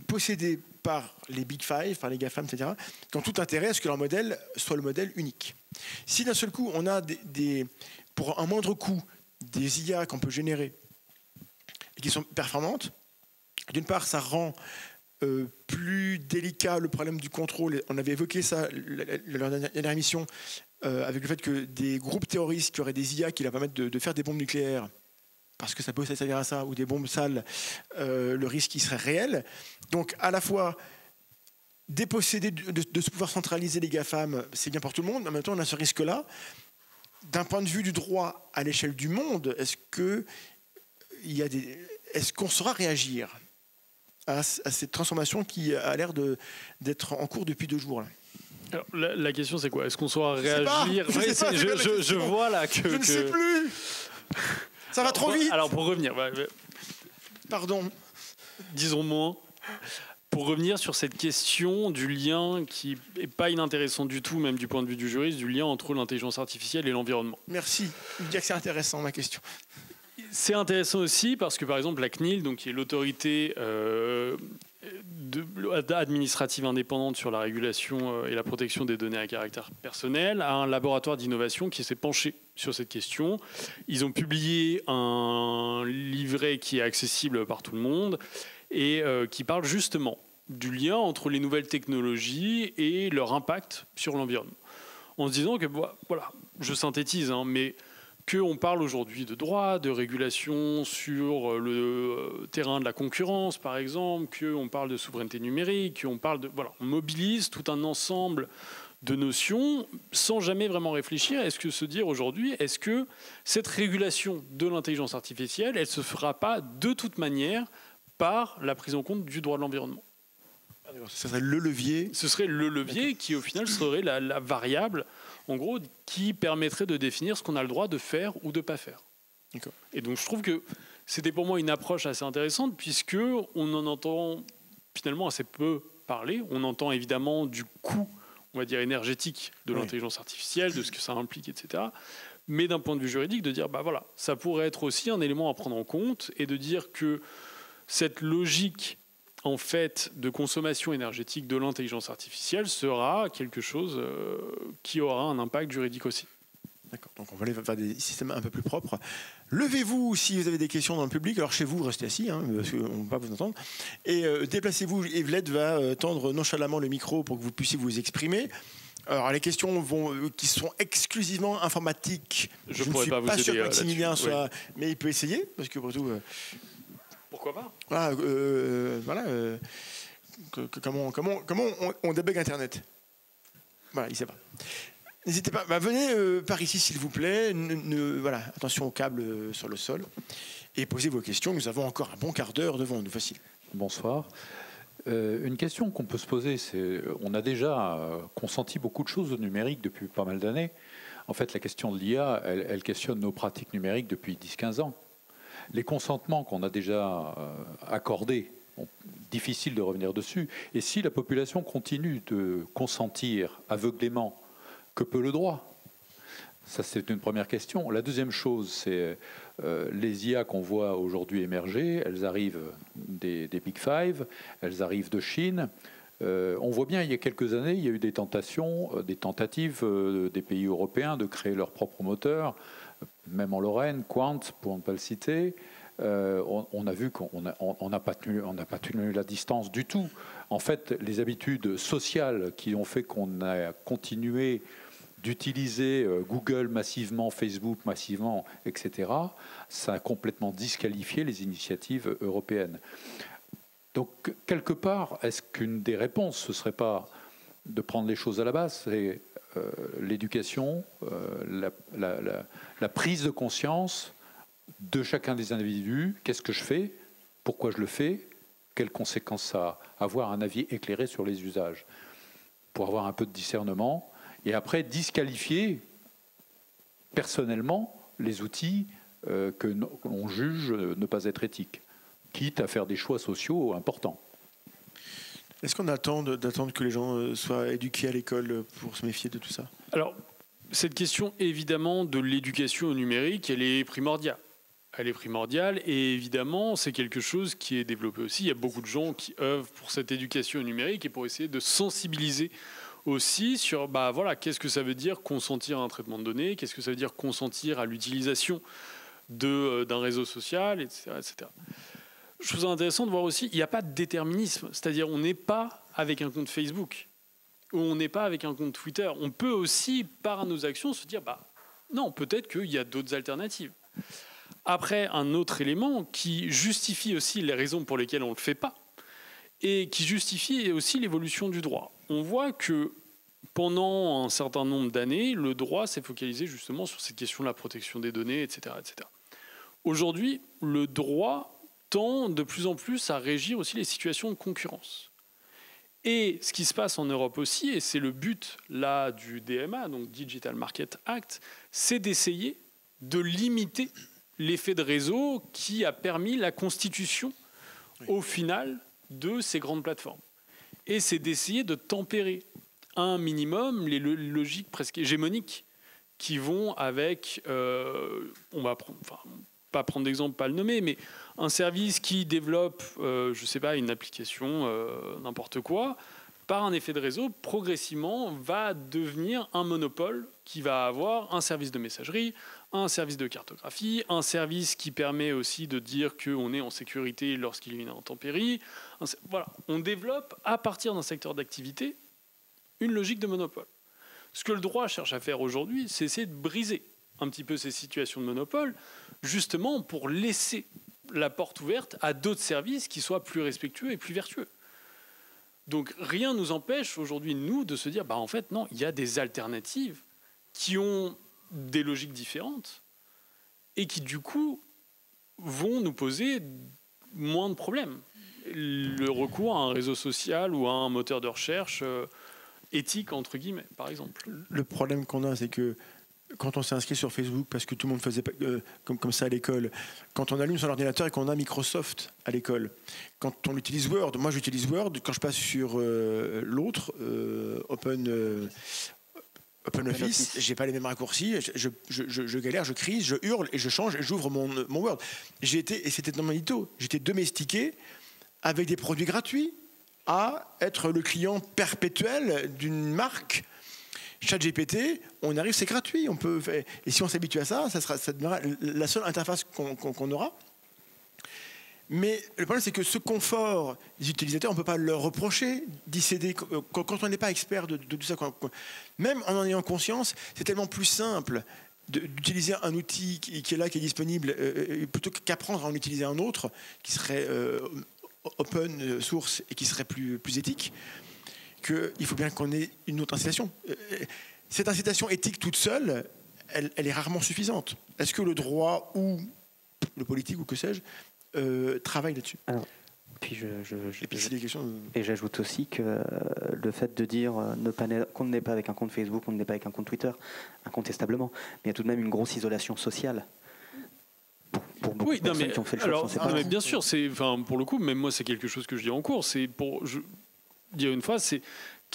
possédé par les Big Five, par les GAFAM, etc., qui ont tout intérêt à ce que leur modèle soit le modèle unique. Si d'un seul coup, on a pour un moindre coût, des IA qu'on peut générer et qui sont performantes, d'une part, ça rend plus délicat le problème du contrôle. On avait évoqué ça lors de la dernière émission, avec le fait que des groupes terroristes qui auraient des IA qui leur permettent de faire des bombes nucléaires, parce que ça peut servir à ça, ou des bombes sales, le risque il serait réel. Donc à la fois déposséder de ce pouvoir centralisé les GAFAM, c'est bien pour tout le monde, mais en même temps on a ce risque-là. D'un point de vue du droit à l'échelle du monde, est-ce qu'on saura réagir à cette transformation qui a l'air d'être en cours depuis 2 jours là? Alors, la question, c'est quoi? Est-ce qu'on saura Je sais pas. réagir? Je vois là que... Je ne sais plus. Ça va trop vite. Alors, pour revenir, Pardon. disons moins. Pour revenir sur cette question du lien qui n'est pas inintéressant du tout, même du point de vue du juriste, du lien entre l'intelligence artificielle et l'environnement. Merci. Vous dire que c'est intéressant, ma question. C'est intéressant aussi parce que, par exemple, la CNIL, donc, qui est l'autorité administrative indépendante sur la régulation et la protection des données à caractère personnel, a un laboratoire d'innovation qui s'est penché sur cette question. Ils ont publié un livret qui est accessible par tout le monde et qui parle justement du lien entre les nouvelles technologies et leur impact sur l'environnement. En se disant que, voilà, je synthétise, hein, mais qu'on parle aujourd'hui de droit, de régulation sur le terrain de la concurrence, par exemple, qu'on parle de souveraineté numérique, qu'on parle de... Voilà, on mobilise tout un ensemble de notions sans jamais vraiment réfléchir. Est-ce que se dire aujourd'hui, est-ce que cette régulation de l'intelligence artificielle, elle ne se fera pas de toute manière par la prise en compte du droit de l'environnement? Ce serait le levier. Ce serait le levier qui, au final, serait la variable, en gros, qui permettrait de définir ce qu'on a le droit de faire ou de ne pas faire. Et donc, je trouve que c'était pour moi une approche assez intéressante, puisqu'on en entend finalement assez peu parler. On entend évidemment du coût, on va dire, énergétique de l'intelligence artificielle, de ce que ça implique, etc. Mais d'un point de vue juridique, de dire, bah voilà, ça pourrait être aussi un élément à prendre en compte, et de dire que cette logique en fait de consommation énergétique de l'intelligence artificielle sera quelque chose qui aura un impact juridique aussi. D'accord, donc on va aller vers des systèmes un peu plus propres. Levez-vous si vous avez des questions dans le public. Alors chez vous, restez assis, hein, parce qu'on ne va pas vous entendre. Et déplacez-vous, Evelyne va tendre nonchalamment le micro pour que vous puissiez vous exprimer. Alors les questions qui sont exclusivement informatiques. Je ne suis pas sûr que Maximilien soit... Oui. Mais il peut essayer, parce que pour tout... Pourquoi pas? Comment on débug Internet? Voilà, il ne sait pas. N'hésitez pas. Venez par ici, s'il vous plaît. Voilà, attention au câble sur le sol. Et posez vos questions. Nous avons encore un bon quart d'heure devant nous. Facile. Bonsoir. Une question qu'on peut se poser, c'est on a déjà consenti beaucoup de choses au numérique depuis pas mal d'années. En fait, la question de l'IA, elle questionne nos pratiques numériques depuis 10-15 ans. Les consentements qu'on a déjà accordés, difficile de revenir dessus. Et si la population continue de consentir aveuglément, que peut le droit? Ça, c'est une première question. La deuxième chose, c'est les IA qu'on voit aujourd'hui émerger. Elles arrivent des Big Five, elles arrivent de Chine. On voit bien, il y a quelques années, il y a eu des tentatives des pays européens de créer leur propre moteur. Même en Lorraine, Quant, pour ne pas le citer, on a vu qu'on n'a pas tenu la distance du tout. En fait, les habitudes sociales qui ont fait qu'on a continué d'utiliser Google massivement, Facebook massivement, etc., ça a complètement disqualifié les initiatives européennes. Donc, quelque part, est-ce qu'une des réponses, ce ne serait pas de prendre les choses à la base, c'est l'éducation, la prise de conscience de chacun des individus. Qu'est-ce que je fais? Pourquoi je le fais? Quelles conséquences ça a? Avoir un avis éclairé sur les usages pour avoir un peu de discernement et après disqualifier personnellement les outils que l'on juge ne pas être éthiques, quitte à faire des choix sociaux importants. Est-ce qu'on attend d'attendre que les gens soient éduqués à l'école pour se méfier de tout ça? Alors, cette question, évidemment, de l'éducation au numérique, elle est primordiale. Elle est primordiale et évidemment, c'est quelque chose qui est développé aussi. Il y a beaucoup de gens qui œuvrent pour cette éducation au numérique et pour essayer de sensibiliser aussi sur qu'est-ce que ça veut dire consentir à un traitement de données, qu'est-ce que ça veut dire consentir à l'utilisation d'un réseau social, etc., etc. Je trouve ça intéressant de voir aussi, il n'y a pas de déterminisme. C'est-à-dire, on n'est pas avec un compte Facebook ou on n'est pas avec un compte Twitter. On peut aussi, par nos actions, se dire, non, peut-être qu'il y a d'autres alternatives. Après, un autre élément qui justifie aussi les raisons pour lesquelles on ne le fait pas et qui justifie aussi l'évolution du droit. On voit que pendant un certain nombre d'années, le droit s'est focalisé justement sur cette question de la protection des données, etc., etc. Aujourd'hui, le droit tend de plus en plus à régir aussi les situations de concurrence. Et ce qui se passe en Europe aussi, et c'est le but là du DMA, donc Digital Market Act, c'est d'essayer de limiter l'effet de réseau qui a permis la constitution, au final, de ces grandes plateformes. Et c'est d'essayer de tempérer un minimum les logiques presque hégémoniques qui vont avec, on va pas prendre d'exemple, pas le nommer, mais un service qui développe, je sais pas, une application, n'importe quoi, par un effet de réseau, progressivement va devenir un monopole qui va avoir un service de messagerie, un service de cartographie, un service qui permet aussi de dire qu'on est en sécurité lorsqu'il y a une intempérie. Voilà, on développe à partir d'un secteur d'activité une logique de monopole. Ce que le droit cherche à faire aujourd'hui, c'est essayer de briser un petit peu ces situations de monopole, justement pour laisser la porte ouverte à d'autres services qui soient plus respectueux et plus vertueux. Donc rien ne nous empêche aujourd'hui, nous, de se dire, en fait, non, il y a des alternatives qui ont des logiques différentes et qui, du coup, vont nous poser moins de problèmes. Le recours à un réseau social ou à un moteur de recherche éthique, entre guillemets, par exemple. Le problème qu'on a, c'est que quand on s'est inscrit sur Facebook, parce que tout le monde faisait comme ça à l'école, quand on allume son ordinateur et qu'on a Microsoft à l'école, quand on utilise Word, moi j'utilise Word, quand je passe sur l'autre, OpenOffice, j'ai pas les mêmes raccourcis, je galère, je crie, je hurle et je change et j'ouvre mon Word. Et c'était dans mon édito, j'étais domestiqué avec des produits gratuits à être le client perpétuel d'une marque. ChatGPT, on arrive, c'est gratuit. Et si on s'habitue à ça, ça deviendra la seule interface qu'on aura. Mais le problème, c'est que ce confort des utilisateurs, on ne peut pas leur reprocher d'y céder. Quand on n'est pas expert de tout ça, même en ayant conscience, c'est tellement plus simple d'utiliser un outil qui est là, qui est disponible, plutôt qu'apprendre à en utiliser un autre qui serait open source et qui serait plus éthique. Qu'il faut bien qu'on ait une autre incitation. Cette incitation éthique toute seule, elle est rarement suffisante. Est-ce que le droit ou le politique ou que sais-je travaille là-dessus? Alors, puis et j'ajoute aussi que le fait de dire qu'on n'est pas avec un compte Facebook, on n'est pas avec un compte Twitter, incontestablement, mais il y a tout de même une grosse isolation sociale. Pour beaucoup de personnes qui ont fait le choix de s'en séparer. Bien sûr, pour le coup, même moi, c'est quelque chose que je dis en cours. Dire une fois, c'est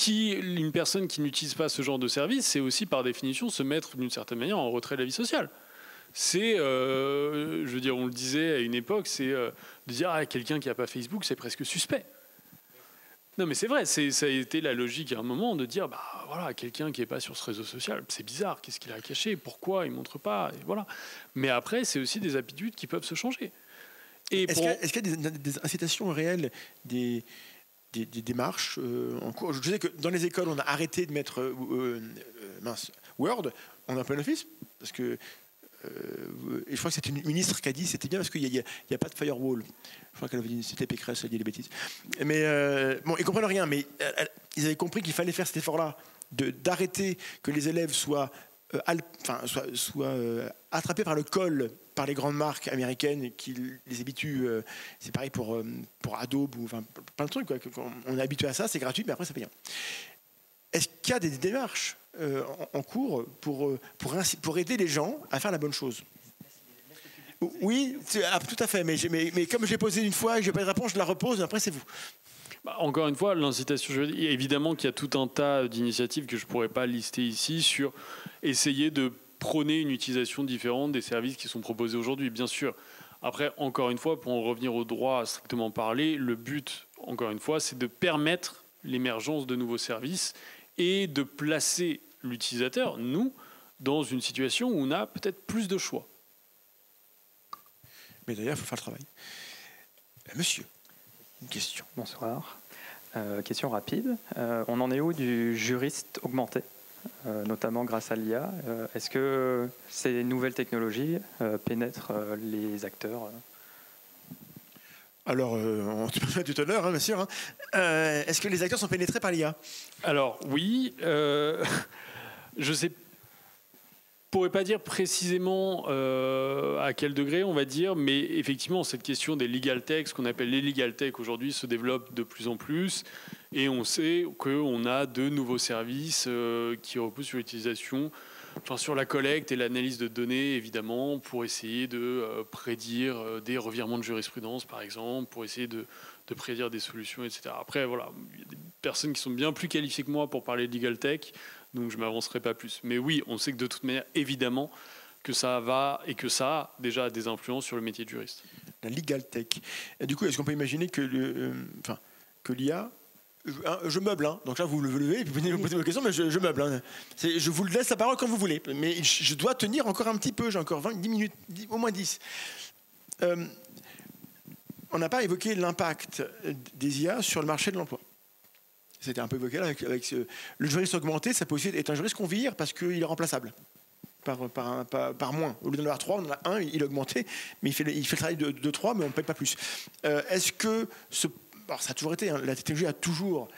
une personne qui n'utilise pas ce genre de service, c'est aussi par définition se mettre d'une certaine manière en retrait de la vie sociale. C'est, on le disait à une époque, c'est de dire quelqu'un qui n'a pas Facebook, c'est presque suspect. Non, mais c'est vrai, ça a été la logique à un moment de dire, quelqu'un qui n'est pas sur ce réseau social, c'est bizarre, qu'est-ce qu'il a caché, pourquoi il ne montre pas, et voilà. Mais après, c'est aussi des habitudes qui peuvent se changer. Est-ce qu'il y a des incitations réelles, des démarches en cours? Je sais que dans les écoles, on a arrêté de mettre Word en OpenOffice, parce que et je crois que c'est une ministre qui a dit c'était bien parce qu'il n'y a pas de firewall. Je crois qu'elle avait dit, c'était Pécresse, elle dit des bêtises. Mais ils comprennent rien, mais ils avaient compris qu'il fallait faire cet effort-là, d'arrêter que les élèves soient attrapés par le col par les grandes marques américaines qui les habituent. C'est pareil pour Adobe ou plein de trucs. On est habitué à ça, c'est gratuit, mais après c'est payant. Est-ce qu'il y a des démarches en cours pour aider les gens à faire la bonne chose? Oui, tout à fait. Mais comme je l'ai posé une fois et que je n'ai pas de réponse, je la repose et après c'est vous. Encore une fois, l'incitation juridique, évidemment qu'il y a tout un tas d'initiatives que je ne pourrais pas lister ici sur essayer de prôner une utilisation différente des services qui sont proposés aujourd'hui, bien sûr. Après, encore une fois, pour en revenir au droit à strictement parler, le but, encore une fois, c'est de permettre l'émergence de nouveaux services et de placer l'utilisateur, nous, dans une situation où on a peut-être plus de choix. Mais d'ailleurs, il faut faire le travail. Monsieur, une question. Bonsoir. Question rapide. On en est où du juriste augmenté, notamment grâce à l'IA? Est-ce que ces nouvelles technologies pénètrent les acteurs? Alors, on te permet tout honneur, bien sûr. Est-ce que les acteurs sont pénétrés par l'IA? Alors, oui. Je sais pourrais pas dire précisément à quel degré, on va dire, mais effectivement, cette question des legal tech, ce qu'on appelle les legal tech aujourd'hui, se développe de plus en plus. Et on sait qu'on a de nouveaux services qui reposent sur l'utilisation, sur la collecte et l'analyse de données, évidemment, pour essayer de prédire des revirements de jurisprudence, par exemple, pour essayer de prédire des solutions, etc. Après, voilà, il y a des personnes qui sont bien plus qualifiées que moi pour parler de legal tech, donc je ne m'avancerai pas plus. Mais oui, on sait que de toute manière, évidemment, que ça va et que ça a déjà des influences sur le métier de juriste. La legal tech. Et du coup, est-ce qu'on peut imaginer que l'IA... Je meuble, hein. Donc là vous le levez et puis vous venez me poser vos questions, mais je meuble. Hein. Je vous laisse la parole quand vous voulez, mais je dois tenir encore un petit peu, j'ai encore 10 minutes, au moins 10. On n'a pas évoqué l'impact des IA sur le marché de l'emploi. C'était un peu évoqué là, avec le juriste augmenté, ça peut aussi être un juriste qu'on vire parce qu'il est remplaçable. Par moins. Au lieu d'en avoir 3, on en a un, il est augmenté, mais il fait le travail de 3, mais on ne paye pas plus. Est-ce que alors ça a toujours été, hein, la technologie a toujours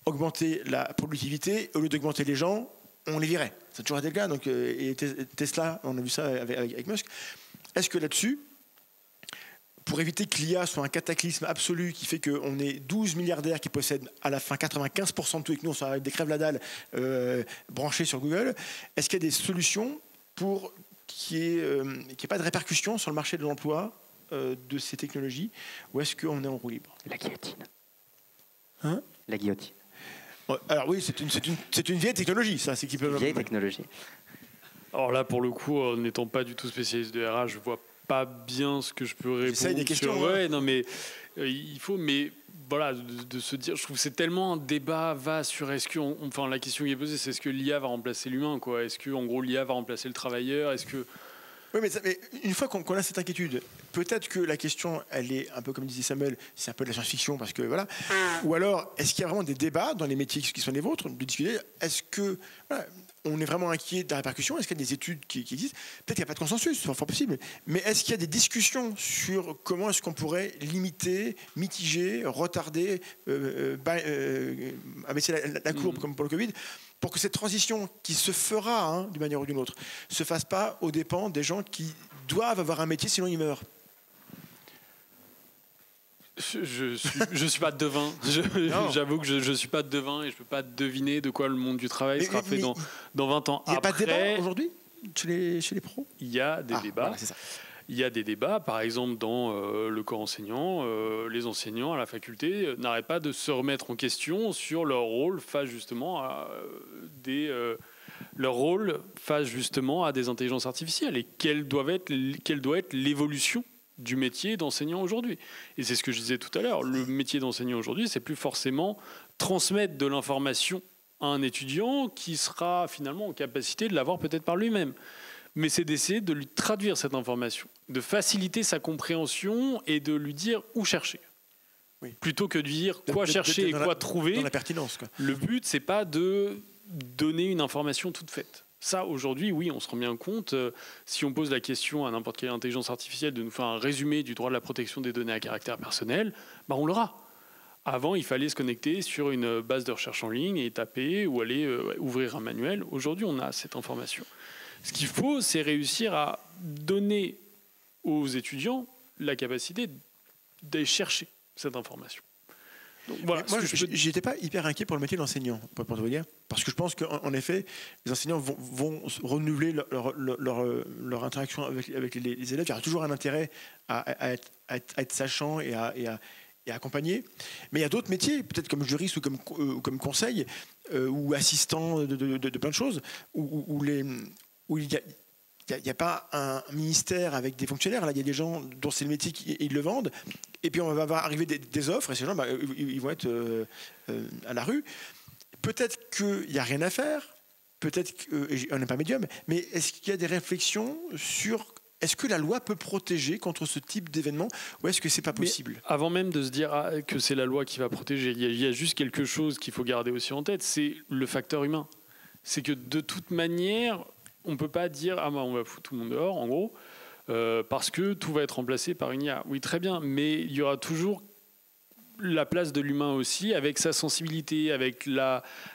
augmenté la productivité. Au lieu d'augmenter les gens, on les virait. Ça a toujours été le cas. Donc, et Tesla, on a vu ça avec Musk. Est-ce que là-dessus, pour éviter que l'IA soit un cataclysme absolu qui fait qu'on ait 12 milliardaires qui possèdent à la fin 95% de tout et que nous, on soit avec des crèves la dalle branchés sur Google, est-ce qu'il y a des solutions pour qu'il n'y ait pas de répercussions sur le marché de l'emploi de ces technologies, ou est-ce qu'on est en roue libre? La guillotine. Hein? La guillotine. Alors oui, c'est une vieille technologie, ça. C'est une vieille technologie. Alors là, pour le coup, n'étant pas du tout spécialiste de RH, je vois pas bien ce que je peux répondre. J'essaye des questions. Ouais, non, mais il faut, mais voilà, de se dire, je trouve que c'est tellement un débat vaste sur est-ce que, enfin, la question qui est posée, c'est est-ce que l'IA va remplacer l'humain, quoi? Est-ce que, en gros, l'IA va remplacer le travailleur? Est-ce que Oui, mais une fois qu'on a cette inquiétude, peut-être que la question, elle est un peu comme disait Samuel, c'est un peu de la science-fiction parce que voilà. Ou alors, est-ce qu'il y a vraiment des débats dans les métiers qui sont les vôtres de discuter? Est-ce que voilà, on est vraiment inquiet de la répercussion? Est-ce qu'il y a des études qui existent? Peut-être qu'il n'y a pas de consensus, c'est fort possible. Mais est-ce qu'il y a des discussions sur comment est-ce qu'on pourrait limiter, mitiger, retarder, abaisser la courbe comme pour le Covid, pour que cette transition qui se fera d'une manière ou d'une autre ne se fasse pas aux dépens des gens qui doivent avoir un métier, sinon ils meurent? Je suis pas devin. J'avoue que je suis pas devin et je peux pas deviner de quoi le monde du travail sera fait dans 20 ans. Il n'y a pas de débat aujourd'hui chez les pros? Il y a des débats. Voilà, c'est ça. Il y a des débats, par exemple dans le corps enseignant, les enseignants à la faculté n'arrêtent pas de se remettre en question sur leur rôle face justement à des intelligences artificielles et quelle doit être l'évolution du métier d'enseignant aujourd'hui. Et c'est ce que je disais tout à l'heure, le métier d'enseignant aujourd'hui, c'est plus forcément transmettre de l'information à un étudiant qui sera finalement en capacité de l'avoir peut-être par lui-même. Mais c'est d'essayer de lui traduire cette information, de faciliter sa compréhension et de lui dire où chercher. Oui. Plutôt que de dire quoi chercher et quoi trouver. Dans la pertinence, quoi. Le but, c'est pas de donner une information toute faite. Ça, aujourd'hui, oui, on se rend bien compte. Si on pose la question à n'importe quelle intelligence artificielle de nous faire un résumé du droit de la protection des données à caractère personnel, bah on l'aura. Avant, il fallait se connecter sur une base de recherche en ligne et taper ou aller ouvrir un manuel. Aujourd'hui, on a cette information. Ce qu'il faut, c'est réussir à donner aux étudiants la capacité d'aller chercher cette information. Donc, voilà, moi, je n'étais pas hyper inquiet pour le métier d'enseignant, pour vous dire, parce que je pense qu'en effet, les enseignants vont renouveler leur interaction avec les élèves. Il y aura toujours un intérêt à être sachant et à accompagner. Mais il y a d'autres métiers, peut-être comme juriste ou comme conseil ou assistant de plein de choses, où il n'y a pas un ministère avec des fonctionnaires. Là, il y a des gens dont c'est le métier ils le vendent. Et puis, on va arriver des offres et ces gens, ils vont être à la rue. Peut-être qu'il n'y a rien à faire. Peut-être qu'on n'est pas médium. Mais est-ce qu'il y a des réflexions sur... Est-ce que la loi peut protéger contre ce type d'événement ou est-ce que c'est pas possible? Mais avant même de se dire que c'est la loi qui va protéger, il y a juste quelque chose qu'il faut garder aussi en tête, c'est le facteur humain. C'est que de toute manière, on ne peut pas dire « Ah, on va foutre tout le monde dehors », en gros, parce que tout va être remplacé par une IA. Oui, très bien, mais il y aura toujours la place de l'humain aussi, avec sa sensibilité, avec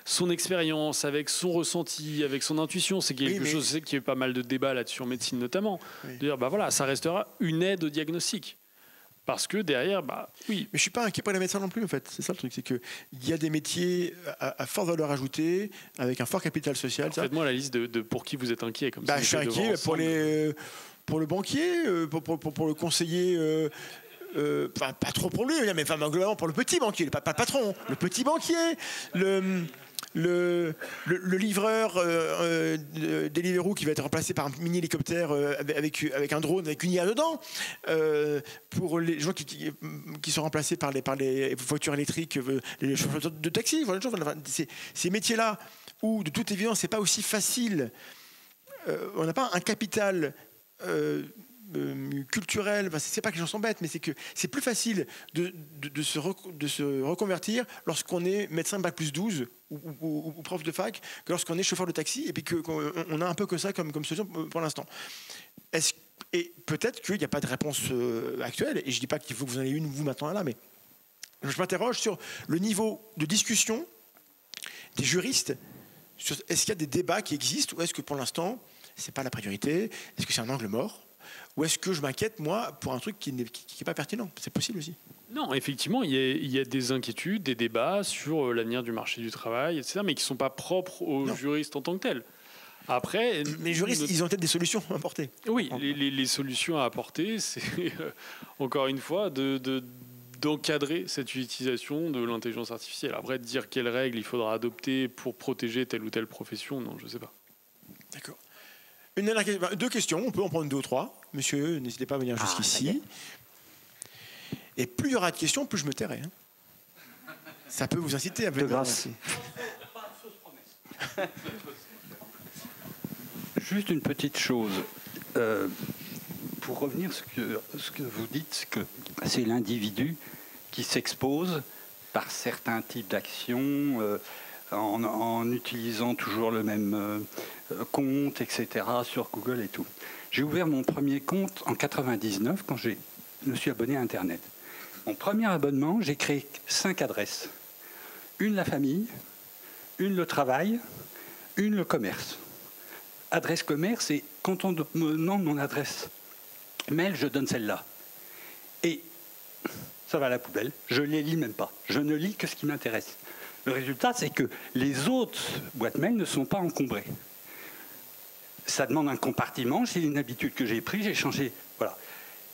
son expérience, avec son ressenti, avec son intuition. C'est quelque chose, je sais qu'il y a eu pas mal de débats là-dessus en médecine notamment. De dire, voilà, ça restera une aide au diagnostic. Parce que derrière, oui. Mais je suis pas inquiet pour les médecins non plus, en fait. C'est ça le truc, c'est qu'il y a des métiers à forte valeur ajoutée, avec un fort capital social. Faites-moi la liste de pour qui vous êtes inquiet. Comme ça, je suis inquiet pour le banquier, pour le conseiller. Pas trop pour lui, mais globalement pour le petit banquier, pas le patron, le petit banquier, le livreur Deliveroo qui va être remplacé par un mini hélicoptère avec un drone avec une IA dedans, pour les gens qui sont remplacés par les voitures électriques, les chauffeurs de taxi, voilà, ces métiers-là où de toute évidence c'est pas aussi facile, on n'a pas un capital culturel, c'est pas que les gens sont bêtes, mais c'est que c'est plus facile de se reconvertir lorsqu'on est médecin bac plus 12 ou prof de fac que lorsqu'on est chauffeur de taxi et puis qu'on a un peu que ça comme solution pour l'instant. Et peut-être qu'il n'y a pas de réponse actuelle, et je dis pas qu'il faut que vous en ayez une vous maintenant là, mais je m'interroge sur le niveau de discussion des juristes. Est-ce qu'il y a des débats qui existent, ou est-ce que pour l'instant c'est pas la priorité? Est-ce que c'est un angle mort? Ou est-ce que je m'inquiète, moi, pour un truc qui n'est pas pertinent? C'est possible aussi. Non, effectivement, il y a des inquiétudes, des débats sur l'avenir du marché du travail, etc., mais qui ne sont pas propres aux juristes en tant que tels. Après, les juristes, ils ont peut-être des solutions à apporter. Oui, les solutions à apporter, c'est encore une fois d'encadrer cette utilisation de l'intelligence artificielle. Après, de dire quelles règles il faudra adopter pour protéger telle ou telle profession, non, je ne sais pas. D'accord. Deux questions, on peut en prendre deux ou trois. Monsieur, n'hésitez pas à venir jusqu'ici. Et plus il y aura de questions, plus je me tairai. Ça peut vous inciter à venir. De grâce. Juste une petite chose. Pour revenir ce que vous dites, que c'est l'individu qui s'expose par certains types d'actions en utilisant toujours le même compte, etc., sur Google et tout. J'ai ouvert mon premier compte en 99 quand je me suis abonné à Internet. Mon premier abonnement, j'ai créé 5 adresses. Une la famille, une le travail, une le commerce. Adresse commerce, et quand on me demande mon adresse mail, je donne celle-là. Et ça va à la poubelle, je ne les lis même pas. Je ne lis que ce qui m'intéresse. Le résultat, c'est que les autres boîtes mail ne sont pas encombrées. Ça demande un compartiment, c'est une habitude que j'ai prise, j'ai changé, voilà.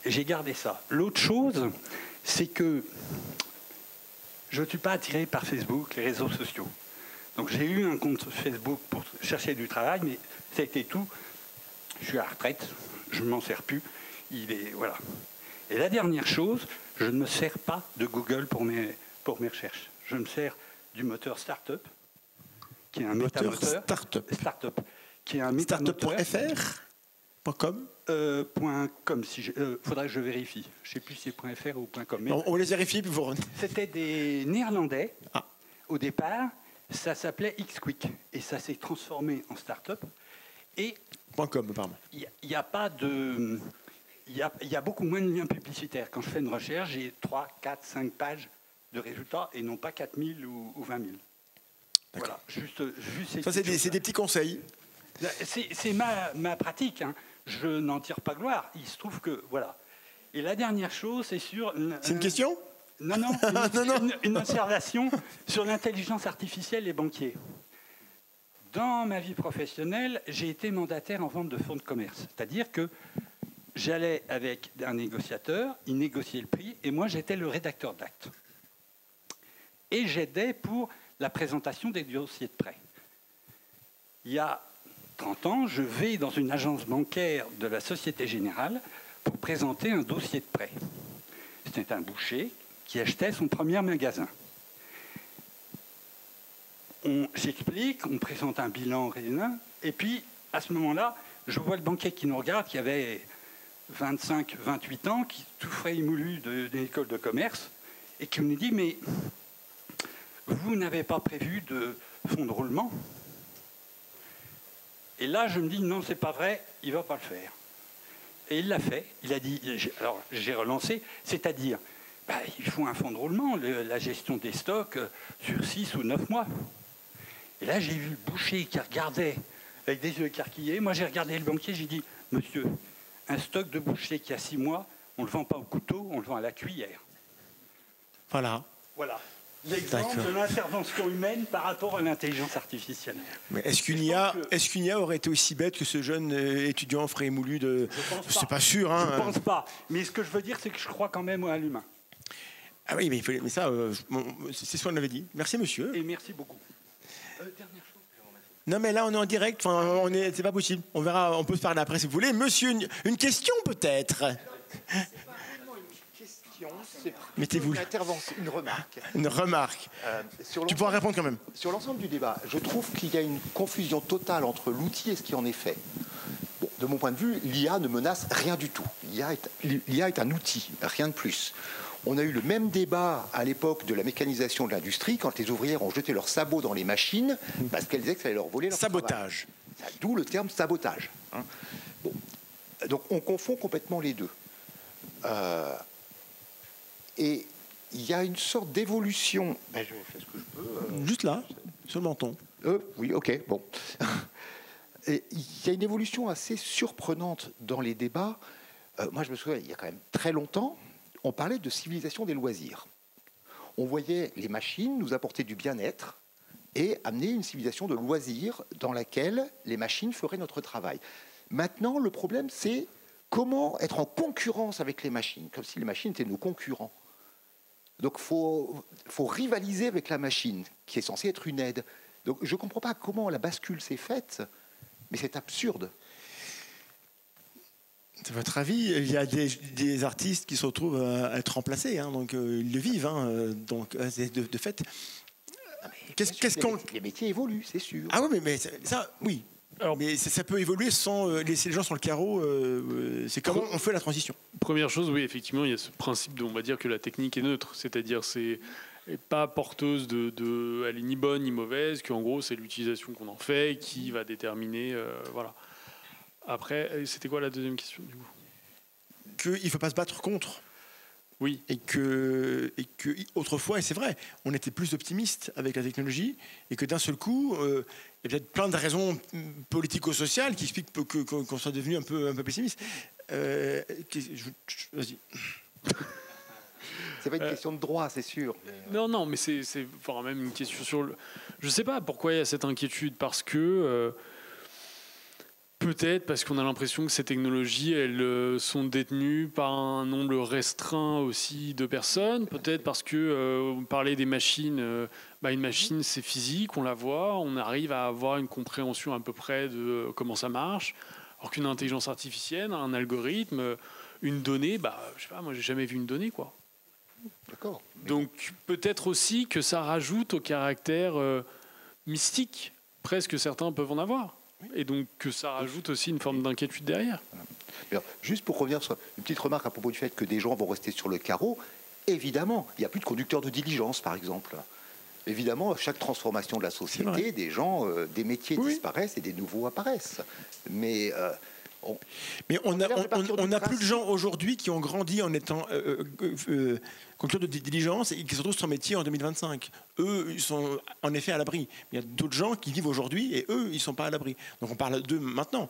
J'ai gardé ça. L'autre chose, c'est que je ne suis pas attiré par Facebook, les réseaux sociaux. Donc j'ai eu un compte Facebook pour chercher du travail, mais c'était tout. Je suis à la retraite, je ne m'en sers plus. Voilà. Et la dernière chose, je ne me sers pas de Google pour mes recherches. Je me sers du moteur Startup, qui est un métamoteur. Startup. Qui est un métamoteur. Startup.fr.com .com, faudrait que je vérifie. Je ne sais plus si c'est .fr ou .com. Mais on les vérifie, puis vous... C'était des Néerlandais. Au départ, ça s'appelait XQuick. Et ça s'est transformé en Startup. Et .com, apparemment. Il n'y a pas de... Il y a beaucoup moins de liens publicitaires. Quand je fais une recherche, j'ai 3, 4, 5 pages de résultats et non pas 4000 ou 20 000. Voilà, juste ça, c'est des petits conseils. C'est ma pratique. Hein. Je n'en tire pas gloire. Il se trouve que... Voilà. Et la dernière chose, c'est sur... C'est une question ? Non. Une observation sur l'intelligence artificielle des banquiers. Dans ma vie professionnelle, j'ai été mandataire en vente de fonds de commerce. C'est-à-dire que j'allais avec un négociateur, il négociait le prix, et moi, j'étais le rédacteur d'actes. Et j'aidais pour la présentation des dossiers de prêt. Il y a 30 ans, je vais dans une agence bancaire de la Société Générale pour présenter un dossier de prêt. C'était un boucher qui achetait son premier magasin. J'explique, on présente un bilan raisonnable, et puis, à ce moment-là, je vois le banquier qui nous regarde, qui avait 25, 28 ans, qui tout frais émoulu d'une école de commerce, et qui me dit, mais vous n'avez pas prévu de fonds de roulement? Et là, je me dis, non, c'est pas vrai, il ne va pas le faire. Et il l'a fait. Il a dit, alors j'ai relancé, c'est-à-dire, ils font un fonds de roulement, la gestion des stocks sur 6 ou 9 mois. Et là, j'ai vu le boucher qui regardait avec des yeux écarquillés. Moi, j'ai regardé le banquier, j'ai dit, monsieur, un stock de boucher qui a 6 mois, on ne le vend pas au couteau, on le vend à la cuillère. Voilà. Voilà. L'exemple de l'intervention humaine par rapport à l'intelligence artificielle. Mais est-ce qu'une IA aurait été aussi bête que ce jeune étudiant frais émoulu de... C'est pas sûr. Hein. Je ne pense pas. Mais ce que je veux dire, c'est que je crois quand même à l'humain. Ah oui, mais ça, c'est ce qu'on avait dit. Merci, monsieur. Et merci beaucoup. Dernière chose. Non, mais là, on est en direct. C'est pas possible. On verra. On peut se parler après si vous voulez. Monsieur, une question peut-être. Mettez-vous. Une remarque. Une remarque. Tu pourras répondre quand même. Sur l'ensemble du débat, je trouve qu'il y a une confusion totale entre l'outil et ce qui en est fait. Bon, de mon point de vue, l'IA ne menace rien du tout. L'IA est un outil, rien de plus. On a eu le même débat à l'époque de la mécanisation de l'industrie, quand les ouvrières ont jeté leurs sabots dans les machines, parce qu'elles disaient que ça allait leur voler leur sabotage. Travail. D'où le terme sabotage. Hein. Bon. Donc on confond complètement les deux. Et il y a une sorte d'évolution. Je fais ce que je peux. Juste là, sur le menton. Oui, ok, bon. Et il y a une évolution assez surprenante dans les débats. Moi, je me souviens, il y a quand même très longtemps, on parlait de civilisation des loisirs. On voyait les machines nous apporter du bien-être et amener une civilisation de loisirs dans laquelle les machines feraient notre travail. Maintenant, le problème, c'est comment être en concurrence avec les machines, comme si les machines étaient nos concurrents. Donc, faut rivaliser avec la machine, qui est censée être une aide. Donc, je ne comprends pas comment la bascule s'est faite, mais c'est absurde. À votre avis, il y a des artistes qui se retrouvent à être remplacés, hein, donc ils le vivent, hein, donc de fait. Qu'est-ce qu'on... Les métiers évoluent, c'est sûr. Ah oui, mais ça, oui. Alors, mais ça peut évoluer sans laisser les gens sur le carreau. C'est comment on fait la transition. Première chose, oui, effectivement, il y a ce principe on va dire que la technique est neutre, c'est-à-dire c'est pas porteuse elle est ni bonne ni mauvaise, qu'en gros c'est l'utilisation qu'on en fait qui va déterminer, voilà. Après, c'était quoi la deuxième question du coup ? Qu'il ne faut pas se battre contre. Oui. Et que autrefois, et c'est vrai, on était plus optimiste avec la technologie, et que d'un seul coup, il y a peut-être plein de raisons politico-sociales qui expliquent qu'on soit devenu un peu pessimiste. Vas-y. C'est pas une question de droit, c'est sûr. Non, mais c'est même une question sur le... Je ne sais pas pourquoi il y a cette inquiétude, parce que... Peut-être parce qu'on a l'impression que ces technologies, elles sont détenues par un nombre restreint aussi de personnes. Peut-être parce que vous parlez des machines. Une machine, c'est physique, on la voit, on arrive à avoir une compréhension à peu près de comment ça marche. Alors qu'une intelligence artificielle, un algorithme, une donnée, je sais pas, moi j'ai jamais vu une donnée, quoi. D'accord. Donc peut-être aussi que ça rajoute au caractère mystique, presque certains peuvent en avoir. Et donc que ça rajoute aussi une forme d'inquiétude derrière. Alors, juste pour revenir sur une petite remarque à propos du fait que des gens vont rester sur le carreau, évidemment, il n'y a plus de conducteurs de diligence, par exemple. Évidemment, chaque transformation de la société, des gens, des métiers disparaissent et des nouveaux apparaissent. Mais on n'a plus de gens aujourd'hui qui ont grandi en étant conducteurs de diligence et qui se retrouvent sur métier en 2025. Eux, ils sont en effet à l'abri. Il y a d'autres gens qui vivent aujourd'hui et eux, ils ne sont pas à l'abri. Donc on parle d'eux maintenant.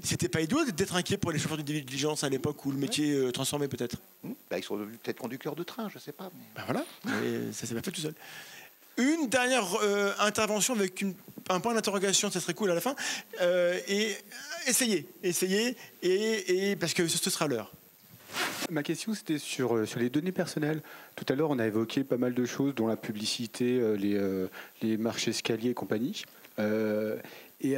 C'était pas idiot d'être inquiet pour les chauffeurs de diligence à l'époque où le métier transformait peut-être. Ils sont devenus peut-être conducteurs de train, je ne sais pas. Mais... voilà, mais ça s'est pas fait tout seul. Une dernière intervention avec un point d'interrogation, ça serait cool à la fin. Et essayez, et parce que ce sera l'heure. Ma question, c'était sur les données personnelles. Tout à l'heure, on a évoqué pas mal de choses, dont la publicité, les marchés escaliers et compagnie. Et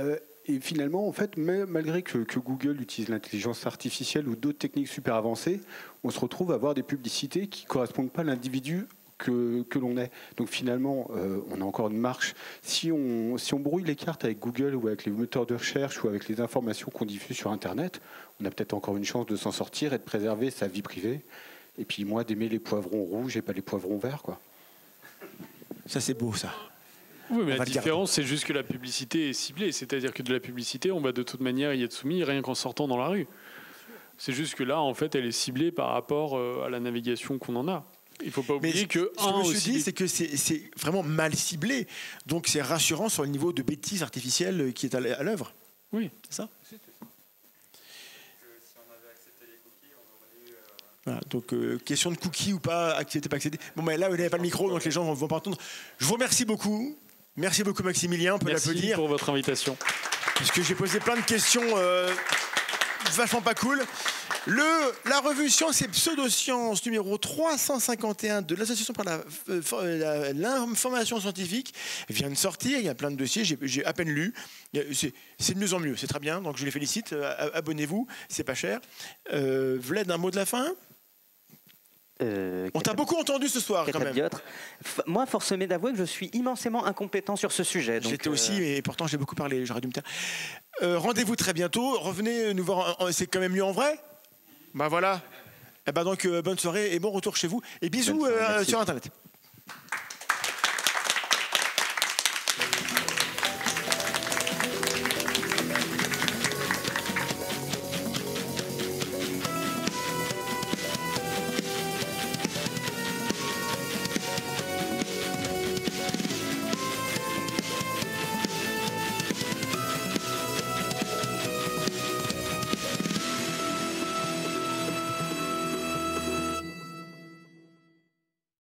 finalement, en fait, malgré que Google utilise l'intelligence artificielle ou d'autres techniques super avancées, on se retrouve à avoir des publicités qui ne correspondent pas à l'individu que l'on est. Donc finalement, on a encore une marche. Si on brouille les cartes avec Google ou avec les moteurs de recherche ou avec les informations qu'on diffuse sur Internet, on a peut-être encore une chance de s'en sortir et de préserver sa vie privée. Et puis moi, d'aimer les poivrons rouges et pas les poivrons verts, quoi. Ça, c'est beau, ça. Oui, mais la différence, c'est juste que la publicité est ciblée. C'est-à-dire que de la publicité, on va de toute manière y être soumis rien qu'en sortant dans la rue. C'est juste que là, en fait, elle est ciblée par rapport à la navigation qu'on en a. Il ne faut pas oublier que ce que je me suis dit, c'est que c'est vraiment mal ciblé. Donc c'est rassurant sur le niveau de bêtise artificielle qui est à l'œuvre. Oui, c'est ça. Voilà, donc question de cookies ou pas, accepter, pas accepter. Bon, mais là, vous n'avez pas le micro, donc les gens vont pas entendre. Je vous remercie beaucoup. Merci beaucoup, Maximilien. On peut l'applaudir. Merci pour votre invitation. Parce que j'ai posé plein de questions vachement pas cool. La revue Science et Pseudosciences numéro 351 de l'Association pour l'information scientifique vient de sortir. Il y a plein de dossiers, j'ai à peine lu. C'est de mieux en mieux, c'est très bien. Donc je les félicite. Abonnez-vous, c'est pas cher. Vlad, un mot de la fin? On t'a beaucoup entendu ce soir quand même. Moi, force m'est d'avouer que je suis immensément incompétent sur ce sujet. J'étais aussi, et pourtant j'ai beaucoup parlé, j'aurais dû me taire. Rendez-vous très bientôt, revenez nous voir, c'est quand même mieux en vrai. Bah voilà. Et donc bonne soirée et bon retour chez vous. Et bisous sur Internet.